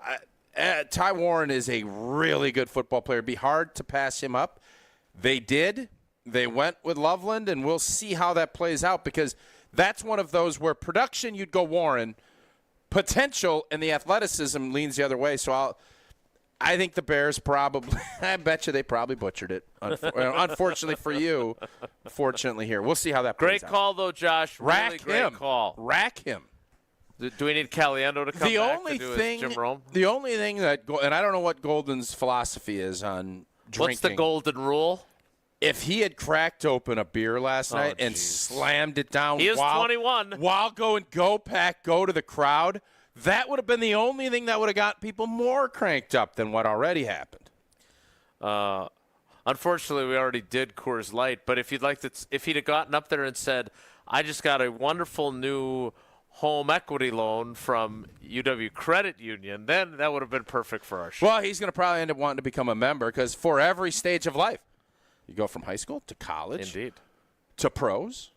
Ty Warren is a really good football player. It'd be hard to pass him up. They did. They went with Loveland, and we'll see how that plays out because that's one of those where production you'd go Warren, potential and the athleticism leans the other way. So I think the Bears probably – I bet you they probably butchered it. Unfortunately for you, fortunately here. We'll see how that plays out.
Great call, though, Josh. Really great call.
Rack him.
Do we need Caliendo to come back to do his Jim Rome?
The only thing that – and I don't know what Golden's philosophy is on drinking.
What's the golden rule?
If he had cracked open a beer last night and slammed it down
he is 21.
While going go pack, go to the crowd, that would have been the only thing that would have got people more cranked up than what already happened.
Unfortunately, we already did Coors Light, but if he'd have gotten up there and said, I just got a wonderful new home equity loan from UW Credit Union, then that would have been perfect for our show.
Well, he's going to probably end up wanting to become a member because for every stage of life, you go from high school to college,
indeed,
to pros.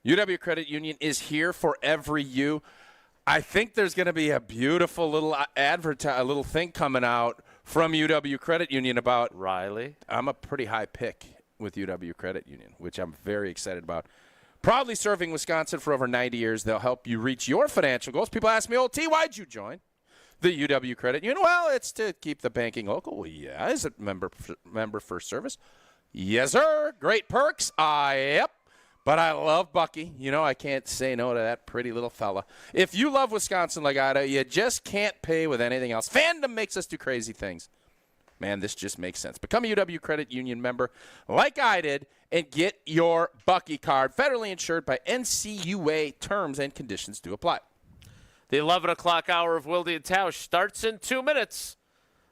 UW Credit Union is here for every you. I think there's going to be a beautiful little a little thing coming out from UW Credit Union about
Riley.
I'm a pretty high pick with UW Credit Union, which I'm very excited about. Proudly serving Wisconsin for over 90 years. They'll help you reach your financial goals. People ask me, T, why'd you join the UW Credit Union? Well, it's to keep the banking local. Well, yeah, is it member first service? Yes, sir. Great perks. Yep. But I love Bucky. You know, I can't say no to that pretty little fella. If you love Wisconsin like I do, you just can't pay with anything else. Fandom makes us do crazy things. Man, this just makes sense. Become a UW Credit Union member like I did and get your Bucky card. Federally insured by NCUA. Terms and conditions do apply.
The 11 o'clock hour of Wilde and Tausch starts in 2 minutes.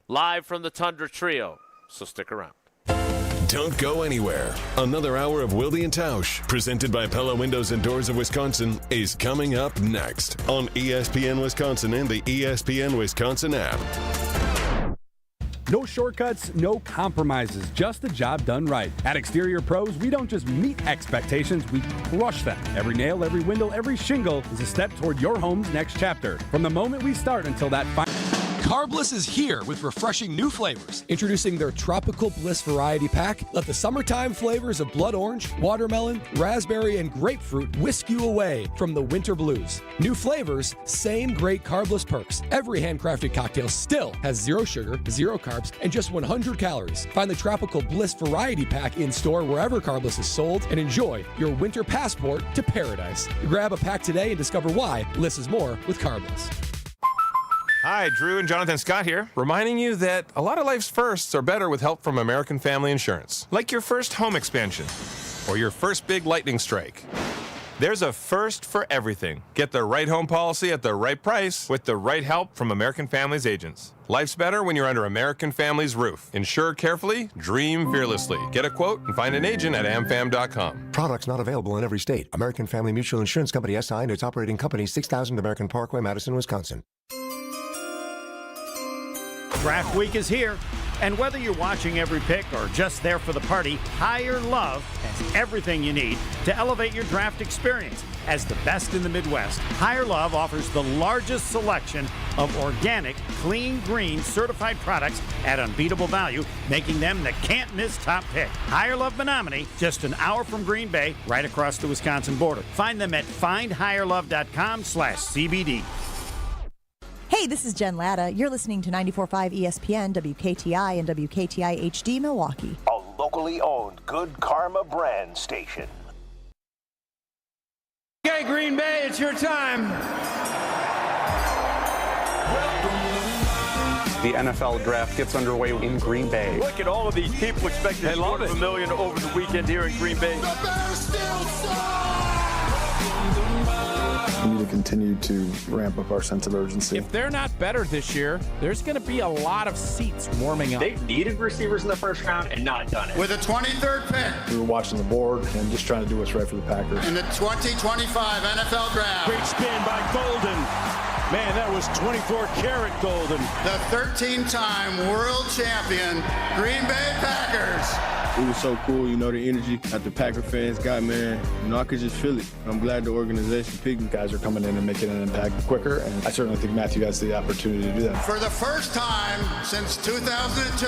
live from the Tundra Trio. So stick around.
Don't go anywhere. Another hour of Wilde and Tausch, presented by Pella Windows and Doors of Wisconsin, is coming up next on ESPN Wisconsin and the ESPN Wisconsin app.
No shortcuts, no compromises, just the job done right. At Exterior Pros, we don't just meet expectations, we crush them. Every nail, every window, every shingle is a step toward your home's next chapter. From the moment we start until that final...
Carbliss is here with refreshing new flavors. Introducing their Tropical Bliss Variety Pack. Let the summertime flavors of blood orange, watermelon, raspberry, and grapefruit whisk you away from the winter blues. New flavors, same great Carbliss perks. Every handcrafted cocktail still has 0 sugar, 0 carbs, and just 100 calories. Find the Tropical Bliss Variety Pack in store wherever Carbliss is sold and enjoy your winter passport to paradise. Grab a pack today and discover why Bliss is more with Carbliss.
Hi, Drew and Jonathan Scott here, reminding you that a lot of life's firsts are better with help from American Family Insurance. Like your first home expansion or your first big lightning strike. There's a first for everything. Get the right home policy at the right price with the right help from American Family's agents. Life's better when you're under American Family's roof. Insure carefully, dream fearlessly. Get a quote and find an agent at amfam.com.
Products not available in every state. American Family Mutual Insurance Company SI and its operating company 6000 American Parkway, Madison, Wisconsin.
Draft week is here, and whether you're watching every pick or just there for the party, Higher Love has everything you need to elevate your draft experience. As the best in the Midwest, Higher Love offers the largest selection of organic, clean, green, certified products at unbeatable value, making them the can't-miss top pick. Higher Love Menominee, just an hour from Green Bay, right across the Wisconsin border. Find them at findhigherlove.com/CBD.
Hey, this is Jen Latta. You're listening to 94.5 ESPN, WKTI, and WKTI HD Milwaukee.
A locally owned Good Karma brand station.
Okay, Green Bay, it's your time.
The NFL draft gets underway in Green Bay.
Look at all of these people expecting $250,000 over the weekend here in Green Bay.
We need to continue to ramp up our sense of urgency.
If they're not better this year, there's going to be a lot of seats warming up.
They've needed receivers in the first round and not done it.
With a 23rd pick.
We were watching the board and just trying to do what's right for the Packers.
In the 2025 NFL Draft.
Great spin by Golden. Man, that was 24-karat Golden.
The 13-time world champion Green Bay Packers.
It was so cool, the energy that the Packer fans got, man. I could just feel it. I'm glad the organization picked me.
Guys are coming in and making an impact quicker, and I certainly think Matthew has the opportunity to do that.
For the first time since 2002.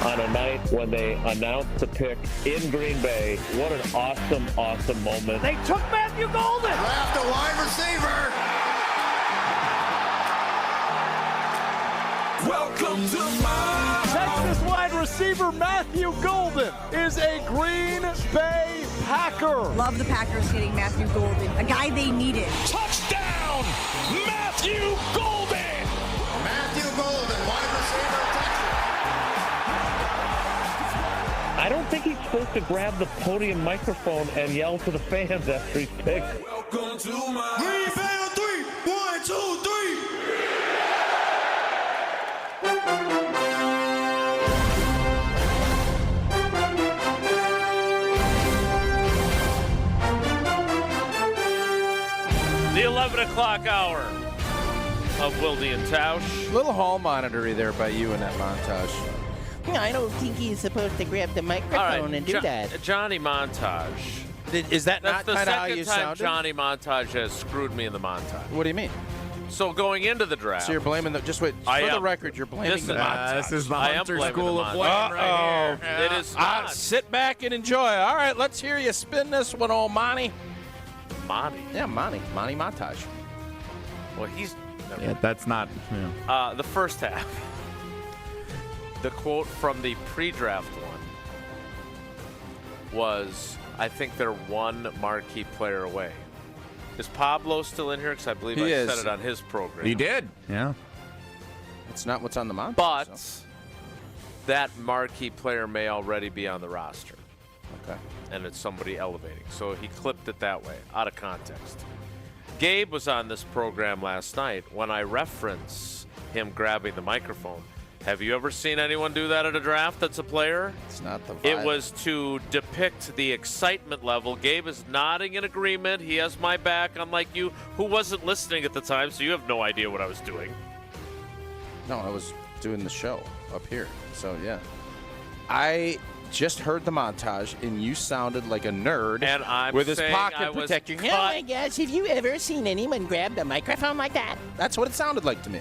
On a night when they announced the pick in Green Bay, what an awesome, awesome moment.
They took Matthew Golden.
Draft a wide receiver.
Welcome to my Texas wide receiver Matthew Golden is a Green Bay Packer.
Love the Packers getting Matthew Golden, a guy they needed.
Touchdown, Matthew Golden.
Matthew Golden, wide receiver, Texas.
I don't think he's supposed to grab the podium microphone and yell to the fans after he's picked.
Welcome to my Green Bay on 3. 1, 2, 3.
The 11 o'clock hour of Wilde and Tausch.
Little hall monitory there by you in that montage.
Yeah, I don't think he's supposed to grab the microphone and do that.
Johnny Montage.
Is that not
That's
kind
the
of how you
second time
sounded?
Johnny Montage has screwed me in the montage.
What do you mean?
So going into the draft.
So you're blaming the, just wait, for the record, you're blaming the montage.
This is the
I am
Hunter
blaming
school
the
of
montage.
blame right here.
It is not.
Sit back and enjoy. All right, let's hear you spin this one, old Monty.
Monty?
Yeah, Monty. Monty Montage.
Well, he's...
Yeah, that's not... Yeah.
The first half. The quote from the pre-draft one was, I think they're one marquee player away. Is Pablo still in here? Because I believe I said it on his program.
He did. Yeah.
It's not what's on the montage.
But
so.
that marquee player may already be on the roster.
Okay.
And it's somebody elevating. So he clipped it that way, out of context. Gabe was on this program last night. When I reference him grabbing the microphone, Have you ever seen anyone do that at a draft that's a player?
It's not the vibe.
It was to depict the excitement level. Gabe is nodding in agreement. He has my back, unlike you, who wasn't listening at the time, so you have no idea what I was doing.
No, I was doing the show up here. So, yeah. I just heard the montage, and you sounded like a nerd
and I'm
with his
saying
pocket protector.
Oh my gosh, have you ever seen anyone grab the microphone like that?
That's what it sounded like to me.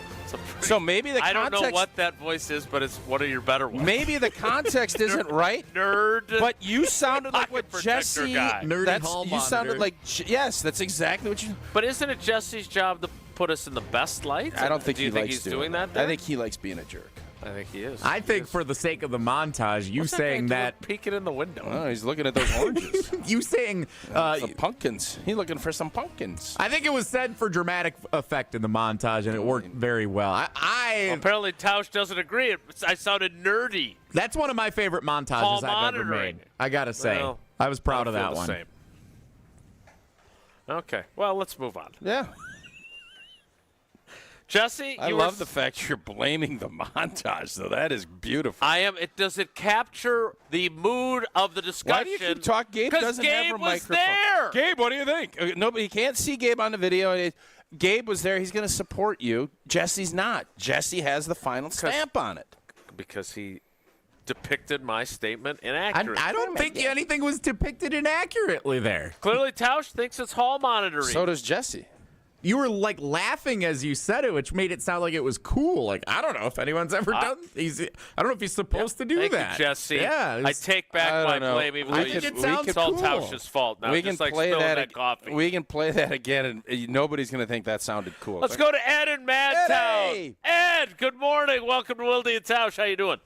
So maybe the
I
context...
don't know what that voice is, but it's one of your better ones.
Maybe the context isn't right.
Nerd.
But you sounded like what Jesse...
Guy.
Nerdy hall
you
monitor.
sounded like... Yes, that's exactly what you...
But isn't it Jesse's job to put us in the best light?
I don't think
Do you
he
think
likes
he's doing that there?
I think he likes being a jerk.
I think he is.
I think for the sake of the montage, you
What's
saying
that
that...
peeking in the window.
Oh, he's looking at those oranges.
You saying...
some pumpkins. He's looking for some pumpkins.
I think it was said for dramatic effect in the montage, and it worked very well.
Well, apparently Tausch doesn't agree. I sounded nerdy.
That's one of my favorite montages I've ever made. I got to say.
Well,
I was proud of
I
that
feel the
one.
same. Okay. Well, let's move on.
Yeah.
Jesse,
I love the fact you're blaming the montage, though. That is beautiful.
I am. Does it capture the mood of the discussion?
Why do you keep talking? Gabe doesn't
Gabe
have a
was
microphone.
There.
Gabe, what do you think? Nobody can't see Gabe on the video. Gabe was there. He's going to support you. Jesse's not. Jesse has the final stamp on it.
Because he depicted my statement inaccurately.
I don't think anything was depicted inaccurately there.
Clearly, Tausch thinks it's hall monitoring.
So does Jesse.
You were like laughing as you said it, which made it sound like it was cool. Like, I don't know if anyone's ever done. I don't know if he's supposed to do
Thank
that.
you, Jesse.
Yeah,
I take back my blame, even though
it sounds
it's all
cool.
Tausch's fault. Now,
We
just
can
like
play
spilling
that.
coffee.
We can play that again, and nobody's going to think that sounded cool.
Let's go to Ed in Madtown.
Hey!
Ed, good morning. Welcome to Wilde and Tausch. How you doing?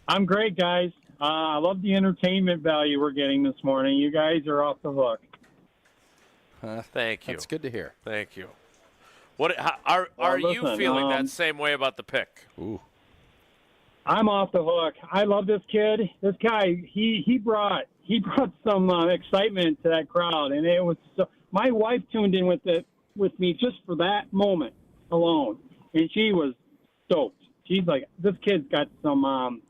I'm great, guys. I love the entertainment value we're getting this morning. You guys are off the hook.
Thank you.
That's good to hear.
Thank you. What are you
listen,
feeling that same way about the pick?
Ooh.
I'm off the hook. I love this kid. This guy, he brought some excitement to that crowd, and it was my wife tuned in with me just for that moment alone, and she was stoked. She's like, this kid's got some.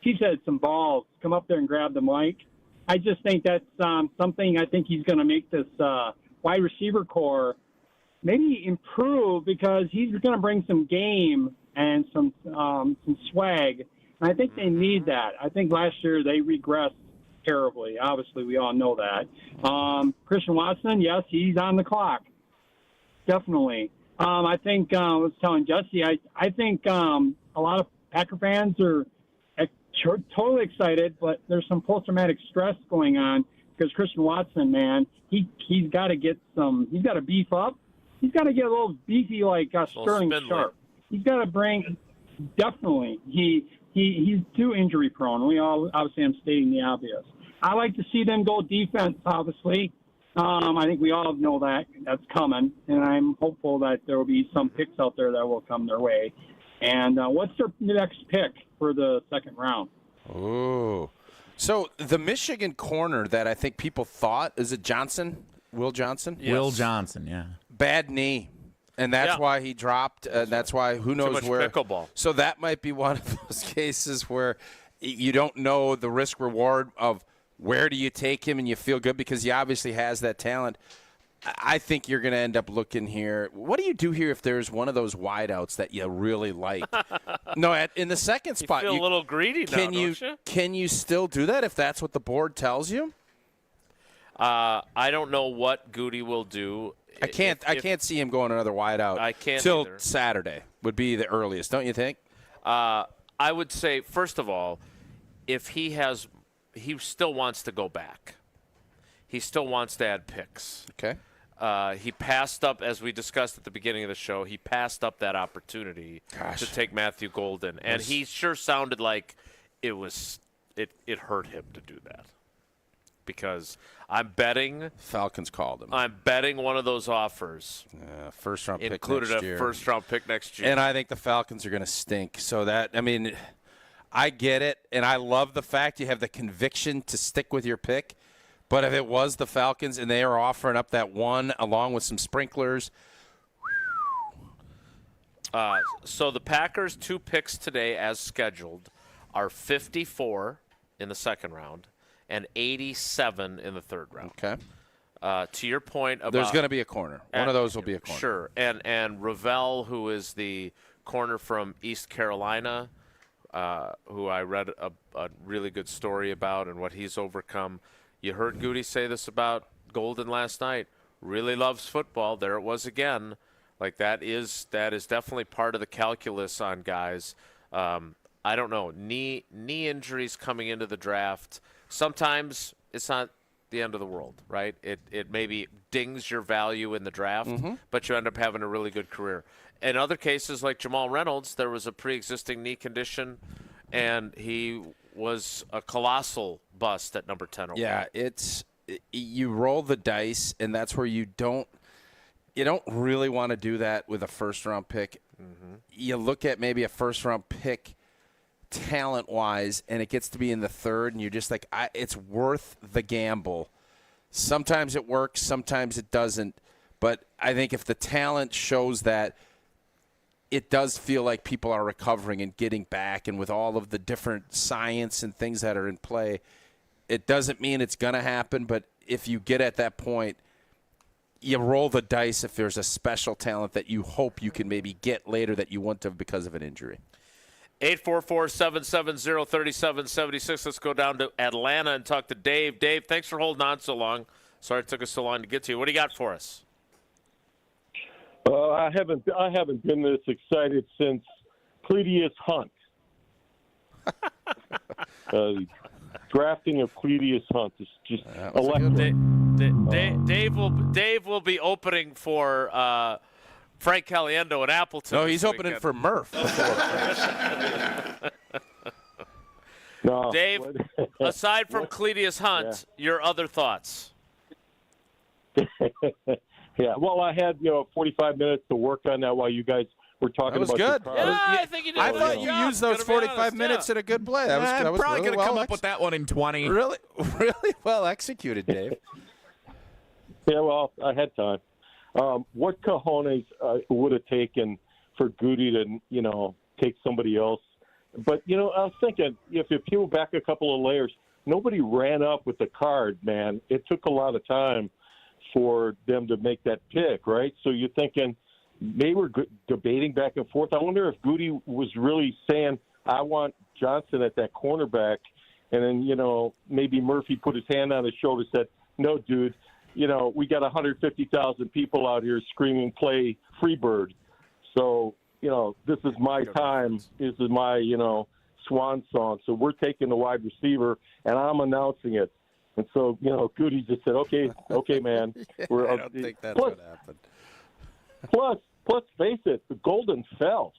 She said some balls. Come up there and grab the mic. I just think that's something. I think he's going to make this wide receiver core maybe improve because he's going to bring some game and some swag. And I think they need that. I think last year they regressed terribly. Obviously, we all know that. Christian Watson, yes, he's on the clock. Definitely. I think I was telling Jesse, I think a lot of Packer fans are totally excited, but there's some post-traumatic stress going on because Christian Watson, man, he's got to get he's got to beef up. He's got to get a little beefy like Sterling Sharp. He's got to bring, definitely, he's too injury prone. We all, obviously, I'm stating the obvious. I like to see them go defense, obviously. I think we all know that's coming, and I'm hopeful that there will be some picks out there that will come their way. And what's their next pick for the second round?
Ooh. So the Michigan corner that I think people thought, is it Johnson? Will Johnson?
Yes. Will Johnson, yeah.
Bad knee. And that's why he dropped. That's why who knows where.
Pickleball.
So that might be one of those cases where you don't know the risk reward of where do you take him and you feel good because he obviously has that talent. I think you're going to end up looking here. What do you do here if there's one of those wideouts that you really like? No, in the second spot,
you feel a little greedy now, don't you?
Can you still do that if that's what the board tells you?
I don't know what Goody will do.
I can't see him going another wideout.
I can't
till
either.
Saturday would be the earliest, don't you think?
I would say first of all, if he still wants to go back. He still wants to add picks.
Okay.
He passed up, as we discussed at the beginning of the show, he passed up that opportunity to take Matthew Golden. And he sure sounded like it hurt him to do that. Because I'm betting
Falcons called him.
I'm betting one of those offers.
First round pick
included
next year.
a first round pick next year.
And I think the Falcons are going to stink. So I get it, and I love the fact you have the conviction to stick with your pick. But if it was the Falcons and they are offering up that one along with some sprinklers,
So the Packers' 2 picks today, as scheduled, are 54 in the second round and 87 in the third round.
Okay.
To your point about
there's going to be a corner. One of those will be a corner.
Sure. And Ravel, who is the corner from East Carolina, who I read a really good story about and what he's overcome. You heard Goody say this about Golden last night. Really loves football. There it was again. Like that is definitely part of the calculus on guys. I don't know. Knee injuries coming into the draft. Sometimes it's not the end of the world, right? It maybe dings your value in the draft, but you end up having a really good career. In other cases, like Jamal Reynolds, there was a pre-existing knee condition, and he was a colossal bust at number 10 overall.
Yeah, you roll the dice, and that's where you don't really want to do that with a first-round pick. You look at maybe a first-round pick talent-wise, and it gets to be in the third, and you're just like, it's worth the gamble. Sometimes it works, sometimes it doesn't. But I think if the talent shows that, it does feel like people are recovering and getting back, and with all of the different science and things that are in play, it doesn't mean it's going to happen. But if you get at that point, you roll the dice if there's a special talent that you hope you can maybe get later that you wouldn't have because of an injury.
844-770-3776. Let's go down to Atlanta and talk to Dave. Dave, thanks for holding on so long. Sorry it took us so long to get to you. What do you got for us?
I haven't been this excited since Cledius Hunt. Drafting of Cledius Hunt is just electric.
Dave will be opening for Frank Caliendo in Appleton.
No, he's opening for Murph.
No,
Dave, aside from Cledius Hunt, your other thoughts?
Yeah, well, I had 45 minutes to work on that while you guys were talking about
good.
the
Yeah, I think you did.
I thought you used those 45 minutes in a good play. That was
probably
really
going to come up with that one in 20.
Really well executed, Dave.
Yeah, well, I had time. What cojones would have taken for Goody to, take somebody else? But, I was thinking, if you peel back a couple of layers, nobody ran up with the card, man. It took a lot of time for them to make that pick, right? So you're thinking they were debating back and forth. I wonder if Goody was really saying, I want Johnson at that cornerback. And then, maybe Murphy put his hand on his shoulder and said, no, dude, we got 150,000 people out here screaming, play Freebird. So, this is my time. This is my, swan song. So we're taking the wide receiver, and I'm announcing it. And so, Goody just said, okay, man.
I don't think that's what happened.
Plus, face it, the Golden fell.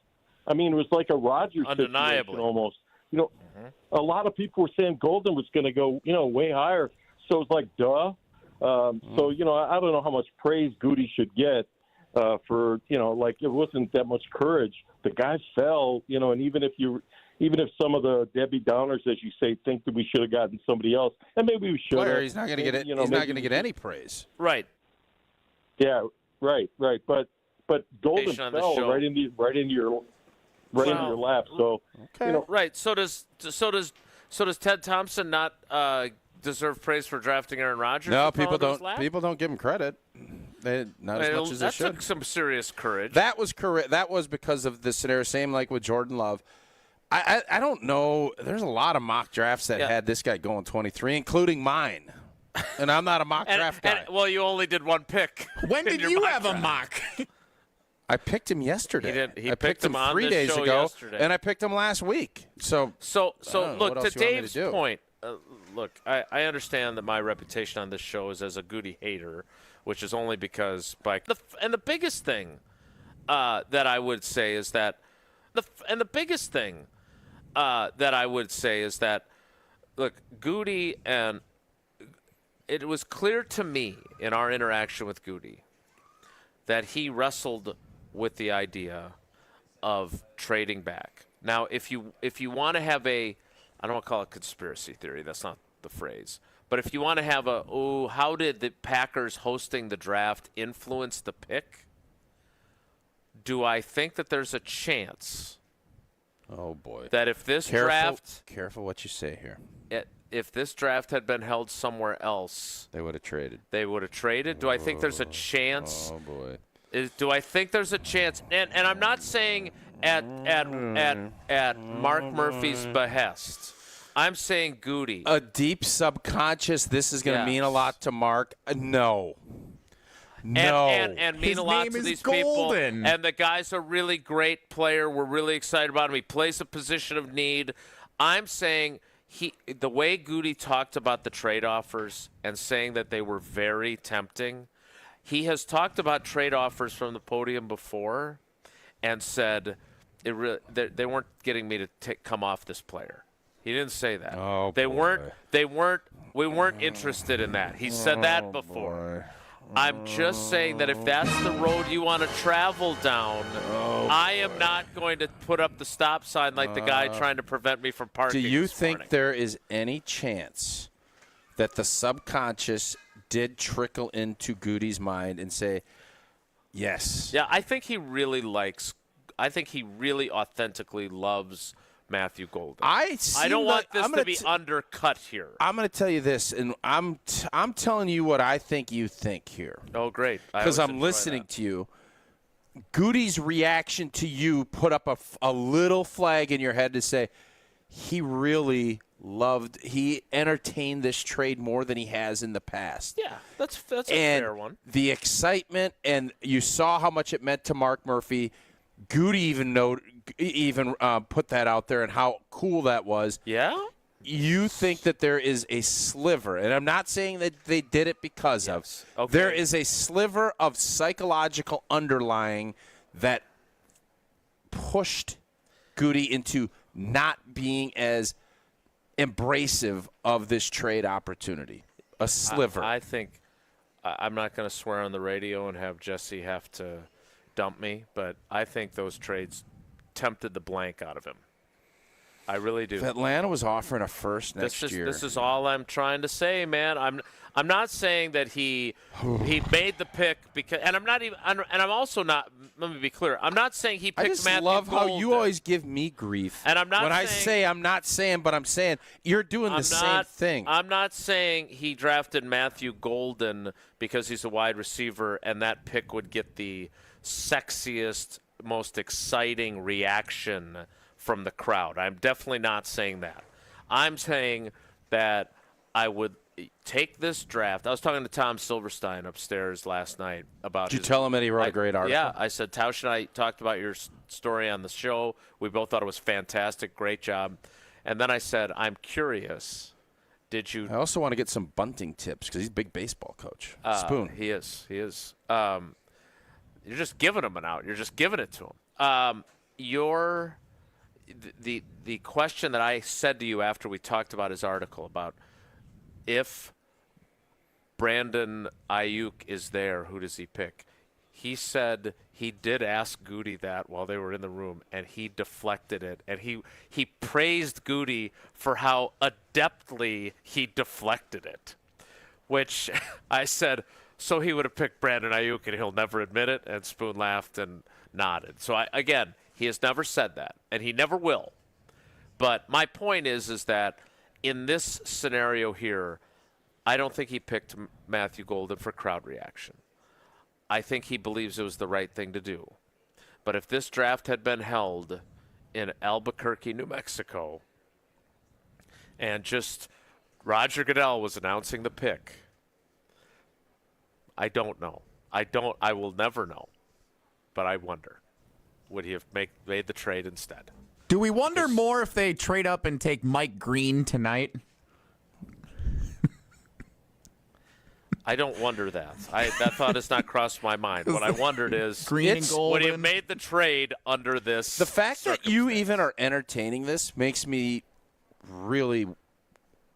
I mean, it was like a Rodgers
Undeniably.
situation almost. A lot of people were saying Golden was going to go, way higher. So it's like, duh. So, I don't know how much praise Goody should get for, it wasn't that much courage. The guy fell, and even if some of the Debbie Downers, as you say, think that we should have gotten somebody else, and maybe we should have.
He's not going to get it. He's not going to get any praise.
Right.
Yeah. Right. But Golden fell right into your lap. So
right. So does Ted Thompson not deserve praise for drafting Aaron Rodgers?
No, people don't. People don't give him credit. Not as much as they should.
That took some serious courage.
That was correct. That was because of the scenario. Same like with Jordan Love. I don't know. There's a lot of mock drafts that had this guy going 23, including mine. And I'm not a mock draft guy.
Well, you only did one pick.
When did you have a mock?
I picked him yesterday.
He
I picked him
on
3 days ago,
yesterday.
and I picked him last week. So
look, to Dave's point, look, I understand that my reputation on this show is as a Goody hater, which is only because the biggest thing that I would say is that look, Goody, and it was clear to me in our interaction with Goody that he wrestled with the idea of trading back. Now, if you want to have I don't want to call it conspiracy theory, that's not the phrase, but if you want to have how did the Packers hosting the draft influence the pick? do I think that there's a chance?
Oh boy!
That if this draft,
careful what you say here.
If this draft had been held somewhere else,
they would have traded.
Do I think there's a chance?
Oh boy!
Do I think there's a chance? And I'm not saying at Mark Murphy's behest. I'm saying Goody.
A deep subconscious. This is going to mean a lot to Mark. No. No.
And mean
His
a lot
name
to
is
these
Golden.
people. And the guy's a really great player. We're really excited about him. He plays a position of need. I'm saying the way Goody talked about the trade offers and saying that they were very tempting, he has talked about trade offers from the podium before and said they weren't getting me to come off this player. He didn't say that.
Oh,
we weren't interested in that. He said that before.
Boy.
I'm just saying that if that's the road you want to travel down, I am not going to put up the stop sign like the guy trying to prevent me from parking.
Do you think there is any chance that the subconscious did trickle into Goody's mind and say, yes?
Yeah, I think he really authentically loves Matthew Golden. I don't want this to be undercut here.
I'm going to tell you this, and I'm telling you what I think you think here.
Oh, great.
Because I'm listening to you. Goody's reaction to you put up a little flag in your head to say he entertained this trade more than he has in the past.
Yeah, that's a fair one.
The excitement, and you saw how much it meant to Mark Murphy. Goody even put that out there and how cool that was.
Yeah?
You think that there is a sliver, and I'm not saying that they did it because of.
Okay.
There is a sliver of psychological underlying that pushed Goody into not being as embracive of this trade opportunity. A sliver.
I think I'm not going to swear on the radio and have Jesse have to dump me, but I think those trades tempted the blank out of him. I really do.
If Atlanta was offering a first next year.
This is all I'm trying to say, man. I'm not saying that he made the pick because, and I'm not even, and I'm also not. Let me be clear. I'm not saying he picked
I just
Matthew
love
Golden.
how you always give me grief.
And I'm not.
When
saying,
I say I'm not saying, but I'm saying you're doing the same thing.
I'm not saying he drafted Matthew Golden because he's a wide receiver, and that pick would get the sexiest, most exciting reaction from the crowd. I'm definitely not saying that. I'm saying that I would take this draft. I was talking to Tom Silverstein upstairs last night about.
Did you tell him that he wrote a great article?
Yeah, I said Tausch and I talked about your story on the show. We both thought it was fantastic, great job. And then I said, I'm curious. Did you?
I also want to get some bunting tips because he's a big baseball coach. Spoon.
He is. You're just giving him an out. You're just giving it to him. The question that I said to you after we talked about his article about if Brandon Ayuk is there, who does he pick? He said he did ask Goody that while they were in the room, and he deflected it. And he praised Goody for how adeptly he deflected it, which I said, so he would have picked Brandon Ayuk, and he'll never admit it. And Spoon laughed and nodded. So, again, he has never said that, and he never will. But my point is that in this scenario here, I don't think he picked Matthew Golden for crowd reaction. I think he believes it was the right thing to do. But if this draft had been held in Albuquerque, New Mexico, and just Roger Goodell was announcing the pick, I don't know. I will never know. But I wonder, would he have made the trade instead?
Do we wonder more if they trade up and take Mike Green tonight?
I don't wonder that. That thought has not crossed my mind. What I wondered is,
Green and Golden.
would he have made the trade under this?
The fact that you even are entertaining this makes me really.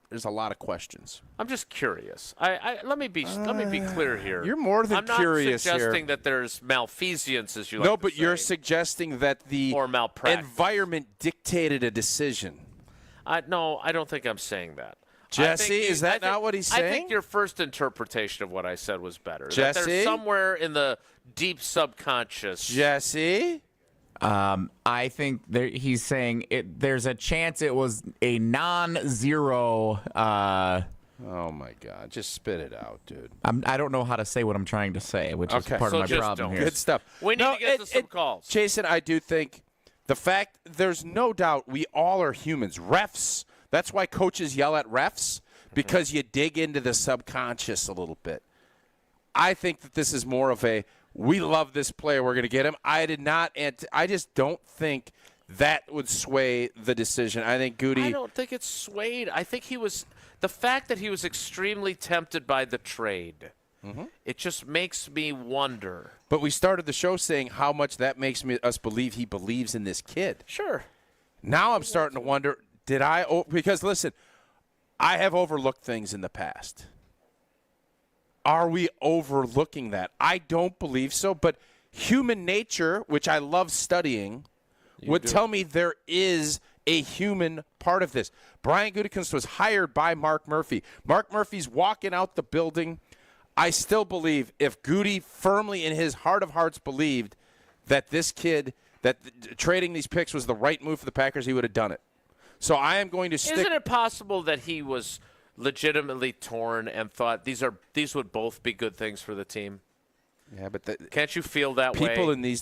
There's a lot of questions.
I'm just curious. Let me be clear here.
You're more than curious here.
I'm not suggesting that there's malfeasance, as you like
No,
to
but
say,
you're suggesting that the
or malpractice.
environment dictated a decision.
No, I don't think I'm saying that.
Jesse, is that not what he's saying?
I think your first interpretation of what I said was better.
Jesse?
That there's somewhere in the deep subconscious.
Jesse?
I think he's saying there's a chance it was a non-zero.
Oh, my God. Just spit it out, dude.
I don't know how to say what I'm trying to say, which is part of my problem here.
Good stuff.
We need to get to some calls.
Jason, I do think the fact, there's no doubt we all are humans. Refs, that's why coaches yell at refs, because you dig into the subconscious a little bit. I think that this is more of a, we love this player, we're going to get him. I just don't think that would sway the decision. I think Goody.
I don't think it's swayed. I think the fact that he was extremely tempted by the trade, it just makes me wonder.
But we started the show saying how much that makes us believe he believes in this kid.
Sure.
Now I'm starting to wonder, because listen, I have overlooked things in the past. Are we overlooking that? I don't believe so, but human nature, which I love studying, would tell me there is a human part of this. Brian Gutekunst was hired by Mark Murphy. Mark Murphy's walking out the building. I still believe if Goody firmly in his heart of hearts believed that this kid, that trading these picks was the right move for the Packers, he would have done it. So I am going to stick.
Isn't it possible that he was legitimately torn and thought these would both be good things for the team?
Yeah, but
can't you feel that way?
People in these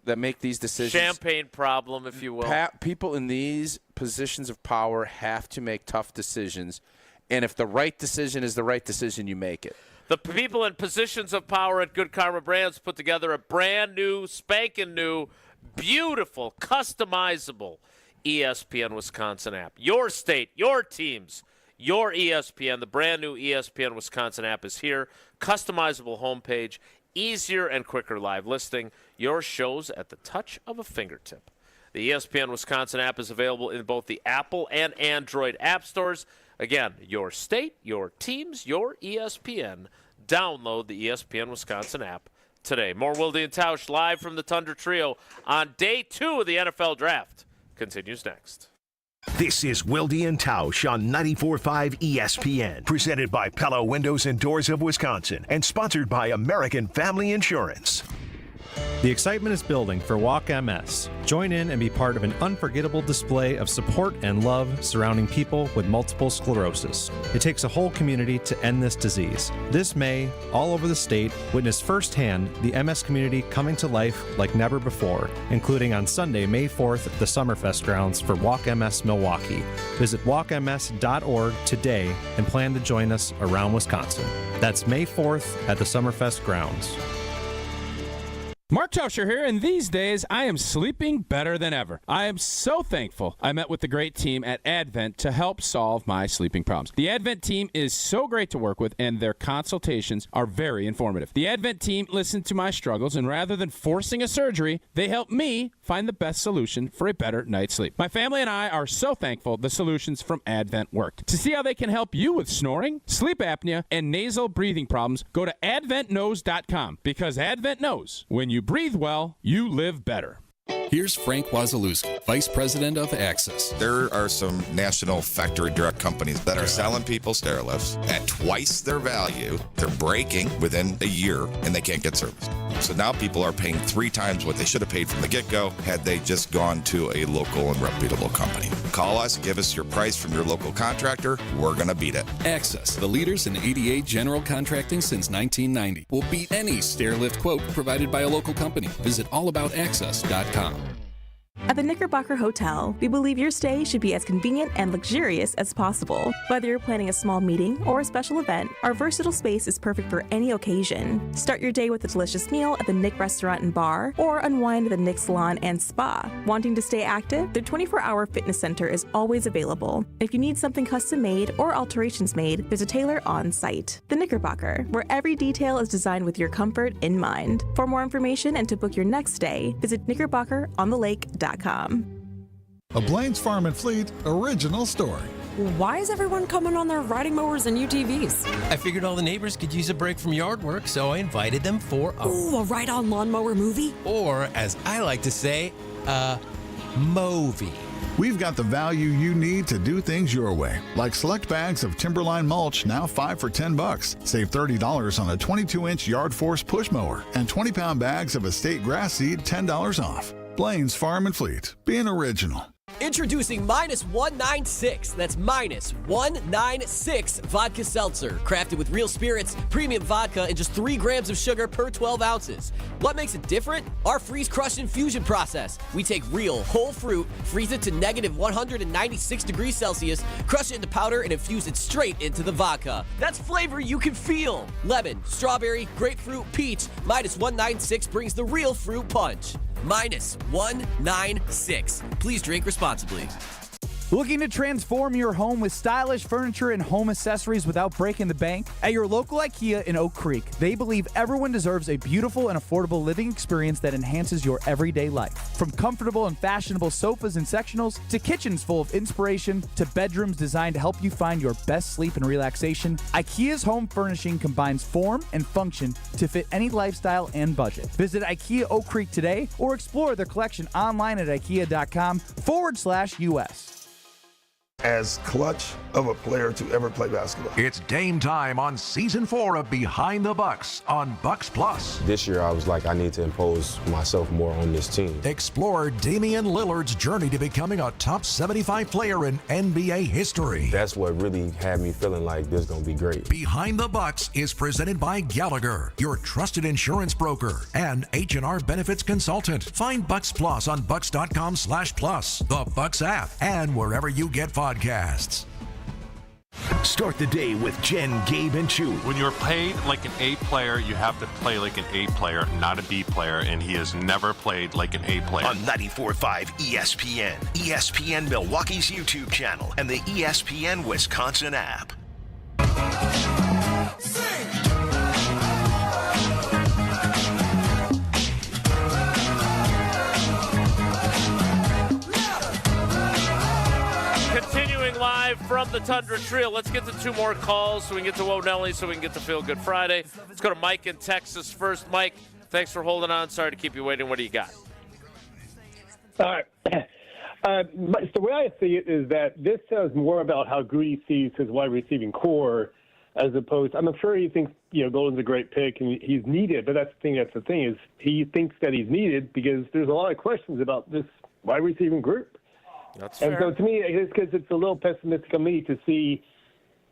that make these decisions.
Champagne problem, if you will.
People in these positions of power have to make tough decisions, and if the right decision is the right decision, you make it.
The people in positions of power at Good Karma Brands put together a brand new, spanking new, beautiful, customizable ESPN Wisconsin app. Your state, your teams, your ESPN. The brand new ESPN Wisconsin app is here. Customizable homepage. Easier and quicker live listing, your shows at the touch of a fingertip. The ESPN Wisconsin app is available in both the Apple and Android app stores. Again, your state, your teams, your ESPN. Download the ESPN Wisconsin app today. More Wilde and Tausch live from the Tundra Trio on day 2 of the NFL Draft. Continues next.
This is Wilde and Tausch on 94.5 ESPN, presented by Pella Windows and Doors of Wisconsin, and sponsored by American Family Insurance.
The excitement is building for Walk MS. Join in and be part of an unforgettable display of support and love surrounding people with multiple sclerosis. It takes a whole community to end this disease. This May, all over the state, witness firsthand the MS community coming to life like never before, including on Sunday, May 4th, at the Summerfest grounds for Walk MS Milwaukee. Visit walkms.org today and plan to join us around Wisconsin. That's May 4th at the Summerfest grounds.
Mark Tauscher here, and these days I am sleeping better than ever. I am so thankful I met with the great team at Advent to help solve my sleeping problems. The Advent team is so great to work with, and their consultations are very informative. The Advent team listened to my struggles, and rather than forcing a surgery, they helped me find the best solution for a better night's sleep. My family and I are so thankful the solutions from Advent worked. To see how they can help you with snoring, sleep apnea, and nasal breathing problems, go to adventknows.com, because Advent knows when you breathe well, you live better.
Here's Frank Wazalewski, Vice President of Access.
There are some national factory direct companies that are selling people stair lifts at twice their value. They're breaking within a year, and they can't get service. So now people are paying 3 times what they should have paid from the get-go had they just gone to a local and reputable company. Call us, give us your price from your local contractor. We're going to beat it.
Access, the leaders in ADA general contracting since 1990. Will beat any stair lift quote provided by a local company. Visit allaboutaccess.com.
At the Knickerbocker Hotel, we believe your stay should be as convenient and luxurious as possible. Whether you're planning a small meeting or a special event, our versatile space is perfect for any occasion. Start your day with a delicious meal at the Nick Restaurant and Bar, or unwind at the Nick Salon and Spa. Wanting to stay active? The 24-hour fitness center is always available. If you need something custom made or alterations made, there's a tailor on site. The Knickerbocker, where every detail is designed with your comfort in mind. For more information and to book your next stay, visit knickerbockeronthelake.com.
A Blaine's Farm and Fleet original story.
Why is everyone coming on their riding mowers and UTVs?
I figured all the neighbors could use a break from yard work, so I invited them for
a ride-on lawnmower movie?
Or, as I like to say, a movie.
We've got the value you need to do things your way, like select bags of Timberline mulch, now 5 for $10. Save $30 on a 22-inch Yard Force push mower, and 20-pound bags of estate grass seed, $10 off. Blaine's Farm and Fleet, being original.
Introducing minus 196. That's minus 196 vodka seltzer. Crafted with real spirits, premium vodka, and just 3 grams of sugar per 12 ounces. What makes it different? Our freeze crush infusion process. We take real, whole fruit, freeze it to negative 196 degrees Celsius, crush it into powder, and infuse it straight into the vodka. That's flavor you can feel. Lemon, strawberry, grapefruit, peach. Minus 196 brings the real fruit punch. Minus 196. Please drink responsibly.
Looking to transform your home with stylish furniture and home accessories without breaking the bank? At your local IKEA in Oak Creek, they believe everyone deserves a beautiful and affordable living experience that enhances your everyday life. From comfortable and fashionable sofas and sectionals, to kitchens full of inspiration, to bedrooms designed to help you find your best sleep and relaxation, IKEA's home furnishing combines form and function to fit any lifestyle and budget. Visit IKEA Oak Creek today or explore their collection online at ikea.com/US.
As clutch of a player to ever play basketball.
It's game time on Season 4 of Behind the Bucks on Bucks Plus.
This year I was like, I need to impose myself more on this team.
Explore Damian Lillard's journey to becoming a top 75 player in NBA history.
That's what really had me feeling like this is going to be great.
Behind the Bucks is presented by Gallagher, your trusted insurance broker, and H&R Benefits Consultant. Find Bucks Plus on bucks.com/plus, the Bucks app, and wherever you get podcasts. Start the day with Jen, Gabe, and Chew.
When you're paid like an A player, you have to play like an A player, not a B player, and he has never played like an A player.
On 94.5 ESPN, ESPN Milwaukee's YouTube channel, and the ESPN Wisconsin app.
Continuing live from the Tundra Trio. Let's get to 2 more calls so we can get to O'Nelly, so we can get to Feelgood Friday. Let's go to Mike in Texas first. Mike, thanks for holding on. Sorry to keep you waiting. What do you got?
All right. The way I see it is that this says more about how Goody sees his wide receiving core, as opposed. I'm sure he thinks Golden's a great pick and he's needed, but that's the thing is he thinks that he's needed because there's a lot of questions about this wide receiving group.
That's fair.
And so to me, it's because it's a little pessimistic of me to see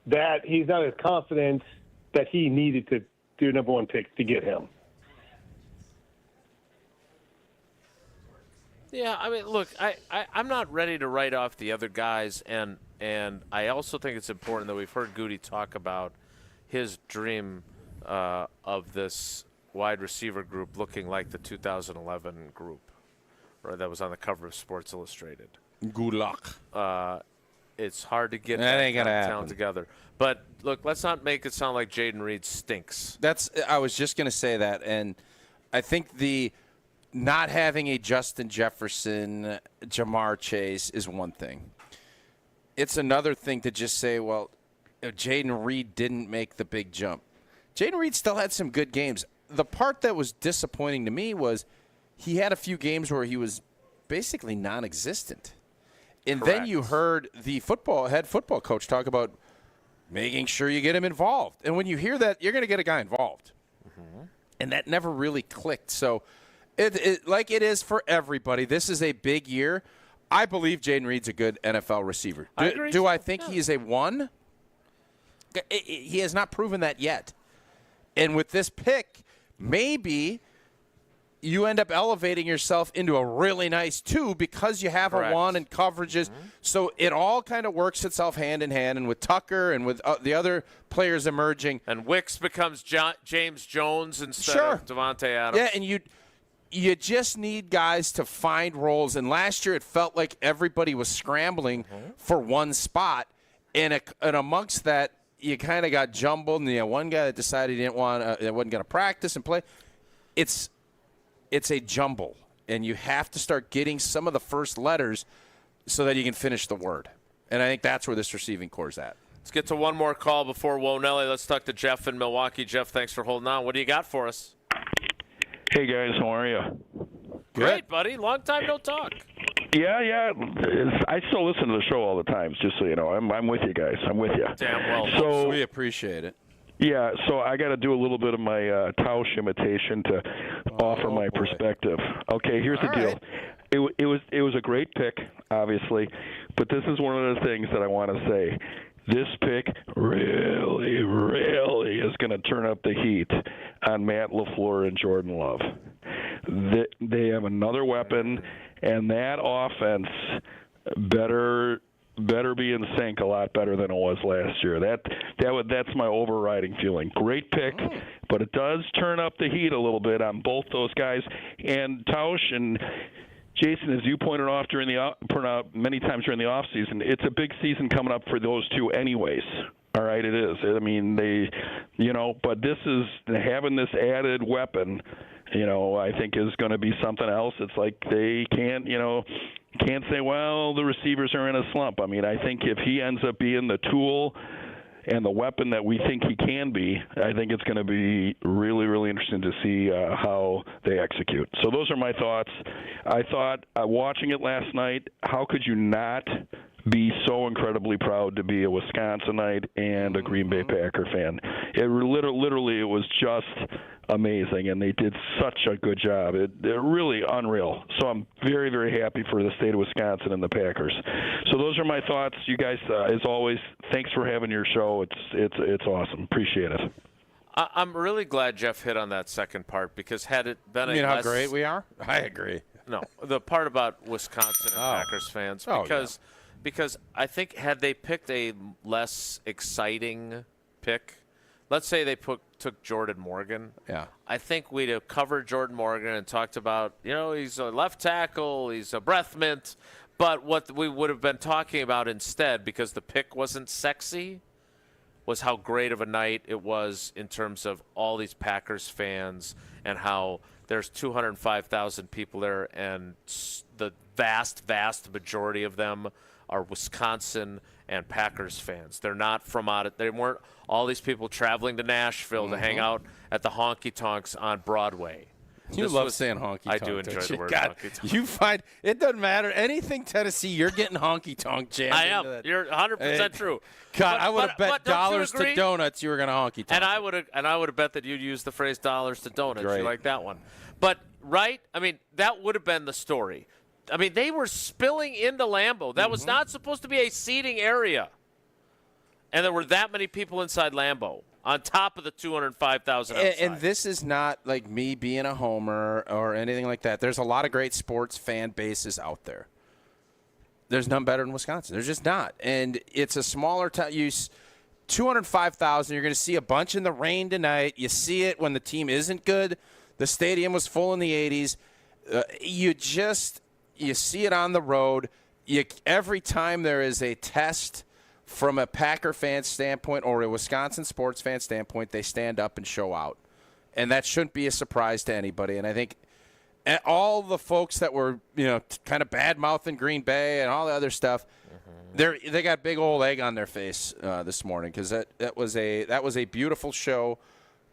that he's not as confident that he needed to do a number 1 pick to get him.
Yeah, I mean, look, I'm not ready to write off the other guys, and I also think it's important that we've heard Goody talk about his dream of this wide receiver group looking like the 2011 group, right, that was on the cover of Sports Illustrated.
Good luck.
It's hard to get
that ain't gonna
kind of
happen.
talent together. But look, let's not make it sound like Jaden Reed stinks.
I was just going to say that, and I think the not having a Justin Jefferson, Jamar Chase is one thing. It's another thing to just say, well, Jaden Reed didn't make the big jump. Jaden Reed still had some good games. The part that was disappointing to me was he had a few games where he was basically non-existent. And
Correct.
Then you heard the head football coach talk about making sure you get him involved. And when you hear that, you're going to get a guy involved. Mm-hmm. And that never really clicked. So, like it is for everybody, this is a big year. I believe Jaden Reed's a good NFL receiver.
I agree.
Do I think he is a 1? He has not proven that yet. And with this pick, maybe you end up elevating yourself into a really nice 2 because you have
Correct.
a 1 and coverages. Mm-hmm. So it all kind of works itself hand in hand. And with Tucker and with the other players emerging.
And Wicks becomes James Jones instead of Devontae Adams.
Yeah, and you just need guys to find roles. And last year it felt like everybody was scrambling for one spot. And amongst that, you kind of got jumbled. And one guy that decided he wasn't going to practice and play. It's a jumble, and you have to start getting some of the first letters so that you can finish the word. And I think that's where this receiving core is at.
Let's get to one more call before Wonelli. Let's talk to Jeff in Milwaukee. Jeff, thanks for holding on. What do you got for us?
Hey, guys. How are you?
Great, buddy. Long time no talk.
Yeah. I still listen to the show all the time, just so you know. I'm with you guys. I'm with you.
Damn well.
So
we appreciate it.
Yeah, so I got to do a little bit of my Tausch imitation to offer my perspective. Okay, here's the deal. Right. It was a great pick, obviously, but this is one of the things that I want to say. This pick really is going to turn up the heat on Matt LaFleur and Jordan Love. They have another weapon, and that offense better be in sync a lot better than it was last year. That's my overriding feeling. Great pick, but it does turn up the heat a little bit on both those guys. And Tausch and Jason, as you pointed out many times during the offseason, it's a big season coming up for those two anyways. All right, it is. I mean, but this is having this added weapon, I think is going to be something else. It's like they can't say, well, the receivers are in a slump. I mean, I think if he ends up being the tool and the weapon that we think he can be, I think it's going to be really, really interesting to see how they execute. So those are my thoughts. I thought, watching it last night, how could you not be so incredibly proud to be a Wisconsinite and a Green Bay Packer fan? It literally, it was just amazing, and they did such a good job. They're really unreal. So I'm very, very happy for the state of Wisconsin and the Packers. So those are my thoughts. You guys, as always, thanks for having your show. It's awesome. Appreciate it.
I'm really glad Jeff hit on that second part, because had it been
how great we are? I agree.
No, the part about Wisconsin and Packers fans, because I think had they picked a less exciting pick, let's say they took Jordan Morgan.
Yeah.
I think we'd have covered Jordan Morgan and talked about, he's a left tackle, he's a breath mint. But what we would have been talking about instead, because the pick wasn't sexy, was how great of a night it was in terms of all these Packers fans and how there's 205,000 people there, and the vast, vast majority of them are Wisconsin and Packers fans. They're not from they weren't all these people traveling to Nashville to hang out at the honky tonks on Broadway.
You love saying honky tonk.
I do enjoy the word
God,
honky tonk.
You find it doesn't matter. Anything Tennessee, you're getting honky tonk jammed.
I am. You're 100% true.
God, I would have bet dollars to donuts you were going to honky tonk.
And I would have bet that you'd use the phrase dollars to donuts.
Great.
You like that one. But right? I mean, that would have been the story. I mean, they were spilling into Lambeau. That was not supposed to be a seating area. And there were that many people inside Lambeau on top of the 205,000 outside.
And this is not like me being a homer or anything like that. There's a lot of great sports fan bases out there. There's none better than Wisconsin. There's just not. And it's a smaller town. 205,000. You're going to see a bunch in the rain tonight. You see it when the team isn't good. The stadium was full in the 80s. You see it on the road. Every time there is a test from a Packer fan standpoint or a Wisconsin sports fan standpoint, they stand up and show out. And that shouldn't be a surprise to anybody. And I think all the folks that were, kind of bad-mouthing Green Bay and all the other stuff, they got big old egg on their face this morning, because that was a beautiful show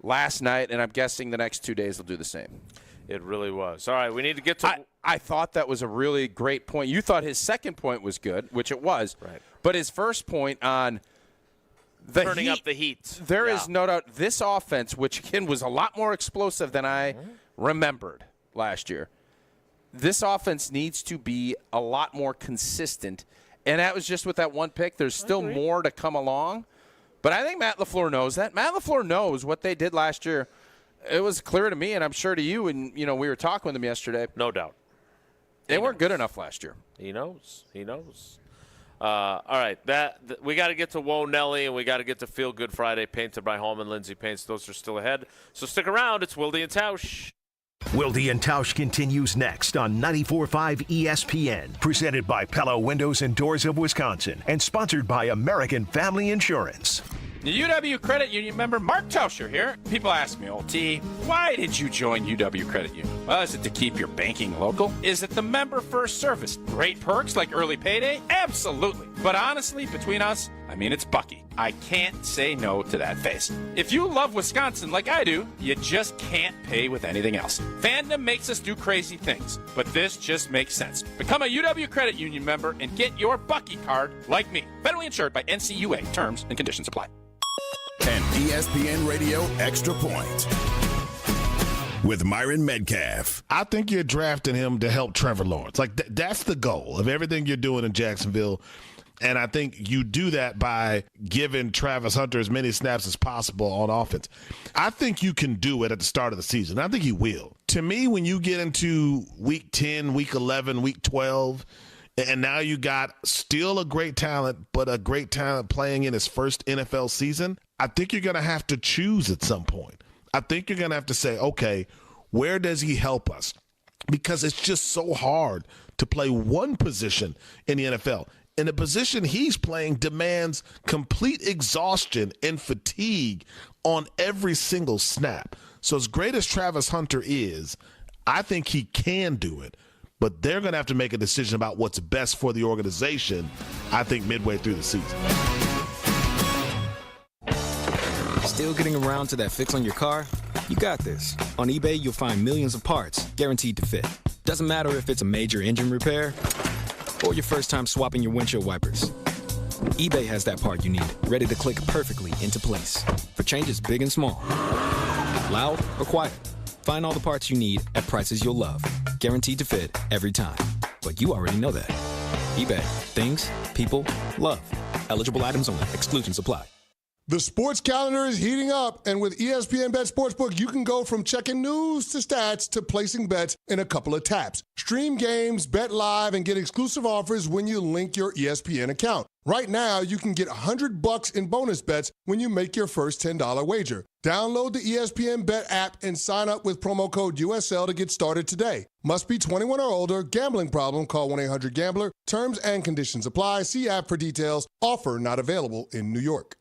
last night, and I'm guessing the next 2 days will do the same.
It really was. All right, we need to get to
I thought that was a really great point. You thought his second point was good, which it was.
Right.
But his first point on the
turning
heat,
up the heat.
There is no doubt this offense, which again was a lot more explosive than I remembered last year. This offense needs to be a lot more consistent. And that was just with that one pick. There's still more to come along. But I think Matt LaFleur knows that. Matt LaFleur knows what they did last year. It was clear to me, and I'm sure to you, and we were talking with him yesterday.
No doubt.
They weren't good enough last year.
He knows. All right, we got to get to Whoa Nelly, and we got to get to Feelgood Friday, painted by Holman Lindsay Paints. Those are still ahead. So stick around. It's Wilde and Tausch.
Wilde and Tausch continues next on 94.5 ESPN, presented by Pella Windows and Doors of Wisconsin, and sponsored by American Family Insurance.
The UW Credit Union member Mark Tauscher here. People ask me, old T, why did you join UW Credit Union? Well, is it to keep your banking local? Is it the member first service? Great perks like early payday? Absolutely. But honestly, between us, it's Bucky. I can't say no to that face. If you love Wisconsin like I do, you just can't pay with anything else. Fandom makes us do crazy things, but this just makes sense. Become a UW Credit Union member and get your Bucky card like me. Federally insured by NCUA. Terms and conditions apply.
An ESPN Radio Extra Point with Myron Metcalf.
I think you're drafting him to help Trevor Lawrence. Like, that's the goal of everything you're doing in Jacksonville. And I think you do that by giving Travis Hunter as many snaps as possible on offense. I think you can do it at the start of the season. I think he will. To me, when you get into week 10, week 11, week 12, and now you got still a great talent, but a great talent playing in his first NFL season, I think you're going to have to choose at some point. I think you're going to have to say, okay, where does he help us? Because it's just so hard to play one position in the NFL. And the position he's playing demands complete exhaustion and fatigue on every single snap. So as great as Travis Hunter is, I think he can do it. But they're going to have to make a decision about what's best for the organization, I think, midway through the season.
Still getting around to that fix on your car? You got this. On eBay, you'll find millions of parts guaranteed to fit. Doesn't matter if it's a major engine repair or your first time swapping your windshield wipers. eBay has that part you need, ready to click perfectly into place for changes big and small. Loud or quiet, find all the parts you need at prices you'll love. Guaranteed to fit every time. But you already know that. eBay. Things, people, love. Eligible items only. Exclusions apply.
The sports calendar is heating up, and with ESPN Bet Sportsbook, you can go from checking news to stats to placing bets in a couple of taps. Stream games, bet live, and get exclusive offers when you link your ESPN account. Right now, you can get $100 in bonus bets when you make your first $10 wager. Download the ESPN Bet app and sign up with promo code USL to get started today. Must be 21 or older. Gambling problem? Call 1-800-GAMBLER. Terms and conditions apply. See app for details. Offer not available in New York.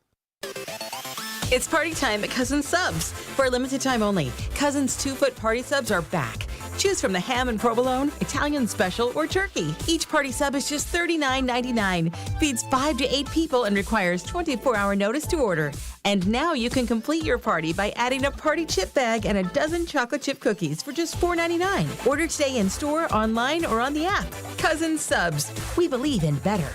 It's party time at Cousins Subs. For a limited time only, Cousins 2-foot party subs are back. Choose from the ham and provolone, Italian special, or turkey. Each party sub is just $39.99. Feeds 5 to 8 people and requires 24-hour notice to order. And now you can complete your party by adding a party chip bag and a dozen chocolate chip cookies for just $4.99. Order today in store, online, or on the app. Cousins Subs. We believe in better.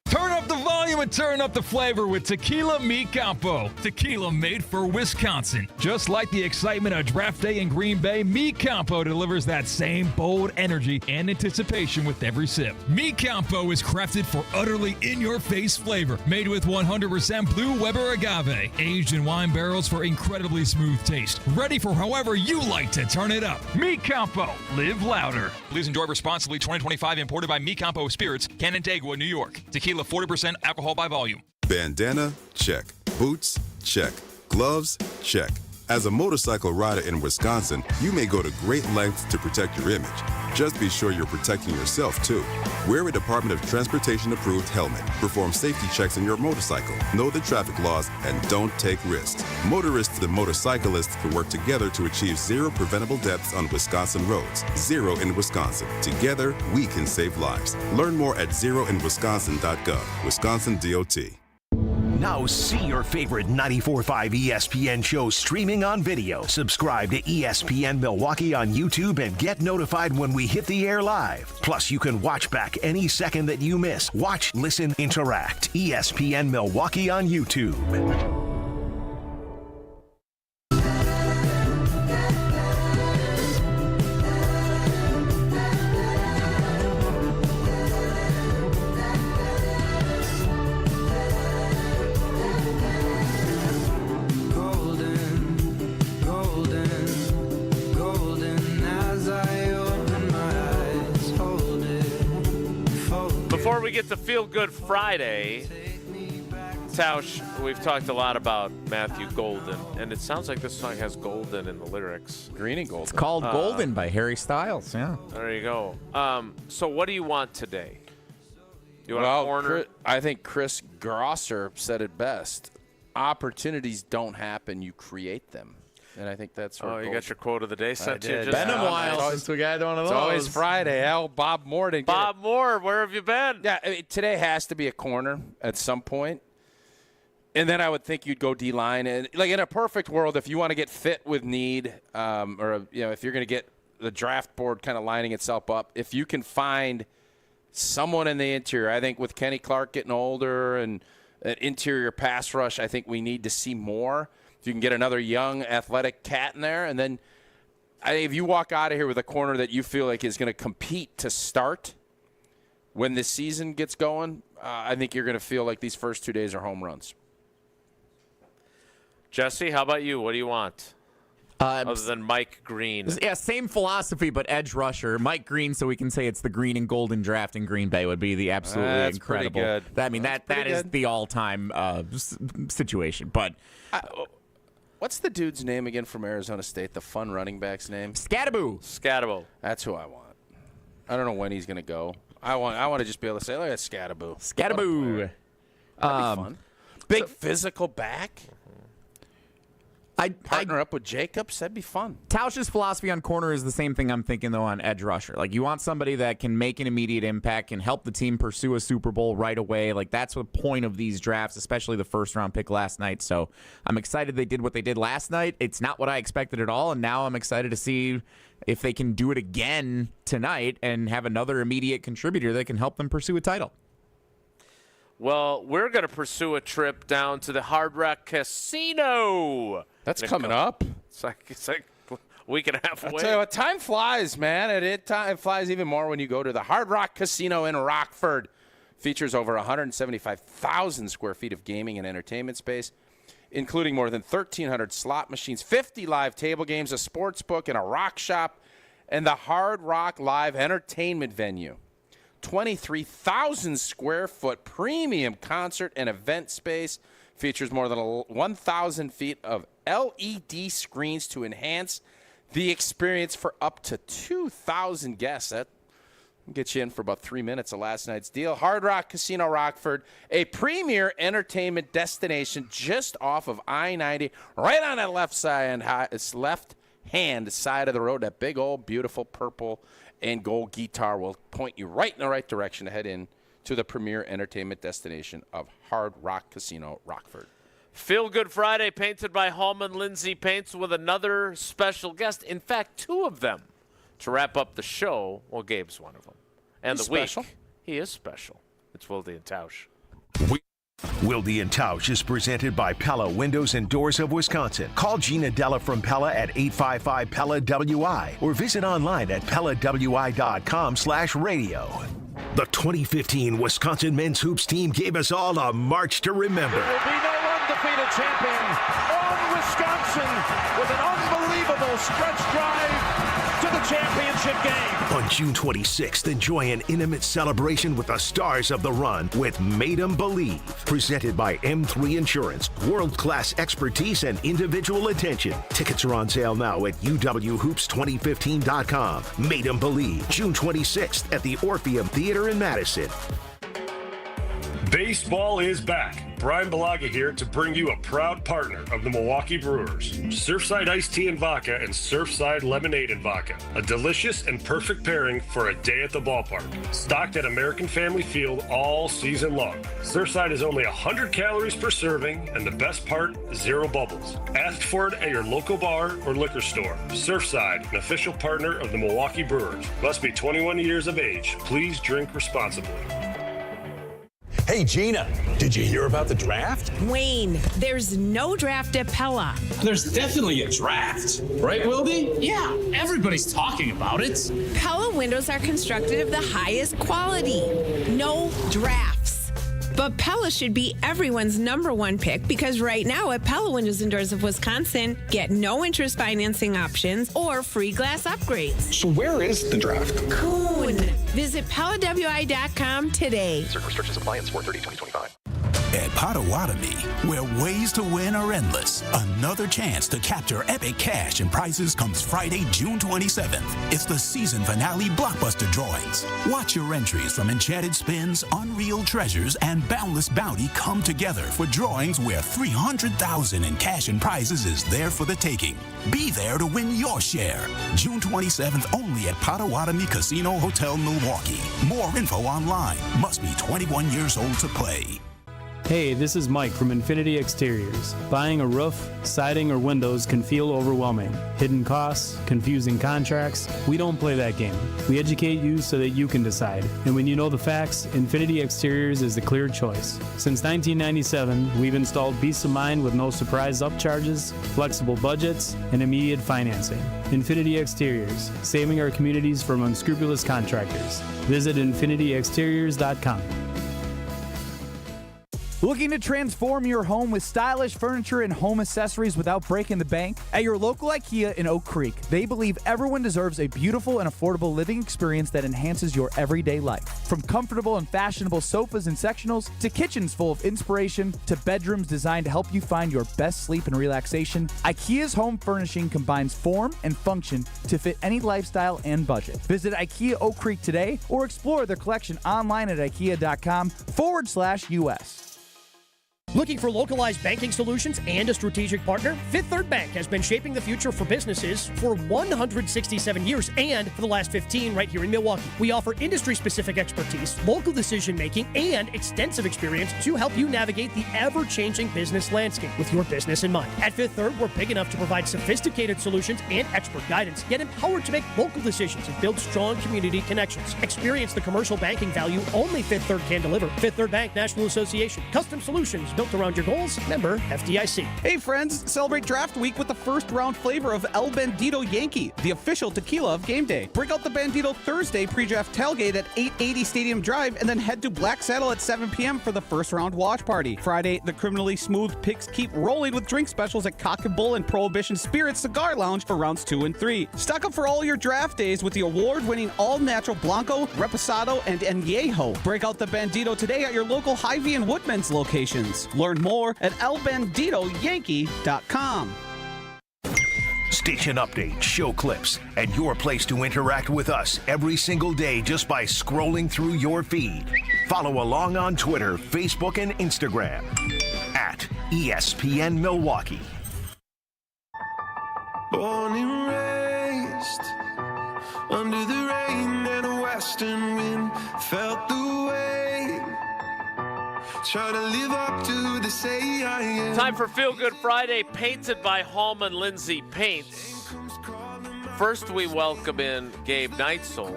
Turn up the volume and turn up the flavor with Tequila Mi Campo. Tequila made for Wisconsin. Just like the excitement of draft day in Green Bay, Mi Campo delivers that same bold energy and anticipation with every sip. Mi Campo is crafted for utterly in-your-face flavor. Made with 100% Blue Weber agave. Aged in wine barrels for incredibly smooth taste. Ready for however you like to turn it up. Mi Campo. Live louder. Please enjoy responsibly. 2025 imported by Mi Campo Spirits, Canandaigua, New York. Tequila 40% alcohol by volume.
Bandana? Check. Boots? Check. Gloves? Check. As a motorcycle rider in Wisconsin, you may go to great lengths to protect your image. Just be sure you're protecting yourself, too. Wear a Department of Transportation-approved helmet. Perform safety checks on your motorcycle. Know the traffic laws, and don't take risks. Motorists and motorcyclists can work together to achieve zero preventable deaths on Wisconsin roads. Zero in Wisconsin. Together, we can save lives. Learn more at zeroinwisconsin.gov. Wisconsin DOT.
Now see your favorite 94.5 ESPN shows streaming on video. Subscribe to ESPN Milwaukee on YouTube and get notified when we hit the air live. Plus, you can watch back any second that you miss. Watch, listen, interact. ESPN Milwaukee on YouTube.
Before we get to Feelgood Friday, Tausch, we've talked a lot about Matthew Golden, and it sounds like this song has Golden in the lyrics.
Green and Golden.
It's called Golden by Harry Styles, yeah.
There you go. So what do you want today? You want a corner?
I think Chris Grosser said it best. Opportunities don't happen, you create them. and I think that's where
you got your quote of the day sent to you.
It's been
a while since we got one of those.
It's always Friday. Bob Moore didn't
Bob Moore, where have you been?
Yeah, I mean, today has to be a corner at some point. And then I would think you'd go D-line. And like in a perfect world, if you want to get fit with need, if you're going to get the draft board kind of lining itself up, if you can find someone in the interior, I think with Kenny Clark getting older and an interior pass rush, I think we need to see more. If you can get another young, athletic cat in there, and then I think if you walk out of here with a corner that you feel like is going to compete to start when the season gets going, I think you're going to feel like these first 2 days are home runs.
Jesse, how about you? What do you want? Other than Mike Green.
Yeah, same philosophy, but edge rusher. Mike Green, so we can say it's the green and golden draft in Green Bay would be the absolutely
That's
incredible.
pretty good.
I mean, that is the all-time situation. But
what's the dude's name again from Arizona State, the fun running back's name?
Scatterbo.
That's who I want. I don't know when he's going to go. I want to just be able to say, look at Scatterbo.
Scatterbo.
That'd be fun. Big physical back. Partner up with Jacobs, that'd be fun.
Tausch's philosophy on corner is the same thing I'm thinking, though, on edge rusher. Like, you want somebody that can make an immediate impact, can help the team pursue a Super Bowl right away. Like, that's the point of these drafts, especially the first-round pick last night. So I'm excited they did what they did last night. It's not what I expected at all, and now I'm excited to see if they can do it again tonight and have another immediate contributor that can help them pursue a title.
Well, we're going to pursue a trip down to the Hard Rock Casino.
That's coming up.
It's like a week and a half away.
I tell you what, time flies, man. It flies even more when you go to the Hard Rock Casino in Rockford. Features over 175,000 square feet of gaming and entertainment space, including more than 1,300 slot machines, 50 live table games, a sports book, and a rock shop, and the Hard Rock Live entertainment venue. 23,000 square foot premium concert and event space, features more than 1,000 feet of LED screens to enhance the experience for up to 2,000 guests. That will get you in for about 3 minutes of last night's deal. Hard Rock Casino Rockford, a premier entertainment destination just off of I-90, right on that left-hand side of the road. That big old beautiful purple and gold guitar will point you right in the right direction to head in to the premier entertainment destination of Hard Rock Casino Rockford.
Feelgood Friday, painted by Hallman Lindsay Paints, with another special guest. In fact, two of them to wrap up the show. Well, Gabe's one of them. And
He's
the week,
special.
he is special. It's Wilde and Tausch.
Wilde and Tausch is presented by Pella Windows and Doors of Wisconsin. Call Gina Della from Pella at 855-PELLA-WI or visit online at PellaWI.com/radio. The 2015 Wisconsin men's hoops team gave us all a march to remember.
There will be no undefeated champion on Wisconsin with an unbelievable stretch drive to the championship game.
On June 26th, enjoy an intimate celebration with the stars of the run with Made 'em Believe. Presented by M3 Insurance. World-class expertise and individual attention. Tickets are on sale now at uwhoops2015.com. Made 'em Believe, June 26th at the Orpheum Theater in Madison.
Baseball is back. Brian Balaga here to bring you a proud partner of the Milwaukee Brewers. Surfside Iced Tea and Vodka and Surfside Lemonade and Vodka. A delicious and perfect pairing for a day at the ballpark. Stocked at American Family Field all season long. Surfside is only 100 calories per serving, and the best part, 0 bubbles. Ask for it at your local bar or liquor store. Surfside, an official partner of the Milwaukee Brewers. Must be 21 years of age. Please drink responsibly.
Hey, Gina, did you hear about the draft?
Wayne, there's no draft at Pella.
There's definitely a draft. Right, Wilde?
Yeah.
Everybody's talking about it.
Pella windows are constructed of the highest quality. No drafts. But Pella should be everyone's #1 pick because right now at Pella Windows and Doors of Wisconsin, get no interest financing options or free glass upgrades.
So where is the draft?
Coon. Visit PellaWI.com today.
Certain restrictions apply in 4/30/2025.
at Potawatomi, where ways to win are endless. Another chance to capture epic cash and prizes comes Friday, June 27th. It's the season finale blockbuster drawings. Watch your entries from Enchanted Spins, Unreal Treasures, and Boundless Bounty come together for drawings where $300,000 in cash and prizes is there for the taking. Be there to win your share. June 27th only at Potawatomi Casino Hotel, Milwaukee. More info online. Must be 21 years old to play.
Hey, this is Mike from Infinity Exteriors. Buying a roof, siding, or windows can feel overwhelming. Hidden costs, confusing contracts. We don't play that game. We educate you so that you can decide. And when you know the facts, Infinity Exteriors is the clear choice. Since 1997, we've installed peace of mind with no surprise upcharges, flexible budgets, and immediate financing. Infinity Exteriors, saving our communities from unscrupulous contractors. Visit infinityexteriors.com.
Looking to transform your home with stylish furniture and home accessories without breaking the bank? At your local IKEA in Oak Creek, they believe everyone deserves a beautiful and affordable living experience that enhances your everyday life. From comfortable and fashionable sofas and sectionals, to kitchens full of inspiration, to bedrooms designed to help you find your best sleep and relaxation, IKEA's home furnishing combines form and function to fit any lifestyle and budget. Visit IKEA Oak Creek today or explore their collection online at ikea.com/US.
Looking for localized banking solutions and a strategic partner? Fifth Third Bank has been shaping the future for businesses for 167 years and for the last 15 right here in Milwaukee. We offer industry-specific expertise, local decision-making, and extensive experience to help you navigate the ever-changing business landscape with your business in mind. At Fifth Third, we're big enough to provide sophisticated solutions and expert guidance, yet empowered to make local decisions and build strong community connections. Experience the commercial banking value only Fifth Third can deliver. Fifth Third Bank National Association. Custom solutions built around your goals. Member FDIC.
Hey friends, celebrate draft week with the first round flavor of El Bandito Yankee, the official tequila of game day. Break out the Bandito Thursday pre-draft tailgate at 880 Stadium Drive and then head to Black Saddle at 7 p.m. for the first round watch party. Friday, the criminally smooth picks keep rolling with drink specials at Cock and Bull and Prohibition Spirits Cigar Lounge for rounds 2 and 3. Stock up for all your draft days with the award-winning all-natural Blanco, Reposado, and Añejo. Break out the Bandito today at your local Hy-Vee and Woodman's locations. Learn more at elbanditoyankee.com.
Station updates, show clips, and your place to interact with us every single day just by scrolling through your feed. Follow along on Twitter, Facebook, and Instagram at ESPN Milwaukee.
Born and raised under the rain and a western wind, felt the way. Try to live up to the say I am.
Time for Feelgood Friday, painted by Hallman Lindsay Paints. First, we welcome in Gabe Neitzel,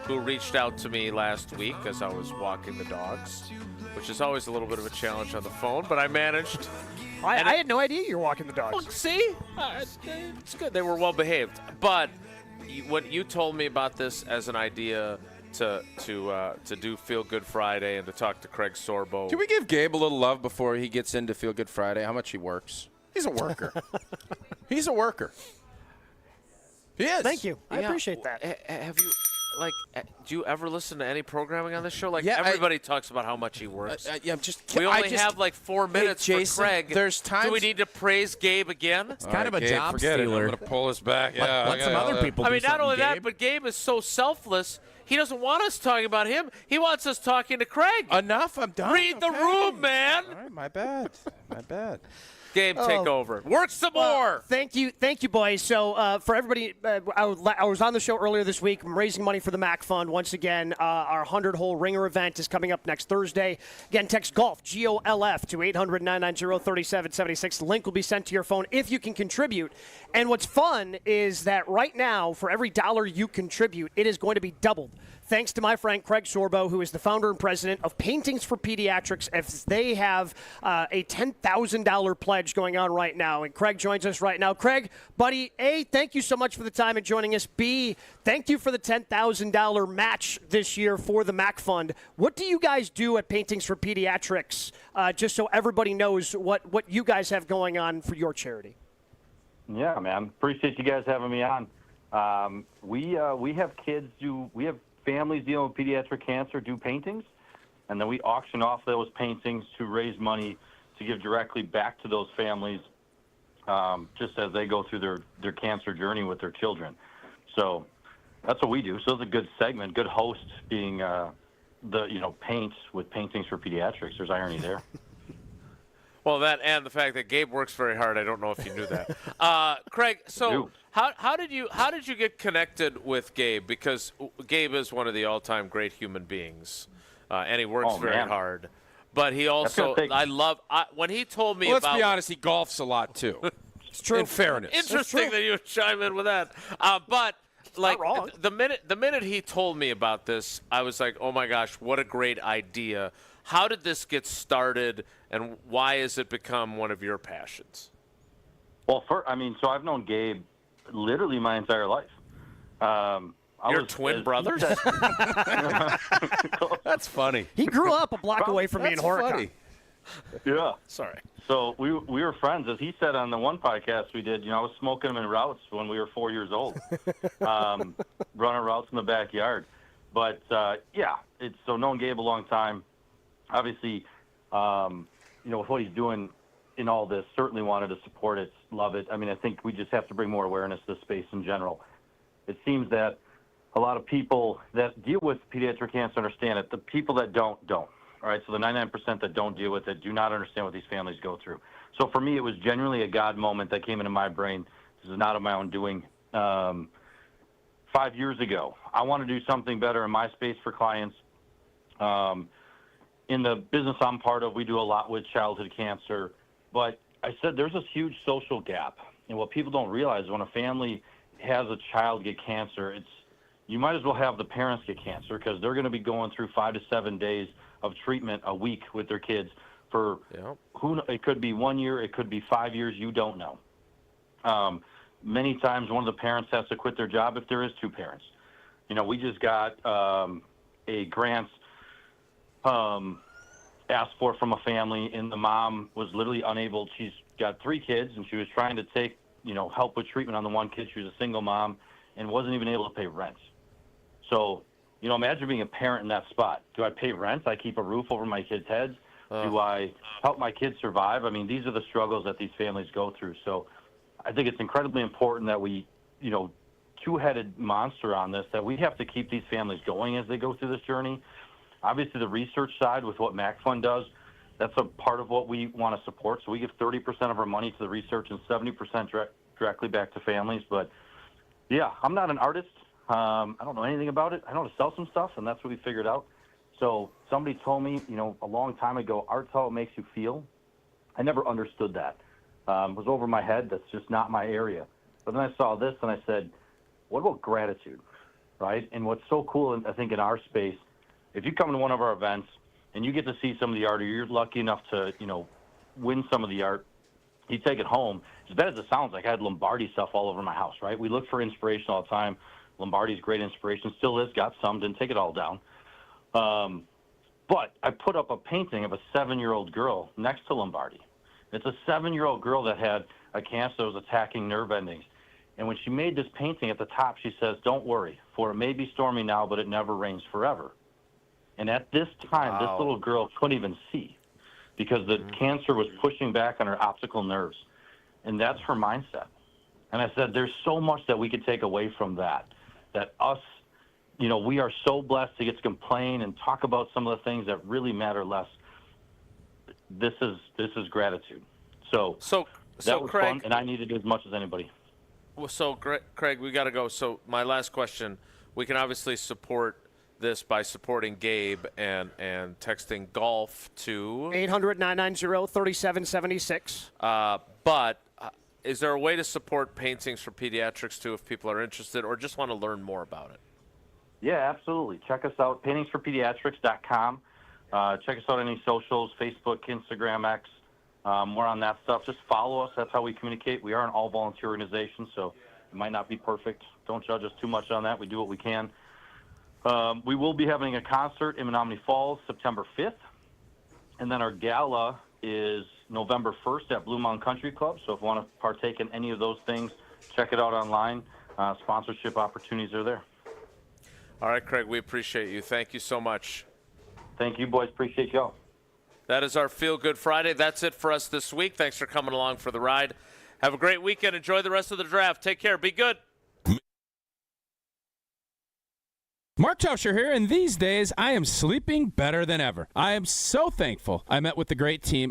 who reached out to me last week as I was walking the dogs, which is always a little bit of a challenge on the phone, but I managed.
I had no idea you were walking the dogs.
Well, see? It's good. They were well behaved. But when you told me about this as an idea to do Feel Good Friday and to talk to Craig Sorbo.
Can we give Gabe a little love before he gets into Feel Good Friday? How much he works? He's a worker. He's a worker. He is.
Thank you. I appreciate that.
Have you, do you ever listen to any programming on this show? Everybody talks about how much he works. We only have 4 minutes for Craig.
There's times.
Do we need to praise Gabe again?
It's kind of a job stealer.
I'm going to pull this back.
Let some other people do
not only
Gabe.
that, but Gabe is so selfless. He doesn't want us talking about him. He wants us talking to Craig.
Enough. I'm done.
Read the room, man.
All right, my bad.
Gabe, take over. Work some more.
Thank you, boys. So for everybody, I was on the show earlier this week. I'm raising money for the MAC Fund once again. Our 100-hole ringer event is coming up next Thursday. Again, text GOLF, GOLF, to 800-990-3776. The link will be sent to your phone if you can contribute. And what's fun is that right now, for every dollar you contribute, it is going to be doubled. Thanks to my friend Craig Sorbo, who is the founder and president of Paintings for Pediatrics, as they have a $10,000 pledge going on right now. And Craig joins us right now. Craig, buddy, A, thank you so much for the time and joining us. B, thank you for the $10,000 match this year for the MAC Fund. What do you guys do at Paintings for Pediatrics, just so everybody knows what you guys have going on for your charity?
Yeah, man. Appreciate you guys having me on. We have kids we have families dealing with pediatric cancer do paintings. and then we auction off those paintings to raise money to give directly back to those families, just as they go through their cancer journey with their children. So that's what we do. So it's a good segment, good host being paints with paintings for pediatrics. There's irony there.
Well, that and the fact that Gabe works very hard. I don't know if you knew that. Craig, so how did you get connected with Gabe? Because Gabe is one of the all-time great human beings, and he works very hard. But he also, when he told me
let's be honest, he golfs a lot too.
It's true.
In fairness,
interesting that you would chime in with that. But like the minute he told me about this, I was like, oh my gosh, what a great idea. How did this get started, and why has it become one of your passions?
Well, so I've known Gabe literally my entire life.
You're twin brothers?
That's funny.
He grew up a block away from me in Horicon.
Yeah.
Sorry.
So we were friends. As he said on the one podcast we did, I was smoking him in routes when we were 4 years old, running routes in the backyard. But, so known Gabe a long time. Obviously, with what he's doing in all this, certainly wanted to support it, love it. I mean, I think we just have to bring more awareness to the space in general. It seems that a lot of people that deal with pediatric cancer understand it. The people that don't. All right, so the 99% that don't deal with it do not understand what these families go through. So for me, it was genuinely a God moment that came into my brain. This is not of my own doing. 5 years ago, I want to do something better in my space for clients. In the business I'm part of, we do a lot with childhood cancer. But I said there's this huge social gap. And what people don't realize, when a family has a child get cancer, you might as well have the parents get cancer, because they're going to be going through 5 to 7 days of treatment a week with their kids for it could be 1 year, it could be 5 years, you don't know. Many times one of the parents has to quit their job if there is two parents. We just got a grant asked for from a family, and the mom was literally unable. She's got 3 kids, and she was trying to take, help with treatment on the one kid. She was a single mom and wasn't even able to pay rent. So, imagine being a parent in that spot. Do I pay rent? I keep a roof over my kids' heads? Do I help my kids survive? I mean, these are the struggles that these families go through. So I think it's incredibly important that we, two-headed monster on this, that we have to keep these families going as they go through this journey. Obviously, the research side with what MacFund does, that's a part of what we want to support. So we give 30% of our money to the research and 70% directly back to families. But, yeah, I'm not an artist. I don't know anything about it. I know how to sell some stuff, and that's what we figured out. So somebody told me, a long time ago, art's how it makes you feel. I never understood that. It was over my head. That's just not my area. But then I saw this, and I said, what about gratitude, right? And what's so cool, I think, in our space, if you come to one of our events and you get to see some of the art, or you're lucky enough to, win some of the art, you take it home. As bad as it sounds, like I had Lombardi stuff all over my house, right? We look for inspiration all the time. Lombardi's great inspiration, still is, got some, didn't take it all down. But I put up a painting of a 7-year-old girl next to Lombardi. It's a 7-year-old girl that had a cancer that was attacking nerve endings. And when she made this painting, at the top she says, "Don't worry, for it may be stormy now, but it never rains forever." And at this time, this little girl couldn't even see, because the cancer was pushing back on her optical nerves. And that's her mindset. And I said, there's so much that we could take away from that us, we are so blessed to get to complain and talk about some of the things that really matter less. This is gratitude. So that was
Craig,
fun, and I needed it as much as anybody.
Well, so Craig, we got to go. So my last question, we can obviously support this by supporting Gabe and texting golf to
800-990-3776.
But is there a way to support paintings for pediatrics too, if people are interested or just want to learn more about it?
Yeah, absolutely. Check us out, paintingsforpediatrics.com. Check us out on any socials, Facebook, Instagram, X. We're on that stuff. Just follow us. That's how we communicate. We are an all-volunteer organization, so it might not be perfect. Don't judge us too much on that. We do what we can. We will be having a concert in Menominee Falls September 5th, and then our gala is November 1st at Blue Mountain Country Club. So if you want to partake in any of those things, check it out online. Sponsorship opportunities are there.
All right, Craig, we appreciate you. Thank you so much.
Thank you, boys. Appreciate y'all.
That is our Feel Good Friday. That's it for us this week. Thanks for coming along for the ride. Have a great weekend. Enjoy the rest of the draft. Take care. Be good.
Mark Tauscher here, and these days I am sleeping better than ever. I am so thankful I met with the great team